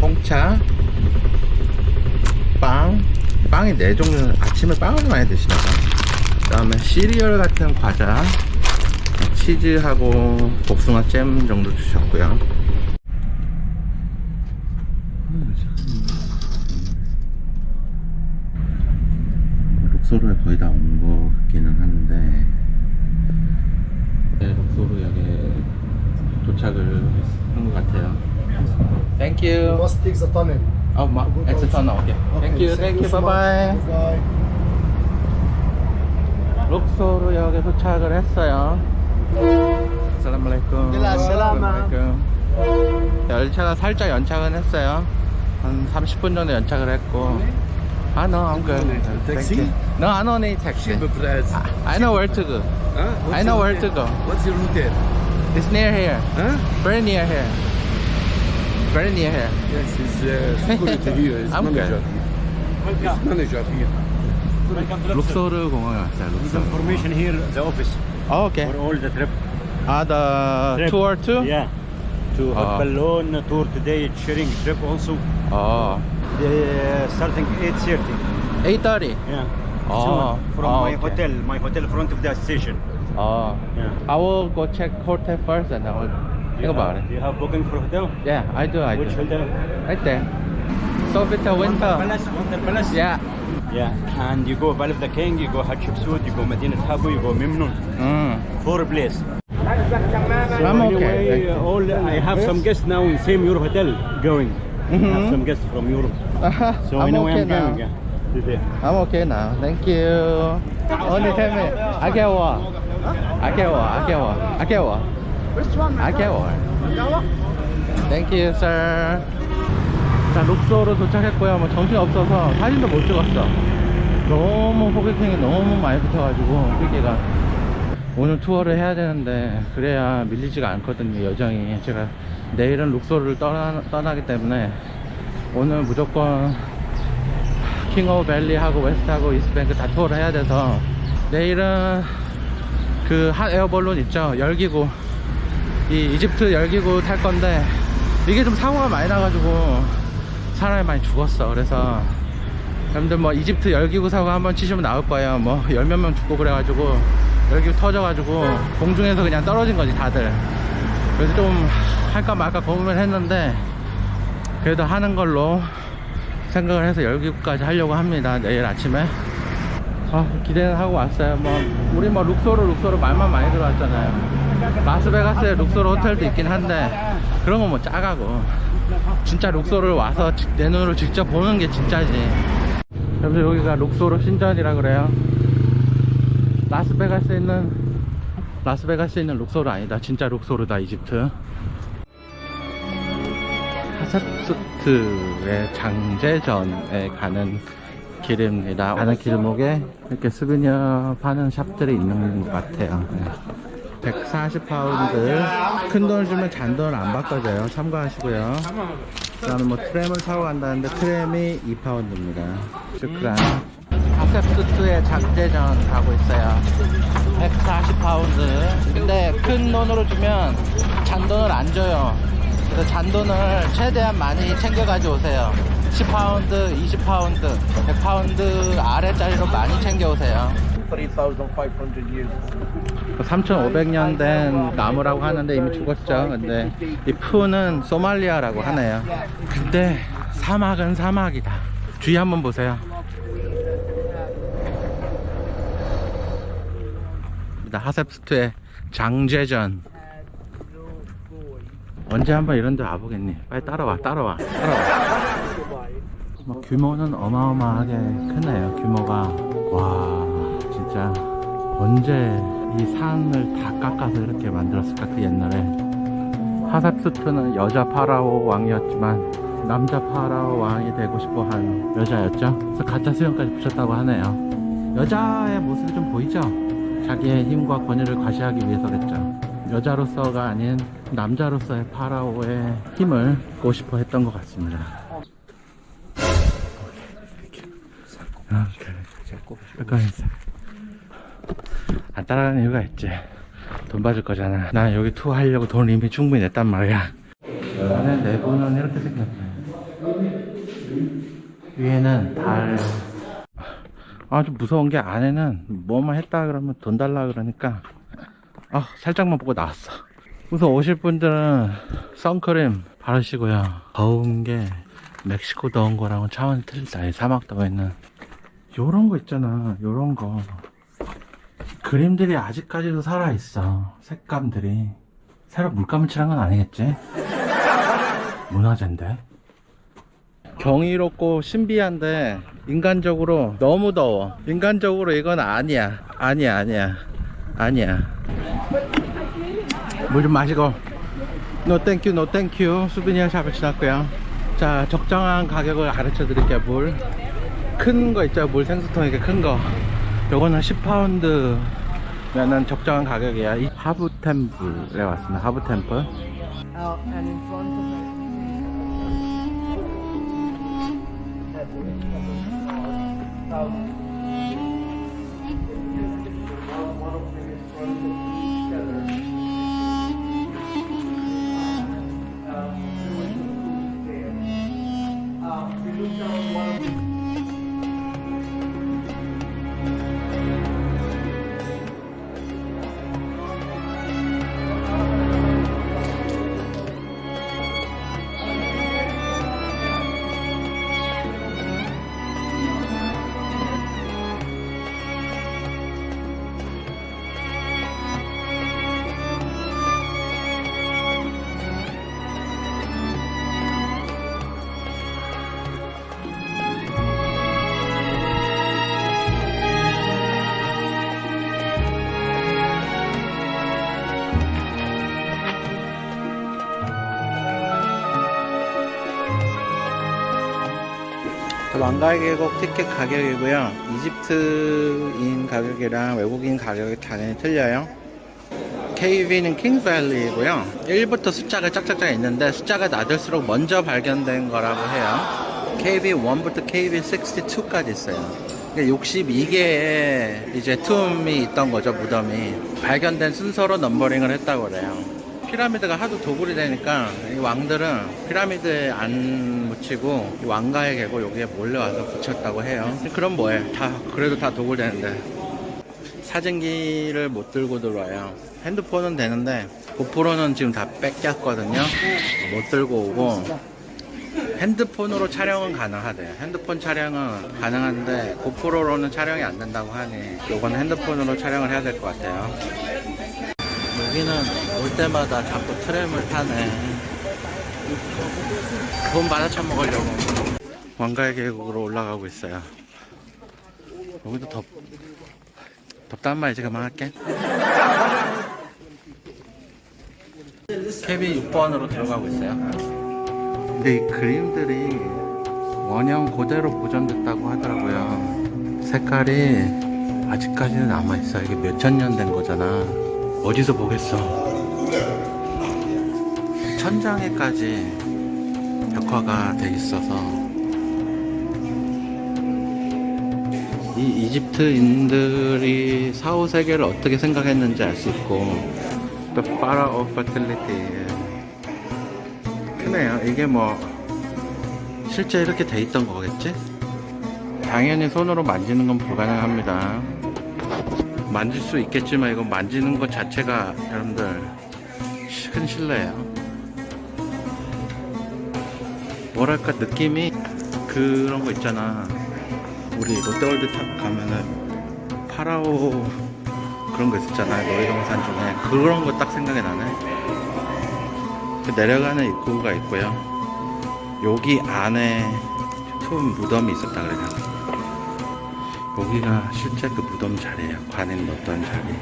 홍차, 빵이 4종류. 아침에 빵을 많이 드시나 봐. 그 다음에 시리얼 같은 과자, 치즈하고 복숭아 잼 정도 주셨고요. 룩소르에 거의 다 온 것 같기는 한데, 네, 룩소르역에 도착을 한 것 같아요. Thank you. Must take the tunnel. Oh, it's a tunnel. Okay. Thank you. so much. Bye bye. Bye. 룩소르역에 도착을 했어요. assalamualaikum. 열차가 살짝 연착은 했어요. 한 30분 정도 연착을 했고. Ah, no, I'm good. Taxi? Thank you. No, I don't need taxi. I know where to go. I know where to go. What's your route? It's near here. Huh? Very near here. Very near here. Yes, it's security here. It's I'm manager. good. It's manager here. 룩소르 공항에 왔어요. 룩소르. Information here, the office Oh, okay. for all the trip. The Trip. tour too? Yeah. To Ah. Balloon tour today, sharing trip also. Oh. The starting 8:30. 8:30. Yeah. Oh. Soon from Oh, my okay. hotel front of the station. Oh. Yeah. I will go check hotel first and I will think about it. Do you have booking for hotel? Yeah, I do. Which do. hotel? Right there. Sofitel Winter. Winter Palace. Yeah. Yeah. And you go Valley of the King, you go Hatshepsut, you go Medina Habu, you go Memnon. 4 places. I'm okay. Anyway, all I have some guests now in same Euro hotel going. I have some guests from Europe. So I'm anyway, okay I'm now. going. Yeah, today. I'm okay now. Thank you. Only tell me. 아껴워. Thank you, sir. 자, 룩소로 도착했고요. 뭐 정신 없어서 사진도 못 찍었어. 너무 호객행이 너무 많이 붙어가지고 필기가 오늘 투어를 해야 되는데 그래야 밀리지가 않거든요. 여정이 제가 내일은 룩소르를 떠나기 때문에 오늘 무조건 킹오브 밸리하고 웨스트하고 이스트뱅크 다 투어를 해야 돼서 내일은 그 핫 에어벌룬 있죠, 열기구, 이 이집트 열기구 탈 건데 이게 좀 사고가 많이 나가지고 사람이 많이 죽었어. 그래서 여러분들 뭐 이집트 열기구 사고 한번 치시면 나올 거예요. 뭐 10몇 명 죽고 그래가지고 열기구 터져가지고 공중에서 그냥 떨어진 거지 다들. 그래서 좀 할까 말까 고민을 했는데 그래도 하는 걸로 생각을 해서 열기구까지 하려고 합니다. 내일 아침에. 기대는 하고 왔어요. 뭐 우리 뭐 룩소르 말만 많이 들어왔잖아요. 라스베가스에 룩소르 호텔도 있긴 한데 그런 거 뭐 짜가고 진짜 룩소르를 와서 내 눈으로 직접 보는 게 진짜지. 여러분들 여기가 룩소르 신전이라 그래요. 라스베가스에 있는 룩소르 아니다. 진짜 룩소르다. 이집트 하셉스트의 장제전에 가는 길입니다. 가는 길목에 이렇게 스비니어 파는 샵들이 있는 것 같아요. 140파운드. 큰 돈을 주면 잔돈을 안 바꿔줘요. 참고하시고요. 그 다음에 뭐 트램을 사고 간다는데 트램이 2파운드입니다. 슈크란. 하셉스트의 장제전 가고 있어요. 140파운드. 근데 큰 돈으로 주면 잔돈을 안 줘요. 그래서 잔돈을 최대한 많이 챙겨가지고 오세요. 10파운드, 20파운드, 100파운드 아래짜리로 많이 챙겨오세요. 3,500년 된 나무라고 하는데 이미 죽었죠. 근데 이 푸는 소말리아라고 하네요. 근데 사막은 사막이다. 뒤에 한번 보세요. 하셉스트의 장제전. 언제 한번 이런 데 와보겠니? 빨리 따라와. 뭐 규모는 어마어마하게 크네요. 규모가 와 진짜 언제 이 산을 다 깎아서 이렇게 만들었을까. 그 옛날에 하셉스트는 여자 파라오 왕이었지만 남자 파라오 왕이 되고 싶어 한 여자였죠. 그래서 가짜 수염까지 붙였다고 하네요. 여자의 모습이 좀 보이죠? 자기의 힘과 권위를 과시하기 위해서겠죠. 여자로서가 아닌 남자로서의 파라오의 힘을 보고 싶어 했던 것 같습니다. 안 따라가는 이유가 있지. 돈 받을 거잖아. 나 여기 투어 하려고 돈 이미 충분히 냈단 말이야. 안에 내부는 이렇게 생겼네. 위에는 달. 좀 무서운 게 안에는 뭐만 했다 그러면 돈 달라 그러니까 살짝만 보고 나왔어. 우선 오실 분들은 선크림 바르시고요. 더운 게 멕시코 더운 거랑은 차원이 틀리다. 이 사막 더위는 요런 거 있잖아. 요런 거 그림들이 아직까지도 살아있어. 색감들이 새로 물감을 칠한 건 아니겠지? 문화재인데. 경이롭고 신비한데 인간적으로 너무 더워. 인간적으로 이건 아니야. 아니야. 물 좀 마시고. No 땡큐. 수비니어 샵을 지났고요. 자, 적정한 가격을 가르쳐 드릴게요. 물 큰 거 있죠. 물 생수통 이렇게 큰 거. 요거는 10파운드 면은 적정한 가격이야. 이 하부 템플에 왔습니다. 하부 템플. And in front of it. 왕가의 계곡 티켓 가격이고요. 이집트인 가격이랑 외국인 가격이 당연히 틀려요. KV는 킹스밸리이고요. 1부터 숫자가 짝짝짝 있는데 숫자가 낮을수록 먼저 발견된 거라고 해요. KV1부터 KV62까지 있어요. 62개의 이제 툼이 있던 거죠. 무덤이 발견된 순서로 넘버링을 했다고 그래요. 피라미드가 하도 도굴이 되니까 이 왕들은 피라미드에 안 묻히고 이 왕가의 계곡 여기에 몰려와서 붙였다고 해요. 그럼 뭐해? 그래도 다 도굴되는데. 사진기를 못 들고 들어와요. 핸드폰은 되는데 고프로는 지금 다 뺏겼거든요. 못 들고 오고 핸드폰으로 촬영은 가능하대요. 핸드폰 촬영은 가능한데 고프로로는 촬영이 안 된다고 하니 요건 핸드폰으로 촬영을 해야 될 것 같아요. 여기는 올 때마다 자꾸 트램을 타네. 돈 받아 처먹으려고. 왕가의 계곡으로 올라가고 있어요. 여기도 덥단 말이지. 그만할게. 캡이 6번으로 들어가고 있어요. 근데 이 그림들이 원형 그대로 보존됐다고 하더라고요. 색깔이 아직까지는 남아있어. 이게 몇천 년 된 거잖아. 어디서 보겠어. 천장에까지 벽화가 돼 있어서 이 이집트인들이 4, 5세계를 어떻게 생각했는지 알 수 있고 The Pharaoh of Fertility 크네요. 이게 뭐 실제 이렇게 돼 있던 거겠지? 당연히 손으로 만지는 건 불가능합니다. 만질 수 있겠지만 이거 만지는 것 자체가 여러분들 큰 실례예요. 뭐랄까 느낌이 그런 거 있잖아. 우리 롯데월드 가면은 파라오 그런 거 있었잖아요. 놀이동산 중에 그런 거 딱 생각이 나네. 그 내려가는 입구가 있고요. 여기 안에 품 무덤이 있었다 그러잖아. 여기가 실제 그 무덤 자리예요. 관에 넣었던 자리.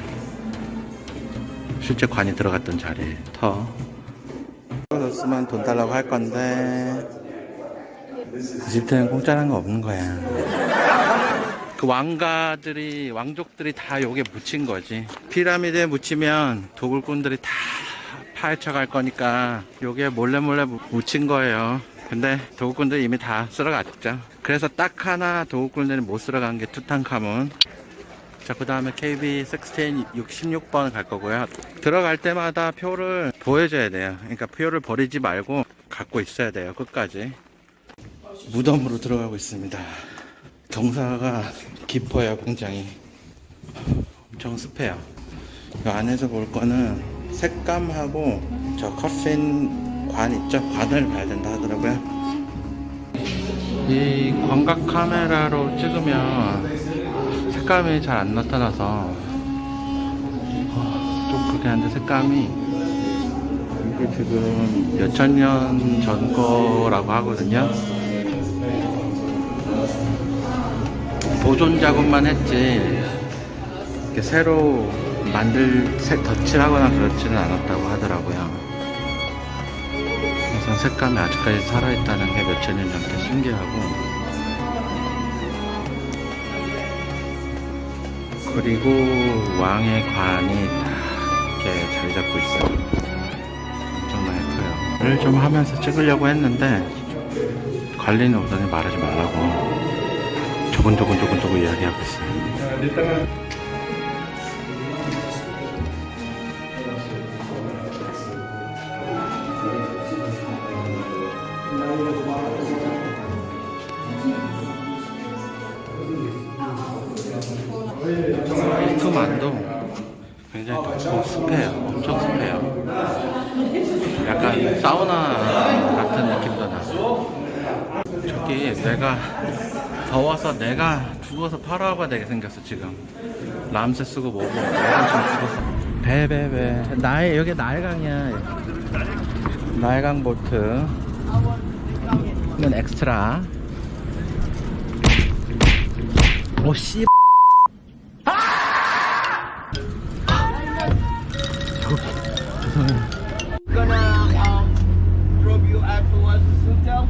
실제 관이 들어갔던 자리. 터. 넣었으면 돈 달라고 할 건데 이집트는 공짜라는 거 없는 거야. 그 왕족들이 다 여기에 묻힌 거지. 피라미드에 묻히면 도굴꾼들이 다 파헤쳐 갈 거니까 여기에 몰래 묻힌 거예요. 근데 도굴꾼들이 이미 다 쓸어갔죠. 그래서 딱 하나 도굴꾼들이 못 쓸어간 게 투탕카문. 자, 그 다음에 KB16 16번 갈 거고요. 들어갈 때마다 표를 보여줘야 돼요. 그러니까 표를 버리지 말고 갖고 있어야 돼요. 끝까지. 무덤으로 들어가고 있습니다. 경사가 깊어요. 굉장히 엄청 습해요. 이 안에서 볼 거는 색감하고 저 커핀 관 있죠? 관을 봐야 된다 하더라고요. 이 광각 카메라로 찍으면 색감이 잘 안 나타나서 좀 그렇게 한데, 색감이 이게 지금 몇천 년 전 거라고 하거든요. 보존 작업만 했지 이렇게 새로 덧칠하거나 그렇지는 않았다고 하더라고요. 그래서 색감이 아직까지 살아있다는 게 몇천 년 전부터 신기하고, 그리고 왕의 관이 딱 이렇게 자리 잡고 있어요. 엄청나게 커요. 말을 좀 하면서 찍으려고 했는데 관리는 우선 말하지 말라고 조근조근 이야기하고 있어요. 이 투만도 굉장히 덥고 습해요. 엄청 습해요. 약간 사우나 같은 느낌도 나고. 저기 내가 더워서 내가 죽어서 파라오가 되게 생겼어. 지금 람세스고 뭐고 내가 지금 죽었어. 배 여기 나일강이야. 나일강 보트 이건 엑스트라. 오씨 죄송해요. Gonna drop you afterwards to hotel.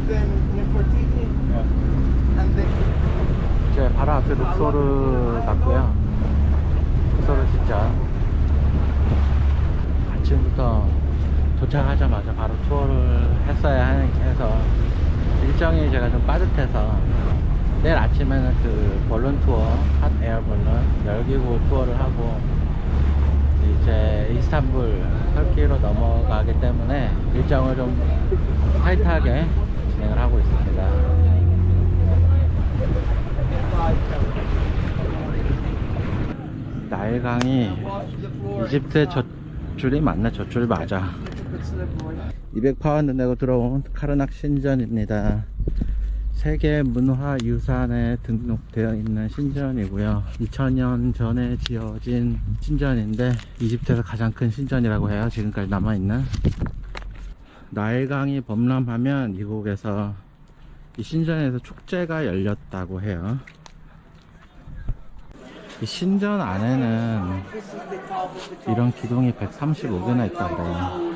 Then Nefertiti. And then 이제 바로 앞에 룩소르 갔고요. 룩소르 진짜 아침부터 도착하자마자 바로 투어를 했어야 해서 일정이 제가 좀 빠듯해서 내일 아침에는 그 벌룬 투어, 핫 에어 벌룬 열기구 투어를 하고 이제 이스탄불 터키로 넘어가기 때문에 일정을 좀 타이트하게 진행을 하고 있습니다. 나일강이 이집트의 젖줄이 맞나? 젖줄이 맞아. 200파운드 내고 들어온 카르낙 신전입니다. 세계 문화유산에 등록되어 있는 신전이고요. 2000년 전에 지어진 신전인데 이집트에서 가장 큰 신전이라고 해요. 지금까지 남아있는. 나일강이 범람하면 이곳에서 이 신전에서 축제가 열렸다고 해요. 이 신전 안에는 이런 기둥이 135개나 있다고 그래요.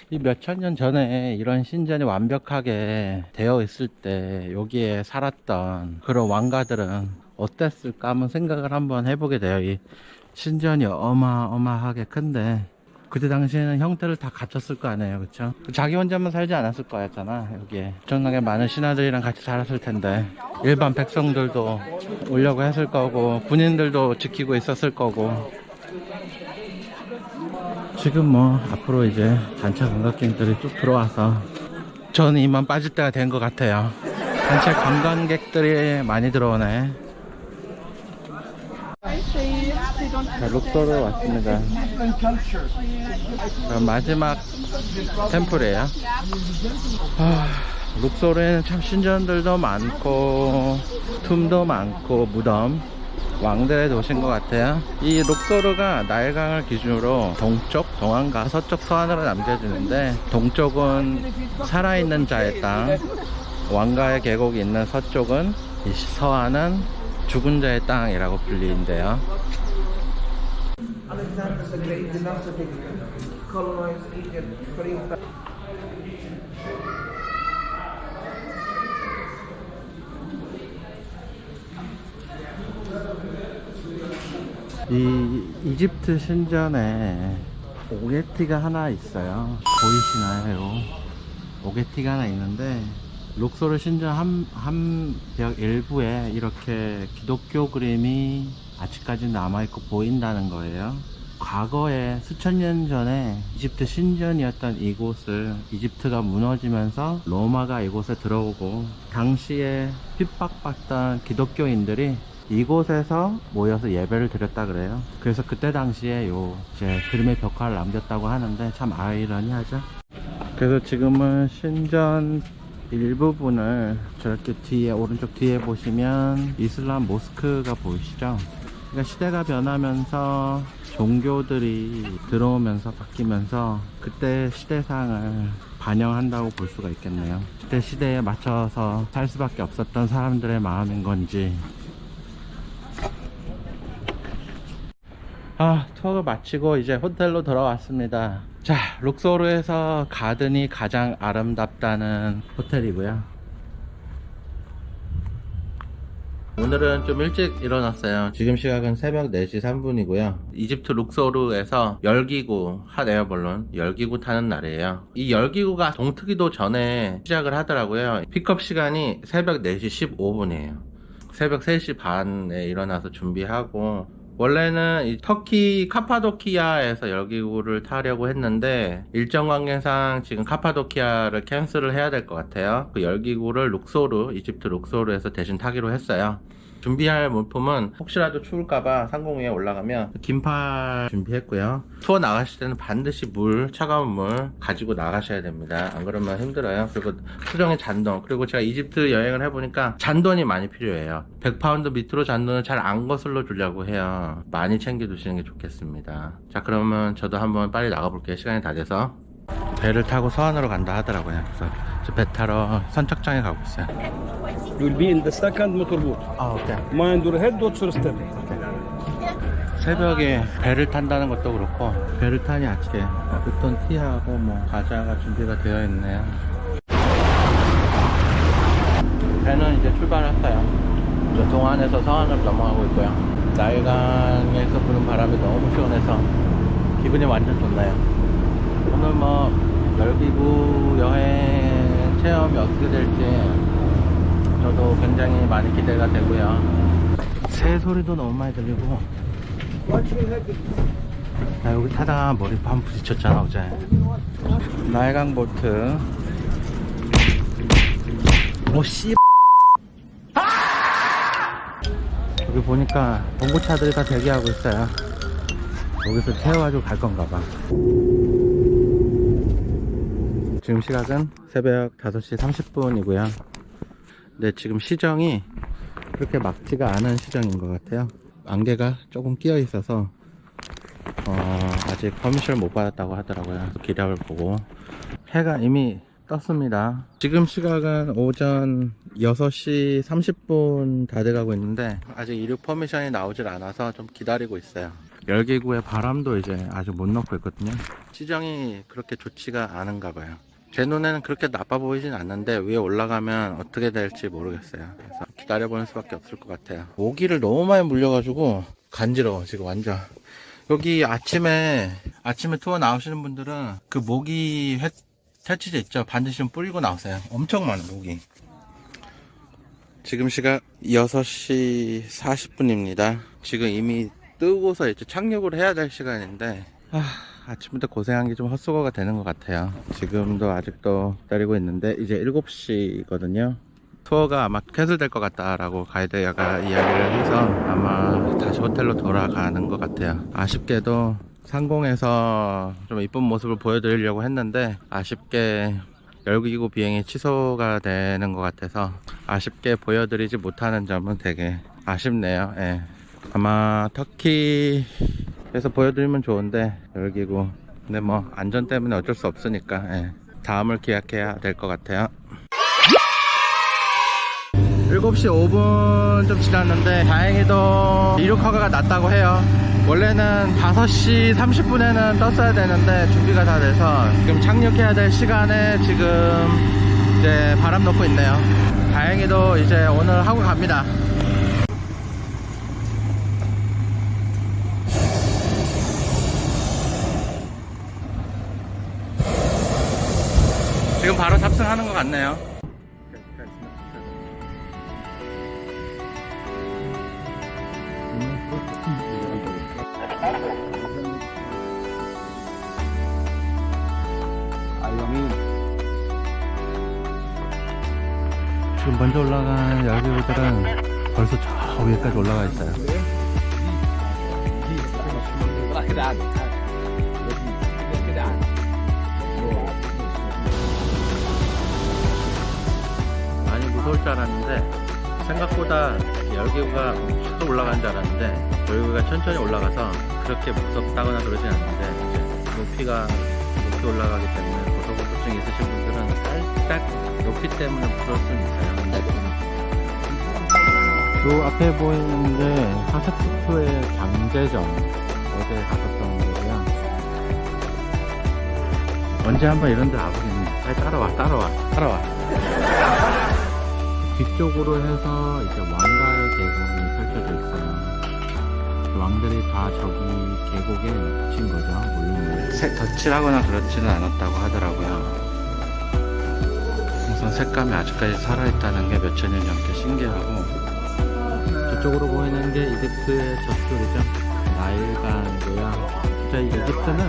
이 몇천 년 전에 이런 신전이 완벽하게 되어 있을 때 여기에 살았던 그런 왕가들은 어땠을까 한번 생각을 한번 해보게 돼요. 이 신전이 어마어마하게 큰데 그때 당시에는 형태를 다 갖췄을 거 아니에요, 그쵸? 자기 혼자만 살지 않았을 거였잖아. 여기에 엄청나게 많은 신하들이랑 같이 살았을 텐데 일반 백성들도 오려고 했을 거고 군인들도 지키고 있었을 거고. 지금 뭐 앞으로 이제 단체 관광객들이 쭉 들어와서 저는 이만 빠질 때가 된 것 같아요. 단체 관광객들이 많이 들어오네. 자, 룩소르 왔습니다. 마지막 템플이에요. 룩소르에는 참 신전들도 많고 툼도 많고 무덤 왕들의 도시인 것 같아요. 이 룩소르가 나일강을 기준으로 동쪽, 동안과 서쪽, 서안으로 남겨지는데, 동쪽은 살아있는 자의 땅, 왕가의 계곡이 있는 서쪽은, 이 서안은 죽은 자의 땅이라고 불리는데요. Alexander the Great did not colonize Egypt. 이 이집트 신전에 오게티가 하나 있어요. 보이시나요? 오게티가 하나 있는데, 룩소르 신전 한 벽 일부에 이렇게 기독교 그림이 아직까지 남아있고 보인다는 거예요. 과거에 수천 년 전에 이집트 신전이었던 이곳을 이집트가 무너지면서 로마가 이곳에 들어오고, 당시에 핍박받던 기독교인들이 이곳에서 모여서 예배를 드렸다 그래요. 그래서 그때 당시에 이제 그림의 벽화를 남겼다고 하는데, 참 아이러니하죠. 그래서 지금은 신전 일부분을 저렇게 뒤에, 오른쪽 뒤에 보시면 이슬람 모스크가 보이시죠? 그러니까 시대가 변하면서 종교들이 들어오면서 바뀌면서 그때 시대상을 반영한다고 볼 수가 있겠네요. 그때 시대에 맞춰서 살 수밖에 없었던 사람들의 마음인 건지. 투어가 마치고 이제 호텔로 돌아왔습니다. 자, 룩소르에서 가든이 가장 아름답다는 호텔이고요. 오늘은 좀 일찍 일어났어요. 지금 시각은 새벽 4시 3분이고요. 이집트 룩소르에서 열기구, 핫에어벌룬 열기구 타는 날이에요. 이 열기구가 동트기도 전에 시작을 하더라고요. 픽업 시간이 새벽 4시 15분이에요. 새벽 3시 반에 일어나서 준비하고, 원래는 이 터키 카파도키아에서 열기구를 타려고 했는데, 일정 관계상 지금 카파도키아를 캔슬을 해야 될 것 같아요. 그 열기구를 룩소르, 이집트 룩소르에서 대신 타기로 했어요. 준비할 물품은 혹시라도 추울까봐 상공 위에 올라가면 긴팔 준비했고요. 투어 나가실 때는 반드시 차가운 물 가지고 나가셔야 됩니다. 안 그러면 힘들어요. 그리고 수정의 잔돈, 그리고 제가 이집트 여행을 해보니까 잔돈이 많이 필요해요. 100파운드 밑으로 잔돈을 잘 안 거슬러 주려고 해요. 많이 챙겨 두시는 게 좋겠습니다. 자, 그러면 저도 한번 빨리 나가볼게요. 시간이 다 돼서. 배를 타고 서안으로 간다 하더라고요. 그래서 저 배 타러 선착장에 가고 있어요. You will be in the second motorboat. 오케이. Mind your head, what's your step? 새벽에 배를 탄다는 것도 그렇고, 배를 타니 아침에 으톤 티하고 뭐 과자가 준비가 되어 있네요. 배는 이제 출발했어요. 저 동안에서 서안으로 넘어가고 있고요. 나일강에서 부는 바람이 너무 시원해서 기분이 완전 좋네요. 오늘 뭐 열기구 여행 체험이 어떻게 될지 저도 굉장히 많이 기대가 되고요. 새 소리도 너무 많이 들리고. 나 여기 타다가 머리 반 부딪혔잖아 어제. 나일강 보트. 오씨. 여기 보니까 봉고차들이 다 대기하고 있어요. 여기서 태워가지고 갈 건가 봐. 지금 시각은 새벽 5시 30분이고요. 근데 지금 시정이 그렇게 막지가 않은 시정인 것 같아요. 안개가 조금 끼어 있어서 아직 퍼미션을 못 받았다고 하더라고요. 기량을 보고. 해가 이미 떴습니다. 지금 시각은 오전 6시 30분 다 돼가고 있는데 아직 이륙 퍼미션이 나오질 않아서 좀 기다리고 있어요. 열기구에 바람도 이제 아직 못 넣고 있거든요. 시정이 그렇게 좋지가 않은가 봐요. 제 눈에는 그렇게 나빠 보이진 않는데 위에 올라가면 어떻게 될지 모르겠어요. 그래서 기다려보는 수밖에 없을 것 같아요. 모기를 너무 많이 물려가지고 간지러워 지금 완전. 여기 아침에 투어 나오시는 분들은 그 모기 퇴치제 있죠? 반드시 좀 뿌리고 나오세요. 엄청 많은 모기. 지금 시각 6시 40분입니다. 지금 이미 뜨고서 이제 착륙을 해야 될 시간인데 아침부터 고생한 게 좀 헛수고가 되는 것 같아요. 지금도 아직도 기다리고 있는데 이제 7시거든요. 투어가 아마 캔슬될 것 같다라고 가이드가 이야기를 해서 아마 다시 호텔로 돌아가는 것 같아요. 아쉽게도 상공에서 좀 이쁜 모습을 보여드리려고 했는데 아쉽게 열기구 비행이 취소가 되는 것 같아서 아쉽게 보여드리지 못하는 점은 되게 아쉽네요. 예. 아마 터키에서 보여드리면 좋은데 열기구. 근데 뭐 안전 때문에 어쩔 수 없으니까 다음을 기약해야 될 것 같아요. 7시 5분 좀 지났는데 다행히도 이륙 허가가 났다고 해요. 원래는 5시 30분에는 떴어야 되는데 준비가 다 돼서 지금 착륙해야 될 시간에 지금 이제 바람 놓고 있네요. 다행히도 이제 오늘 하고 갑니다. 지금 바로 탑승하는 것 같네요. 지금 먼저 올라간 열기구들은 벌써 저 위에까지 올라가 있어요. 많이 무서울 줄 알았는데 생각보다 열기구가 확 올라간 줄 알았는데 열기구가 천천히 올라가서 그렇게 무섭다거나 그러진 않는데 이제 높이가 높이 올라가기 때문에 고소공포증 있으신 분들은 살짝 높이 때문에 무서울 수는 있어요. 요 앞에 보이는 게 하사쿠토의 장제점, 어제 갔었던 거고요. 언제 한번 이런 데 와보겠네. 빨리 따라와. 뒤쪽으로 해서 이제 왕가의 계곡이 펼쳐져 있어요. 왕들이 다 저기 계곡에 묻힌 거죠. 물론 덧칠하거나 그렇지는 않았다고 하더라고요. 우선 색감이 아직까지 살아있다는 게 몇천 년 전부터 신기하고, 저쪽으로 보이는 게 이집트의 젖줄이죠. 나일강이고요. 진짜 이집트는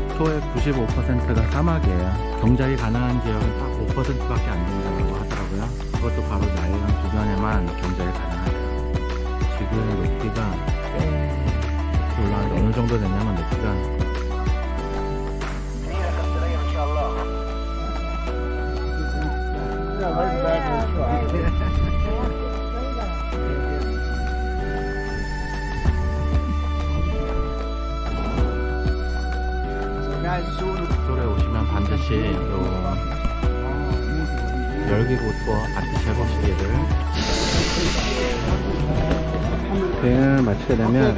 국토의 95%가 사막이에요. 경작이 가능한 지역은 딱 5%밖에 안 된다고 하더라고요. 그것도 바로 나일강 주변에만 경작이 가능하대요. 지금 높이가 꽤 올라가는데 어느 정도 되냐면 높이가 솔에 오시면 반드시 요 열기구 투어 반드시 해보시기를. 비행을 마치게 되면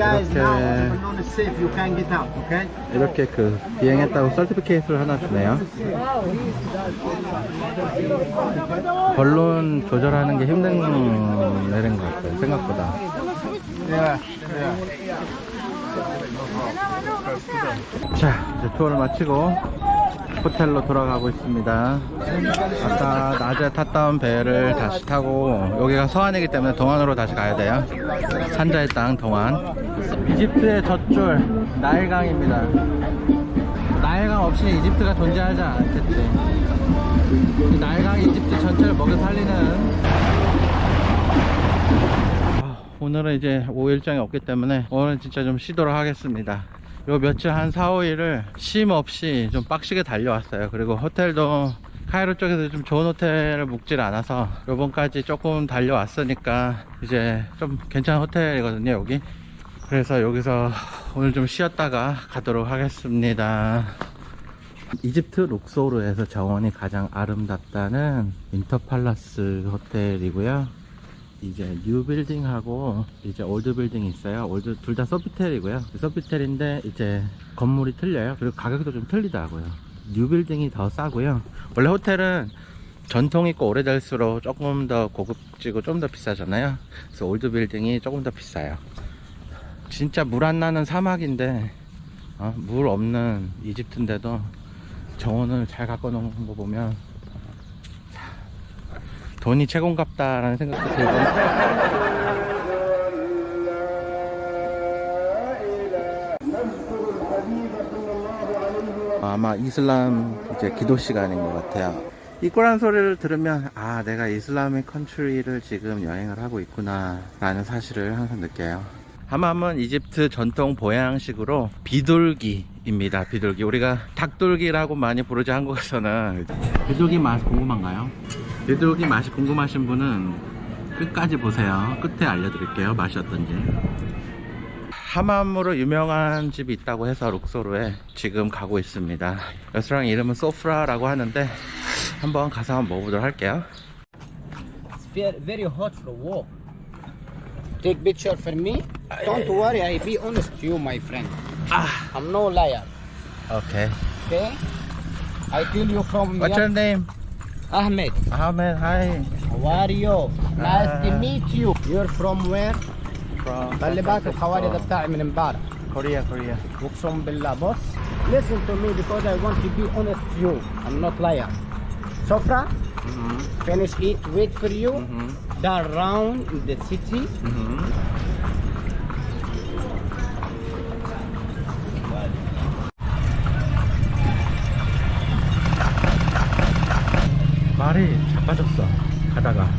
이렇게 그 비행했다고 서티피케이트를 하나 주네요. 벌룬 조절하는 게 힘든 내린 것 같아요, 생각보다. 자, 이제 투어를 마치고 호텔로 돌아가고 있습니다. 아까 낮에 탔던 배를 다시 타고, 여기가 서안이기 때문에 동안으로 다시 가야 돼요. 산자의 땅 동안. 이집트의 젖줄 나일강입니다. 나일강 없이 이집트가 존재하지 않겠지. 이 나일강이 이집트 전체를 먹여 살리는. 오늘은 이제 오후 일정이 없기 때문에 오늘 진짜 좀 쉬도록 하겠습니다. 요 며칠 한 4, 5일을 쉼 없이 좀 빡시게 달려왔어요. 그리고 호텔도 카이로 쪽에서 좀 좋은 호텔을 묵질 않아서 요번까지 조금 달려왔으니까 이제 좀 괜찮은 호텔이거든요, 여기. 그래서 여기서 오늘 좀 쉬었다가 가도록 하겠습니다. 이집트 룩소르에서 정원이 가장 아름답다는 윈터팔라스 호텔이고요. 이제 뉴 빌딩하고 이제 올드 빌딩이 있어요. 올드 둘 다 소피텔이고요. 소피텔인데 이제 건물이 틀려요. 그리고 가격도 좀 틀리더라고요. 뉴 빌딩이 더 싸고요. 원래 호텔은 전통 있고 오래될수록 조금 더 고급지고 좀 더 비싸잖아요. 그래서 올드 빌딩이 조금 더 비싸요. 진짜 물 안 나는 사막인데 물 없는 이집트인데도 정원을 잘 갖고 놓은 거 보면 돈이 최고인갑다라는 생각도 들고. 아마 이슬람 이제 기도 시간인 것 같아요. 이 꼬란 소리를 들으면 내가 이슬람의 컨트리를 지금 여행을 하고 있구나 라는 사실을 항상 느껴요. 하맘은 이집트 전통 보양식으로 비둘기입니다. 비둘기. 우리가 닭둘기라고 많이 부르죠, 한국에서는. 비둘기 맛 궁금한가요? 비둘기 맛이 궁금하신 분은 끝까지 보세요. 끝에 알려드릴게요, 맛이 어떤지. 하맘으로 유명한 집이 있다고 해서 룩소르에 지금 가고 있습니다. 레스토랑 이름은 소프라라고 하는데 한번 가서 한번 먹어보도록 할게요. It's very hot for walk. Take picture for me. Don't worry, I be honest to you, my friend. I'm no liar. 오케이. Okay? I tell you from What's your name? Ahmed. Ahmed, hi. How are you? Nice to meet you. You're from where? From خلي بالك الخوارج بتاعي من امبارح. Korea, Korea. اقسم بالله بص. Listen to me because I want to be honest to you. I'm not liar. Sofra, finish it, wait for you. Down round in the city. 말이 자빠졌어 가다가.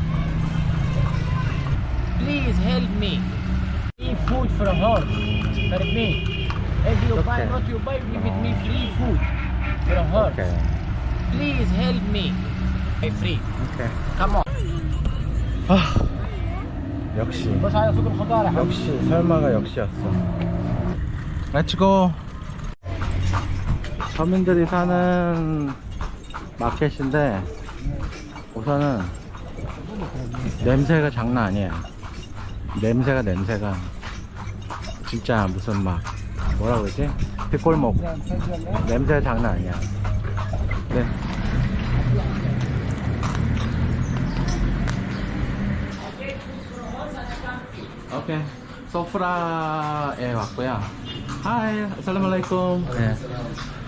Please help me. Free food for a horse. For me. If you buy Okay. what you buy, give it me free food for a horse. 오케이. Please help me. I free. 오케이. Come on. 역시 بص على سوق الخضار يا حبيبي. 역시 설마가 역시였어. 렛츠고. 서민들이 사는 마켓인데 우선은 냄새가 장난 아니에요. 냄새가 진짜 무슨 막 뭐라 그러지? 뒷골목 냄새가 장난 아니야. 네. 오케이. 소프라에 왔고요. 하이, 아살라말라이쿰. 네.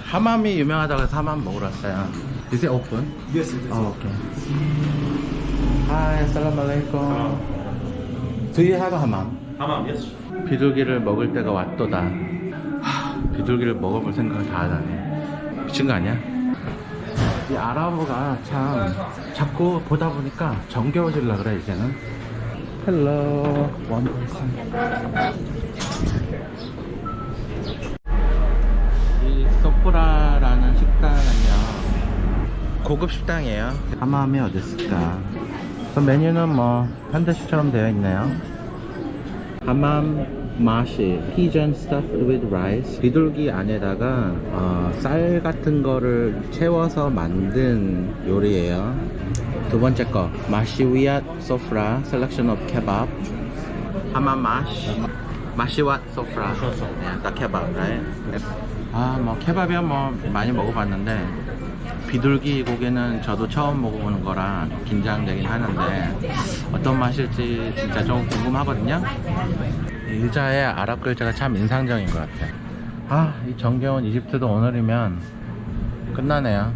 하맘이 유명하다고 해서 하맘 먹으러 왔어요. Is it open? Yes, it is. Oh, okay. Hi, assalamualaikum. Do you have a hammam? Hammam, yes. 비둘기를 먹을 때가 왔도다. 비둘기를 먹어볼 생각을 다 하다니. 미친 거 아니야? 이 아랍어가 참 자꾸 보다 보니까 정겨워지려 그래 이제는. Hello, one person. 이 소프라라는 식당은요 고급 식당이에요. 하맘이 어디 있을까? 그 메뉴는 뭐 현대식처럼 되어 있네요. 하맘 마시 pigeon stuffed with rice. 비둘기 안에다가 쌀 같은 거를 채워서 만든 요리예요. 두 번째 거 마시위앗 소프라 selection of kebab. 하맘 마시왓 소프라. 다 케밥, right? 뭐 케밥이야 뭐 많이 먹어봤는데 비둘기 고기는 저도 처음 먹어보는 거라 긴장되긴 하는데 어떤 맛일지 진짜 좀 궁금하거든요. 의자의 아랍 글자가 참 인상적인 것 같아. 이 정겨운 이집트도 오늘이면 끝나네요.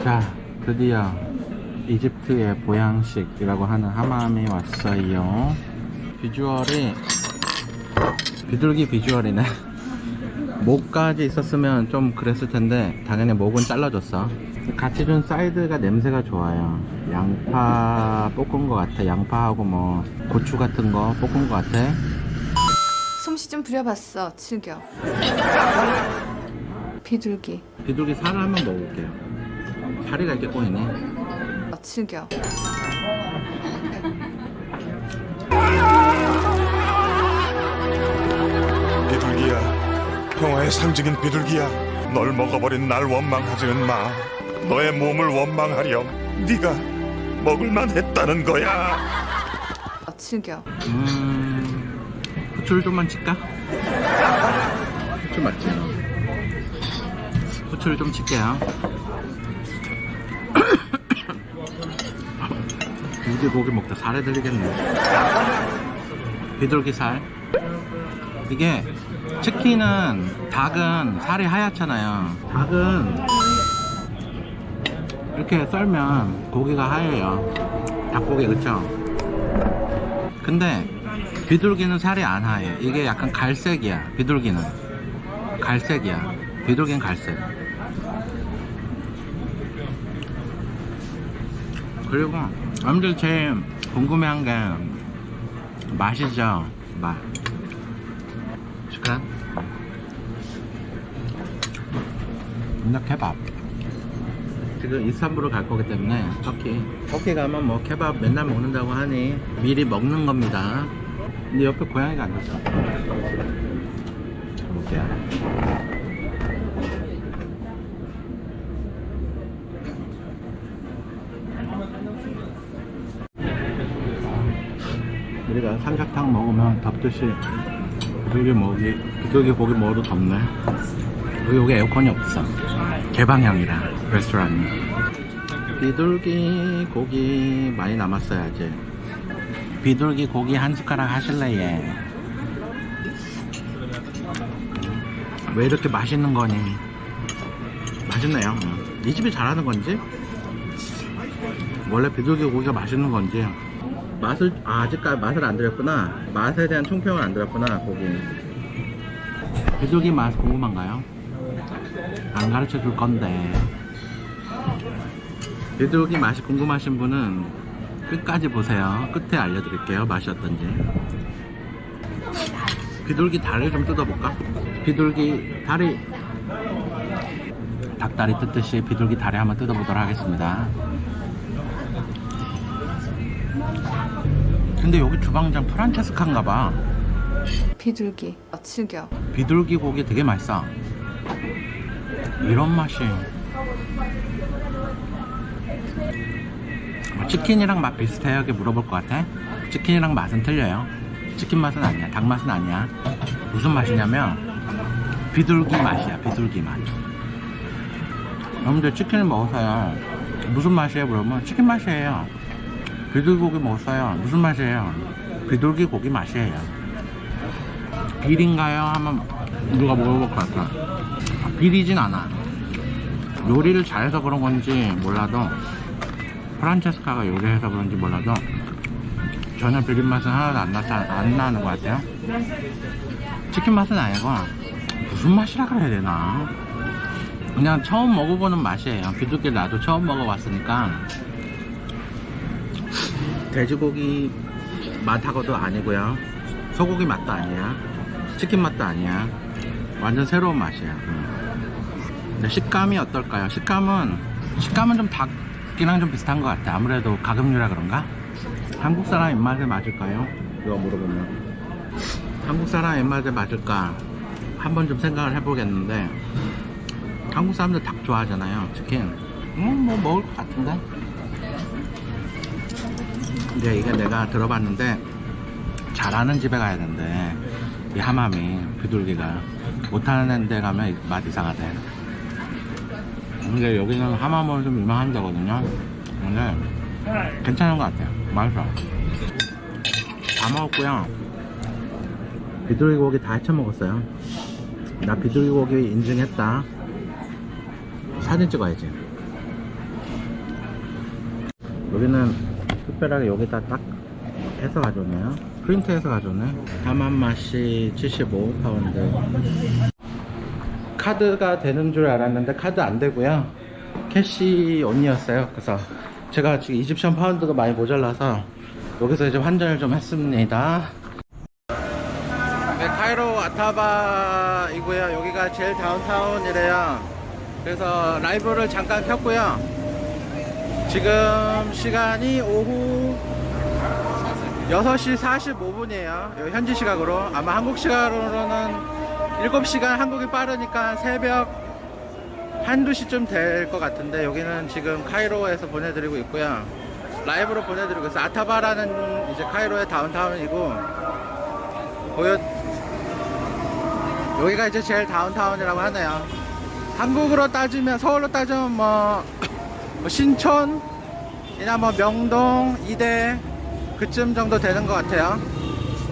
자, 드디어 이집트의 보양식이라고 하는 하맘이 왔어요. 비주얼이 비둘기 비주얼이네. 목까지 있었으면 좀 그랬을 텐데 당연히 목은 잘라줬어. 같이 준 사이드가 냄새가 좋아요. 양파 볶은 것 같아. 양파하고 뭐 고추 같은 거 볶은 것 같아. 솜씨 좀 부려봤어. 즐겨. 비둘기. 비둘기 살을 한번 먹어볼게요. 다리가 이렇게 꼬이네. 즐겨. 비둘기야, 평화의 상징인 비둘기야, 널 먹어버린 날 원망하지는 마. 너의 몸을 원망하렴. 네가 먹을만 했다는 거야. 즐겨. 후추를 좀만 칠까? 후추 맞지? 후추를 좀 칠게요. 비둘기 고기 먹다 살에 들리겠네. 비둘기 살. 이게 치킨은 닭은 살이 하얗잖아요. 닭은 이렇게 썰면 고기가 하얘요. 닭고기 그쵸? 근데 비둘기는 살이 안 하얘. 이게 약간 갈색이야. 비둘기는 갈색이야. 비둘기는 갈색. 그리고 여러분들 제일 궁금해한 게 맛이죠. 맛. 시간 이나 케밥. 지금 이스탄불을 갈 거기 때문에 터키 가면 뭐 케밥 맨날 먹는다고 하니 미리 먹는 겁니다. 근데 옆에 고양이가 앉았어. 볼게요. 우리가 삼계탕 먹으면 덥듯이 비둘기 고기 먹어도 덥네. 여기 에어컨이 없어. 개방형이라 레스토랑이. 비둘기 고기 많이 남았어요 아직. 비둘기 고기 한 숟가락 하실래 얘? 왜 이렇게 맛있는 거니? 맛있네요. 이 집이 잘하는 건지 원래 비둘기 고기가 맛있는 건지 맛을 아직까지 맛을 안 드렸구나. 맛에 대한 총평을 안 드렸구나. 고기 비둘기 맛 궁금한가요? 안 가르쳐 줄 건데 비둘기 맛이 궁금하신 분은 끝까지 보세요. 끝에 알려드릴게요 맛이 어떤지. 비둘기 다리를 좀 뜯어볼까? 비둘기 다리, 닭다리 뜯듯이 비둘기 다리 한번 뜯어보도록 하겠습니다. 근데 여기 주방장 프란체스카인가봐. 비둘기 죽여. 비둘기 고기 되게 맛있어. 이런 맛이 치킨이랑 맛 비슷해요? 이렇게 물어볼 것 같아. 치킨이랑 맛은 틀려요. 치킨 맛은 아니야. 닭 맛은 아니야. 무슨 맛이냐면 비둘기 맛이야. 비둘기 맛. 여러분들 치킨을 먹었어요. 무슨 맛이에요? 물어보면 치킨 맛이에요. 비둘기 고기 먹었어요. 무슨 맛이에요? 비둘기 고기 맛이에요. 비린가요? 하면 누가 물어볼 것 같아. 비리진 않아. 요리를 잘해서 그런 건지 몰라도, 프란체스카가 요리해서 그런지 몰라도 전혀 비린 맛은 하나도 안 나는 것 같아요. 치킨 맛은 아니고 무슨 맛이라 그래야 되나, 그냥 처음 먹어보는 맛이에요. 비둘기 나도 처음 먹어봤으니까. 돼지고기 맛하고도 아니고요, 소고기 맛도 아니야, 치킨 맛도 아니야. 완전 새로운 맛이야. 근데 식감이 어떨까요? 식감은 좀 닭이랑 좀 비슷한 것 같아. 아무래도 가금류라 그런가? 한국 사람 입맛에 맞을까요? 이거 물어보면 한국 사람 입맛에 맞을까 한번 좀 생각을 해보겠는데, 한국 사람들 닭 좋아하잖아요. 치킨 뭐 먹을 것 같은데. 근데 이게 내가 들어봤는데 잘하는 집에 가야 된대. 이 하맘이 비둘기가 못하는 데 가면 맛 이상하대. 근데 여기는 하맘으로 좀 유명한 데거든요. 근데 괜찮은 것 같아요. 맛있어. 다 먹었고요. 비둘기 고기 다 해쳐 먹었어요. 나 비둘기 고기 인증했다. 사진 찍어야지. 여기는 특별하게 여기다 딱 해서 가져오네요. 프린트해서 가져오네. 하맘 맛이 75파운드. 카드가 되는 줄 알았는데 카드 안 되고요, 캐시 온이었어요. 그래서 제가 지금 이집션 파운드가 많이 모자라서 여기서 이제 환전을 좀 했습니다. 네, 카이로 아타바이고요. 여기가 제일 다운타운이래요. 그래서 라이브를 잠깐 켰고요. 지금 시간이 오후 6시 45분이에요 현지 시각으로. 아마 한국 시각으로는 7시간, 한국이 빠르니까 새벽 1, 2시쯤 될 것 같은데, 여기는 지금 카이로에서 보내드리고 있고요. 라이브로 보내드리고 있어요. 아타바라는 이제 카이로의 다운타운이고, 여기가 이제 제일 다운타운이라고 하네요. 한국으로 따지면, 서울로 따지면 뭐 신촌이나 뭐 명동, 이대 그쯤 정도 되는 것 같아요.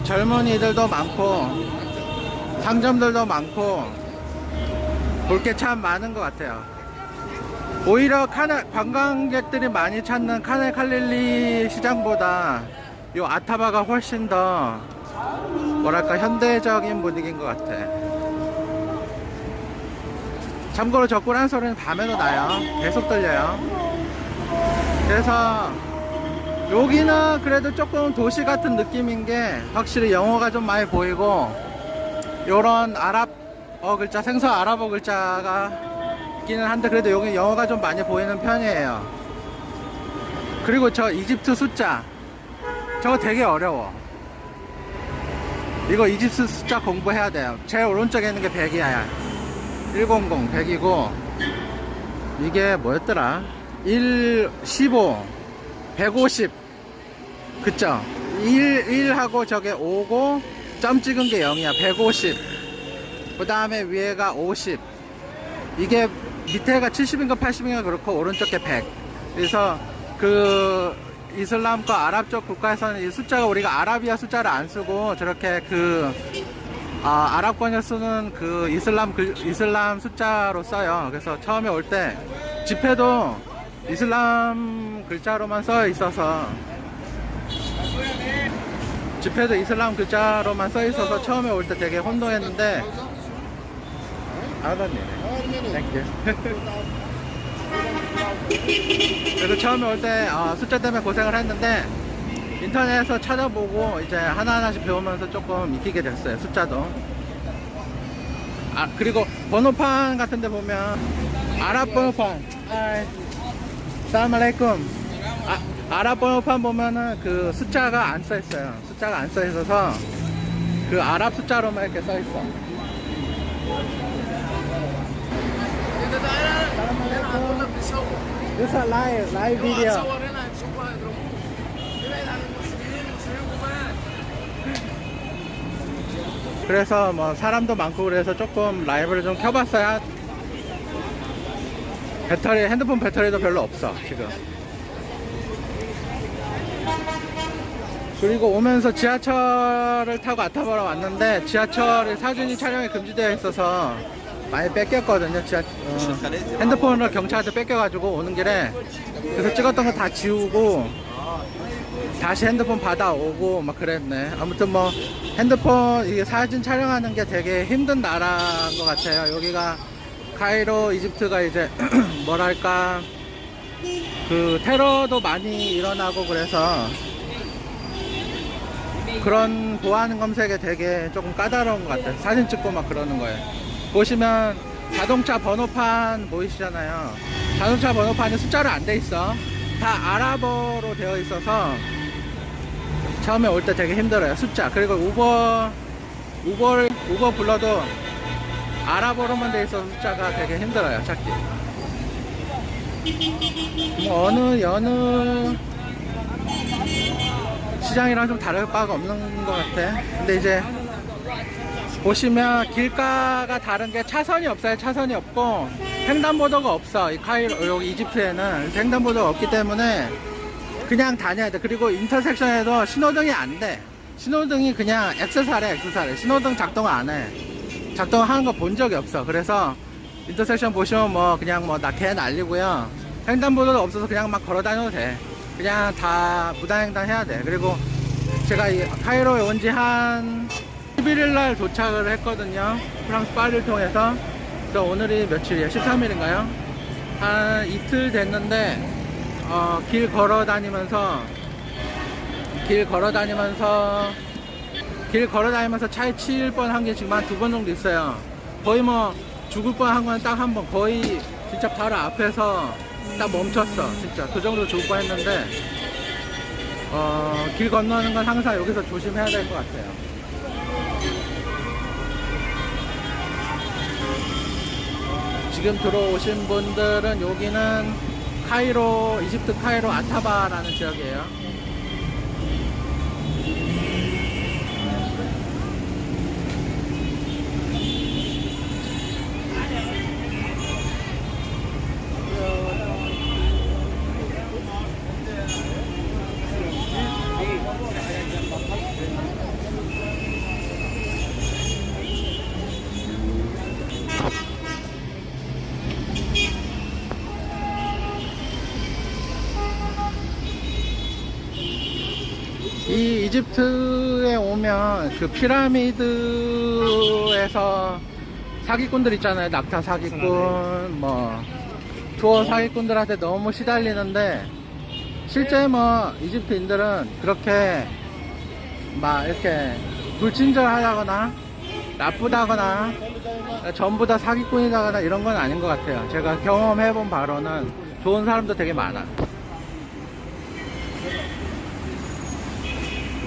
젊은이들도 많고 상점들도 많고 볼 게 참 많은 것 같아요. 오히려 관광객들이 많이 찾는 카네 칼릴리 시장보다 이 아타바가 훨씬 더 뭐랄까 현대적인 분위기인 것 같아. 참고로 저 꾸란 소리는 밤에도 나요. 계속 들려요. 그래서 여기는 그래도 조금 도시 같은 느낌인 게, 확실히 영어가 좀 많이 보이고, 요런 아랍어 글자, 생소 아랍어 글자가 있기는 한데, 그래도 여기 영어가 좀 많이 보이는 편이에요. 그리고 저 이집트 숫자, 저거 되게 어려워. 이거 이집트 숫자 공부해야 돼요. 제일 오른쪽에 있는 게 100이야. 100, 100이고 이게 뭐였더라? 1, 15, 150 그쵸? 1하고 저게 5고 점 찍은 게 0이야. 150. 그 다음에 위에가 50. 이게 밑에가 70인가 80인가 그렇고 오른쪽 게 100. 그래서 그 이슬람과 아랍 쪽 국가에서는 이 숫자가 우리가 아라비아 숫자를 안 쓰고 저렇게 그 아랍권에 쓰는 그 이슬람 숫자로 써요. 그래서 처음에 올 때 지폐도 이슬람 글자로만 써 있어서 지폐도 이슬람 글자로만 써 있어서 처음에 올 때 되게 혼동했는데 그래서 처음에 올 때 숫자 때문에 고생을 했는데 인터넷에서 찾아보고 이제 하나하나씩 배우면서 조금 익히게 됐어요. 숫자도. 그리고 번호판 같은 데 보면 아랍 번호판 사람알레이쿰 아랍 번호판 보면은 그 숫자가 안 써 있어요. 숫자가 안 써 있어서 그 아랍 숫자로만 이렇게 써 있어. This is live video. 그래서 뭐 사람도 많고 그래서 조금 라이브를 좀 켜봤어요. 핸드폰 배터리도 별로 없어 지금. 그리고 오면서 지하철을 타고 아타바로 왔는데 지하철에 사진이 촬영이 금지되어 있어서 많이 뺏겼거든요. 핸드폰을 경찰한테 뺏겨가지고 오는 길에 그래서 찍었던 거 다 지우고 다시 핸드폰 받아오고 막 그랬네. 아무튼 뭐 핸드폰 이게 사진 촬영하는 게 되게 힘든 나라인 것 같아요. 여기가 카이로 이집트가 이제 뭐랄까 그 테러도 많이 일어나고 그래서 그런 보안 검색에 되게 조금 까다로운 것 같아요. 사진 찍고 막 그러는 거예요. 보시면 자동차 번호판 보이시잖아요. 자동차 번호판이 숫자로 안 돼 있어. 다 아랍어로 되어 있어서 처음에 올 때 되게 힘들어요. 숫자. 그리고 우버 불러도 아랍어로만 돼 있어서 숫자가 되게 힘들어요. 찾기. 뭐 어느 시장이랑 좀 다를 바가 없는 것 같아. 근데 이제 보시면 길가가 다른 게 차선이 없어요. 차선이 없고 횡단보도가 없어. 이 카이로 여기 이집트에는 횡단보도가 없기 때문에 그냥 다녀야 돼. 그리고 인터섹션에도 신호등이 안 돼. 신호등이 그냥 X사래. 신호등 작동 안 해. 작동하는 거 본 적이 없어. 그래서 인터섹션 보시면 뭐 그냥 뭐 개 날리고요. 횡단보도가 없어서 그냥 막 걸어 다녀도 돼. 그냥 다 무단횡단 해야 돼. 그리고 제가 이 카이로에 온 지 한 11일 날 도착을 했거든요. 프랑스 파리를 통해서. 그래서 오늘이 며칠이에요? 13일인가요? 한 이틀 됐는데 길 걸어 다니면서 차에 치일 뻔한 게 지금 한 2번 정도 있어요. 거의 뭐 죽을 뻔한 건 딱 한 번. 거의 진짜 바로 앞에서 딱 멈췄어. 진짜 그 정도로 죽을 뻔했는데 길 건너는 건 항상 여기서 조심해야 될 것 같아요. 지금 들어오신 분들은 여기는 카이로, 이집트 카이로 아타바라는 지역이에요. 이 이집트에 오면 그 피라미드에서 사기꾼들 있잖아요. 낙타 사기꾼, 뭐 투어 사기꾼들한테 너무 시달리는데 실제 뭐 이집트인들은 그렇게 막 이렇게 불친절하다거나 나쁘다거나 전부 다 사기꾼이다거나 이런 건 아닌 것 같아요. 제가 경험해본 바로는 좋은 사람도 되게 많아.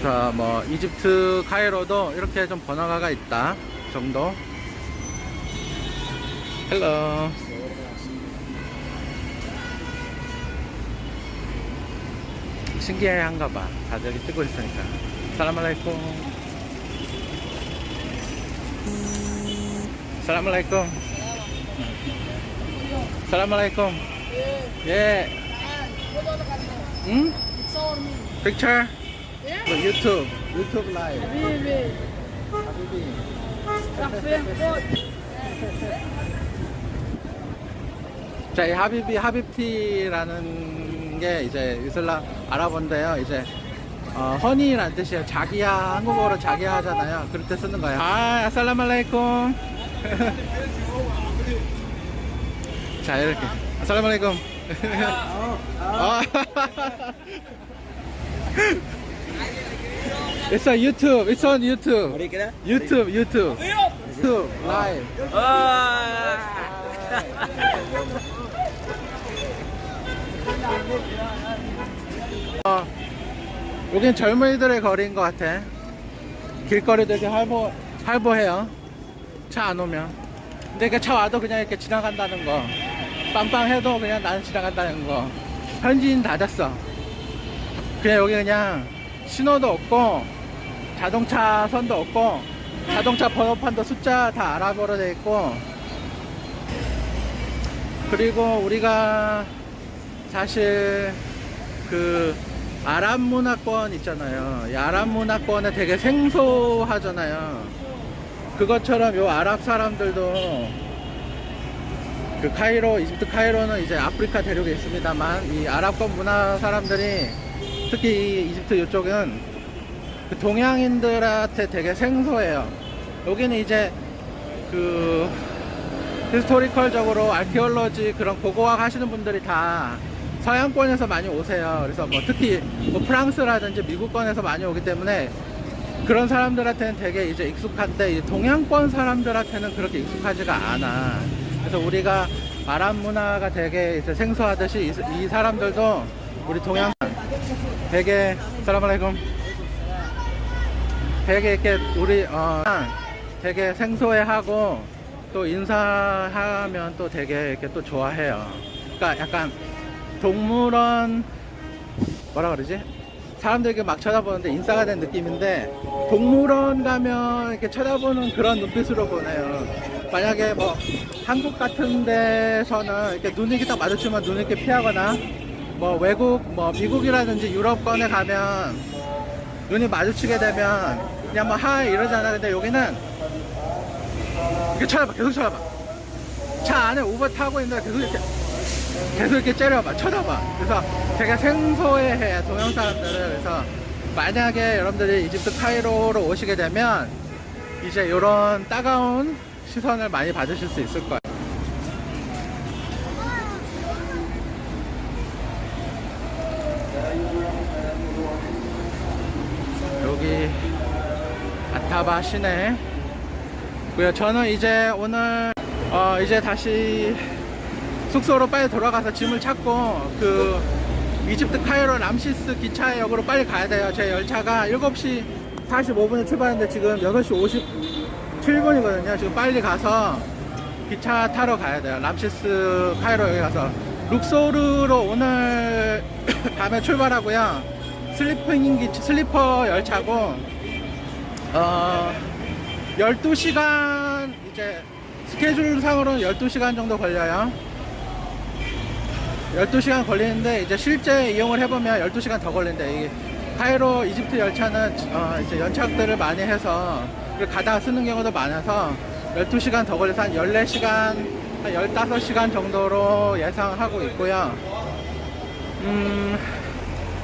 그래서 뭐 이집트 카이로도 이렇게 좀 번화가가 있다 정도. 헬로. 신기해한가 봐. 다들 여기 찍고 있으니까. 살라말라이쿰. 살라말라이쿰. 살라말라이쿰. 예. 응? Picture? YouTube live. 자, 이 하비비티라는 게 이제 이슬람 아랍어인데요. 이제 허니라는 뜻이에요. 자기야, 한국어로 자기야 하잖아요. 그럴 때 쓰는 거예요. 아, 아살라말라이쿰. 자, 이렇게. 아살라말라이쿰. It's on YouTube. It's on YouTube. YouTube live. 여긴 젊은이들의 거리인 것 같아. 길거리 되게 활보해요. 차 안 오면. 근데 이렇게 차 와도 그냥 이렇게 지나간다는 거. 빵빵해도 그냥 나는 지나간다는 거. 현지인 다 됐어. 그냥 여기 그냥 신호도 없고 자동차 선도 없고 자동차 번호판도 숫자 다 아랍어로 되어 있고, 그리고 우리가 사실 그 아랍 문화권 있잖아요. 이 아랍 문화권에 되게 생소하잖아요. 그것처럼 요 아랍 사람들도 그 카이로, 이집트 카이로는 이제 아프리카 대륙에 있습니다만, 이 아랍권 문화 사람들이 특히 이 이집트 이쪽은 그 동양인들한테 되게 생소해요. 여기는 이제 그 히스토리컬적으로 아키올로지 그런 고고학 하시는 분들이 다 서양권에서 많이 오세요. 그래서 뭐 특히 뭐 프랑스라든지 미국권에서 많이 오기 때문에 그런 사람들한테는 되게 이제 익숙한데, 이 동양권 사람들한테는 그렇게 익숙하지가 않아. 그래서 우리가 아랍 문화가 되게 이제 생소하듯이 이 사람들도 우리 동양 되게 살라말라이쿰 되게 이렇게 우리 되게 생소해하고 또 인사하면 또 되게 이렇게 또 좋아해요. 그러니까 약간 동물원 뭐라 그러지? 사람들이 막 쳐다보는데 인싸가 된 느낌인데, 동물원 가면 이렇게 쳐다보는 그런 눈빛으로 보내요. 만약에 뭐 한국 같은 데서는 이렇게 눈이 이렇게 딱 마주치면 눈을 이렇게 피하거나, 뭐 외국 뭐 미국이라든지 유럽권에 가면 눈이 마주치게 되면 그냥 뭐 하이 이러잖아. 근데 여기는 이렇게 쳐다봐, 계속 쳐다봐. 차 안에 우버 타고 있는데 계속 이렇게 째려봐, 쳐다봐. 그래서 되게 생소해해, 동양 사람들을. 그래서 만약에 여러분들이 이집트 카이로로 오시게 되면 이제 이런 따가운 시선을 많이 받으실 수 있을 거예요. 여기 아타바 시내. 저는 이제 오늘 이제 다시 숙소로 빨리 돌아가서 짐을 찾고 그 이집트 카이로 람시스 기차역으로 빨리 가야 돼요. 제 열차가 7시 45분에 출발했는데 지금 8시 57분이거든요. 지금 빨리 가서 기차 타러 가야 돼요. 람시스 카이로역에 가서 룩소르로 오늘 밤에 출발하고요. 슬리퍼 열차고 12시간 이제 스케줄 상으로는 12시간 정도 걸려요. 12시간 걸리는데 이제 실제 이용을 해보면 12시간 더 걸린대. 이게 카이로 이집트 열차는 이제 연착들을 많이 해서 가다가 쓰는 경우도 많아서 12시간 더 걸려서 한 14시간, 한 15시간 정도로 예상하고 있고요.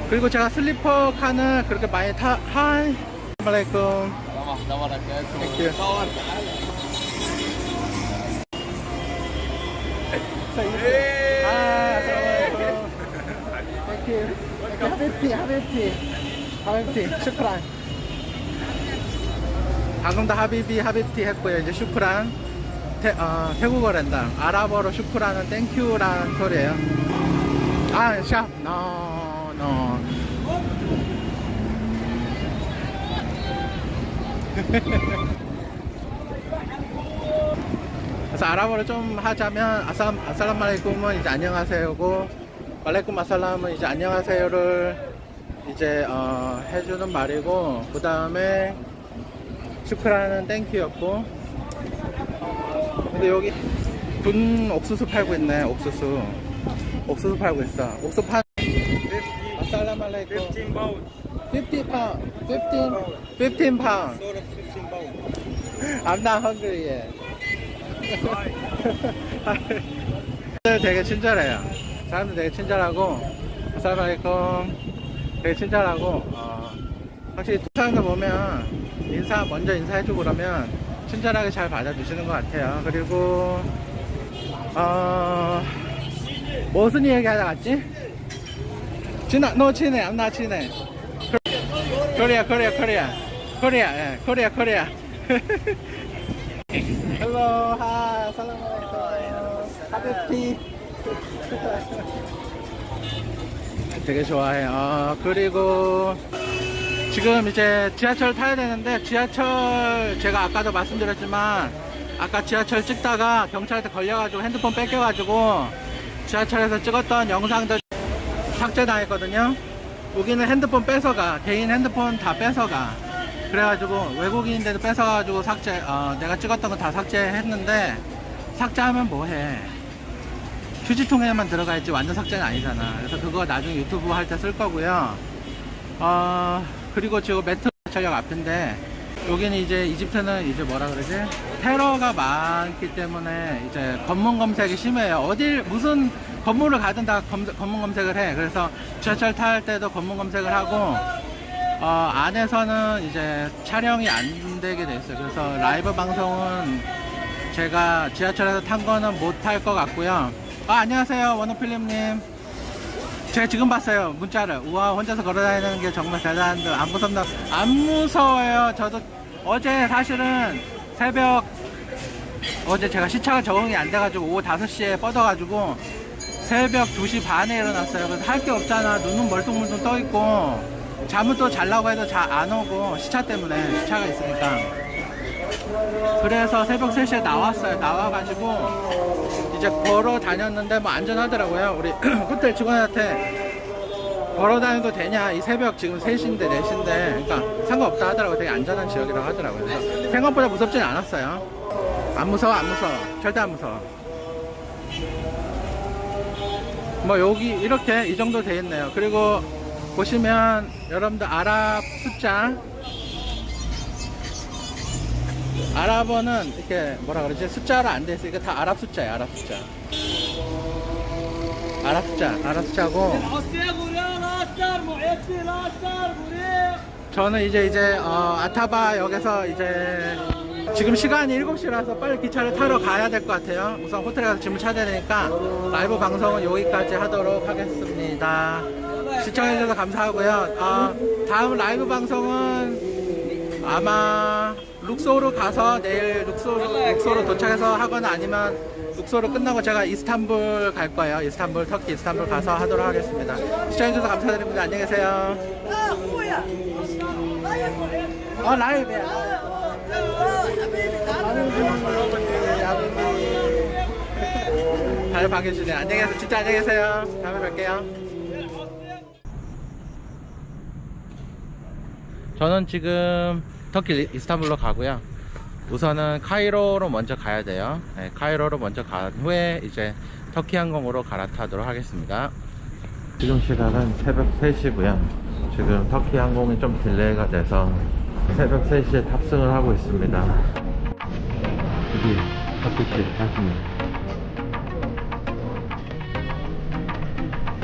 그리고 제가 슬리퍼 칸을 그렇게 많이 하이 알라이쿰. 땡큐. 하비티 슈크란. 방금 다 하비티 했고요. 이제 슈크란 태국어랜다. 아랍어로 슈크란은 땡큐라는 소리예요. 샵 no 그래서 아랍어를 좀 하자면 아살람 알레이쿰은 이제 안녕하세요고, 말레이쿰 아살람은 이제 안녕하세요를 이제 해주는 말이고, 그 다음에 슈크라는 땡큐였고. 근데 여기 분 옥수수 팔고 있네. 옥수수 팔고 있어. 옥수수 팔. 아살람 알레이쿰. 15 pounds. 15 pound. 15 pound. Sort of 15 pounds. I'm not hungry yet. 되게 친절해요. 사람들 되게 친절하고, 아살라말레이쿰 되게 친절하고, 확실히 두 사람들 보면 먼저 인사해주고 그러면 친절하게 잘 받아주시는 것 같아요. 그리고 무슨 얘기 하다 갔지? 너 친해, I'm not 친해. 코리아. Hello, hi, assalamualaikum. 하비티. 되게 좋아해요. 그리고 지금 이제 지하철 타야 되는데, 지하철 제가 아까도 말씀드렸지만, 아까 지하철 찍다가 경찰한테 걸려가지고 핸드폰 뺏겨가지고 지하철에서 찍었던 영상들 삭제당했거든요. 여기는 핸드폰 뺏어가, 개인 핸드폰 다 뺏어가. 그래가지고 외국인인데도 뺏어가지고 내가 찍었던 거 다 삭제했는데, 삭제하면 뭐해? 휴지통에만 들어가 있지 완전 삭제는 아니잖아. 그래서 그거 나중에 유튜브 할 때 쓸 거고요. 그리고 지금 메트로철역 앞인데, 여기는 이제 이집트는 이제 뭐라 그러지? 테러가 많기 때문에 이제 검문 검색이 심해요. 무슨 건물을 가든 다 검문 검색을 해. 그래서 지하철 탈 때도 검문 검색을 하고, 안에서는 이제 촬영이 안 되게 돼 있어요. 그래서 라이브 방송은 제가 지하철에서 탄 거는 못 할 것 같고요. 안녕하세요, 원호필름님. 제가 지금 봤어요, 문자를. 우와, 혼자서 걸어다니는 게 정말 대단한데 안 무섭나? 안 무서워요. 저도 어제 사실은 어제 제가 시차가 적응이 안 돼가지고 오후 5시에 뻗어가지고 새벽 2시 반에 일어났어요. 그래서 할 게 없잖아. 눈은 멀뚱멀뚱 떠있고, 잠은 또 자려고 해도 잘 안 오고, 시차가 있으니까. 그래서 새벽 3시에 나왔어요. 나와가지고 이제 걸어 다녔는데 뭐 안전하더라고요. 우리 호텔 직원한테 걸어 다녀도 되냐, 이 새벽 지금 3시인데 4시인데, 그러니까 상관없다 하더라고요. 되게 안전한 지역이라고 하더라고요. 그래서 생각보다 무섭진 않았어요. 안 무서워. 절대 안 무서워. 뭐 여기 이렇게 이 정도 돼 있네요. 그리고 보시면 여러분들 아랍 숫자, 아랍어는 이렇게 뭐라 그러지? 숫자로 안 돼 있으니까 다 아랍 숫자예요. 아랍 숫자고. 저는 이제 아타바 역에서 이제 지금 시간이 7시라서 빨리 기차를 타러 가야 될 것 같아요. 우선 호텔에 가서 짐을 찾아야 되니까 라이브 방송은 여기까지 하도록 하겠습니다. 시청해주셔서 감사하고요. 다음 라이브 방송은 아마 룩소르 가서 내일 룩소르 도착해서 하거나, 아니면 룩소르 끝나고 제가 이스탄불 갈 거예요. 터키 이스탄불 가서 하도록 하겠습니다. 시청해주셔서 감사드립니다. 안녕히 계세요. 라이브야. 다들 반겨주세요. 안녕히 계세요. 진짜 안녕히 계세요. 다음에 뵐게요. 저는 지금 터키 이스탄불로 가고요. 우선은 카이로로 먼저 가야 돼요. 네, 카이로로 먼저 간 후에 이제 터키 항공으로 갈아타도록 하겠습니다. 지금 시간은 새벽 3시고요. 지금 터키 항공이 좀 딜레이가 돼서 새벽 3시에 탑승을 하고 있습니다. 여기 터키시 탔습니다.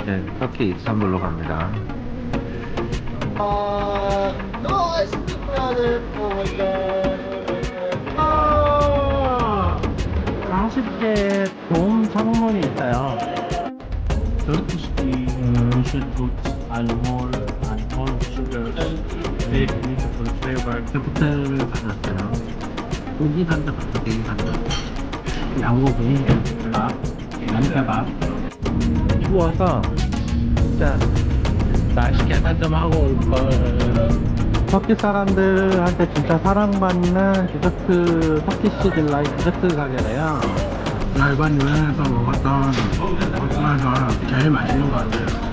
네, 터키 이스탄불로 갑니다. 40개 돔 창문이 있어요. Turkish tea, ocean fruits, alcohol, and all sugars, very beautiful flavor. 호텔을 받았어요. 고기 산다 봤어, 고기 산다. 양고기, 밥, 남자밥. 추워서 진짜 맛있게 한잔 하고 올걸. 터키 사람들한테 진짜 사랑받는 디저트, 터키시 딜라이트 디저트 가게래요. 나 이번 여행에서 먹었던 것 중에서 제일 맛있는 것 같아요.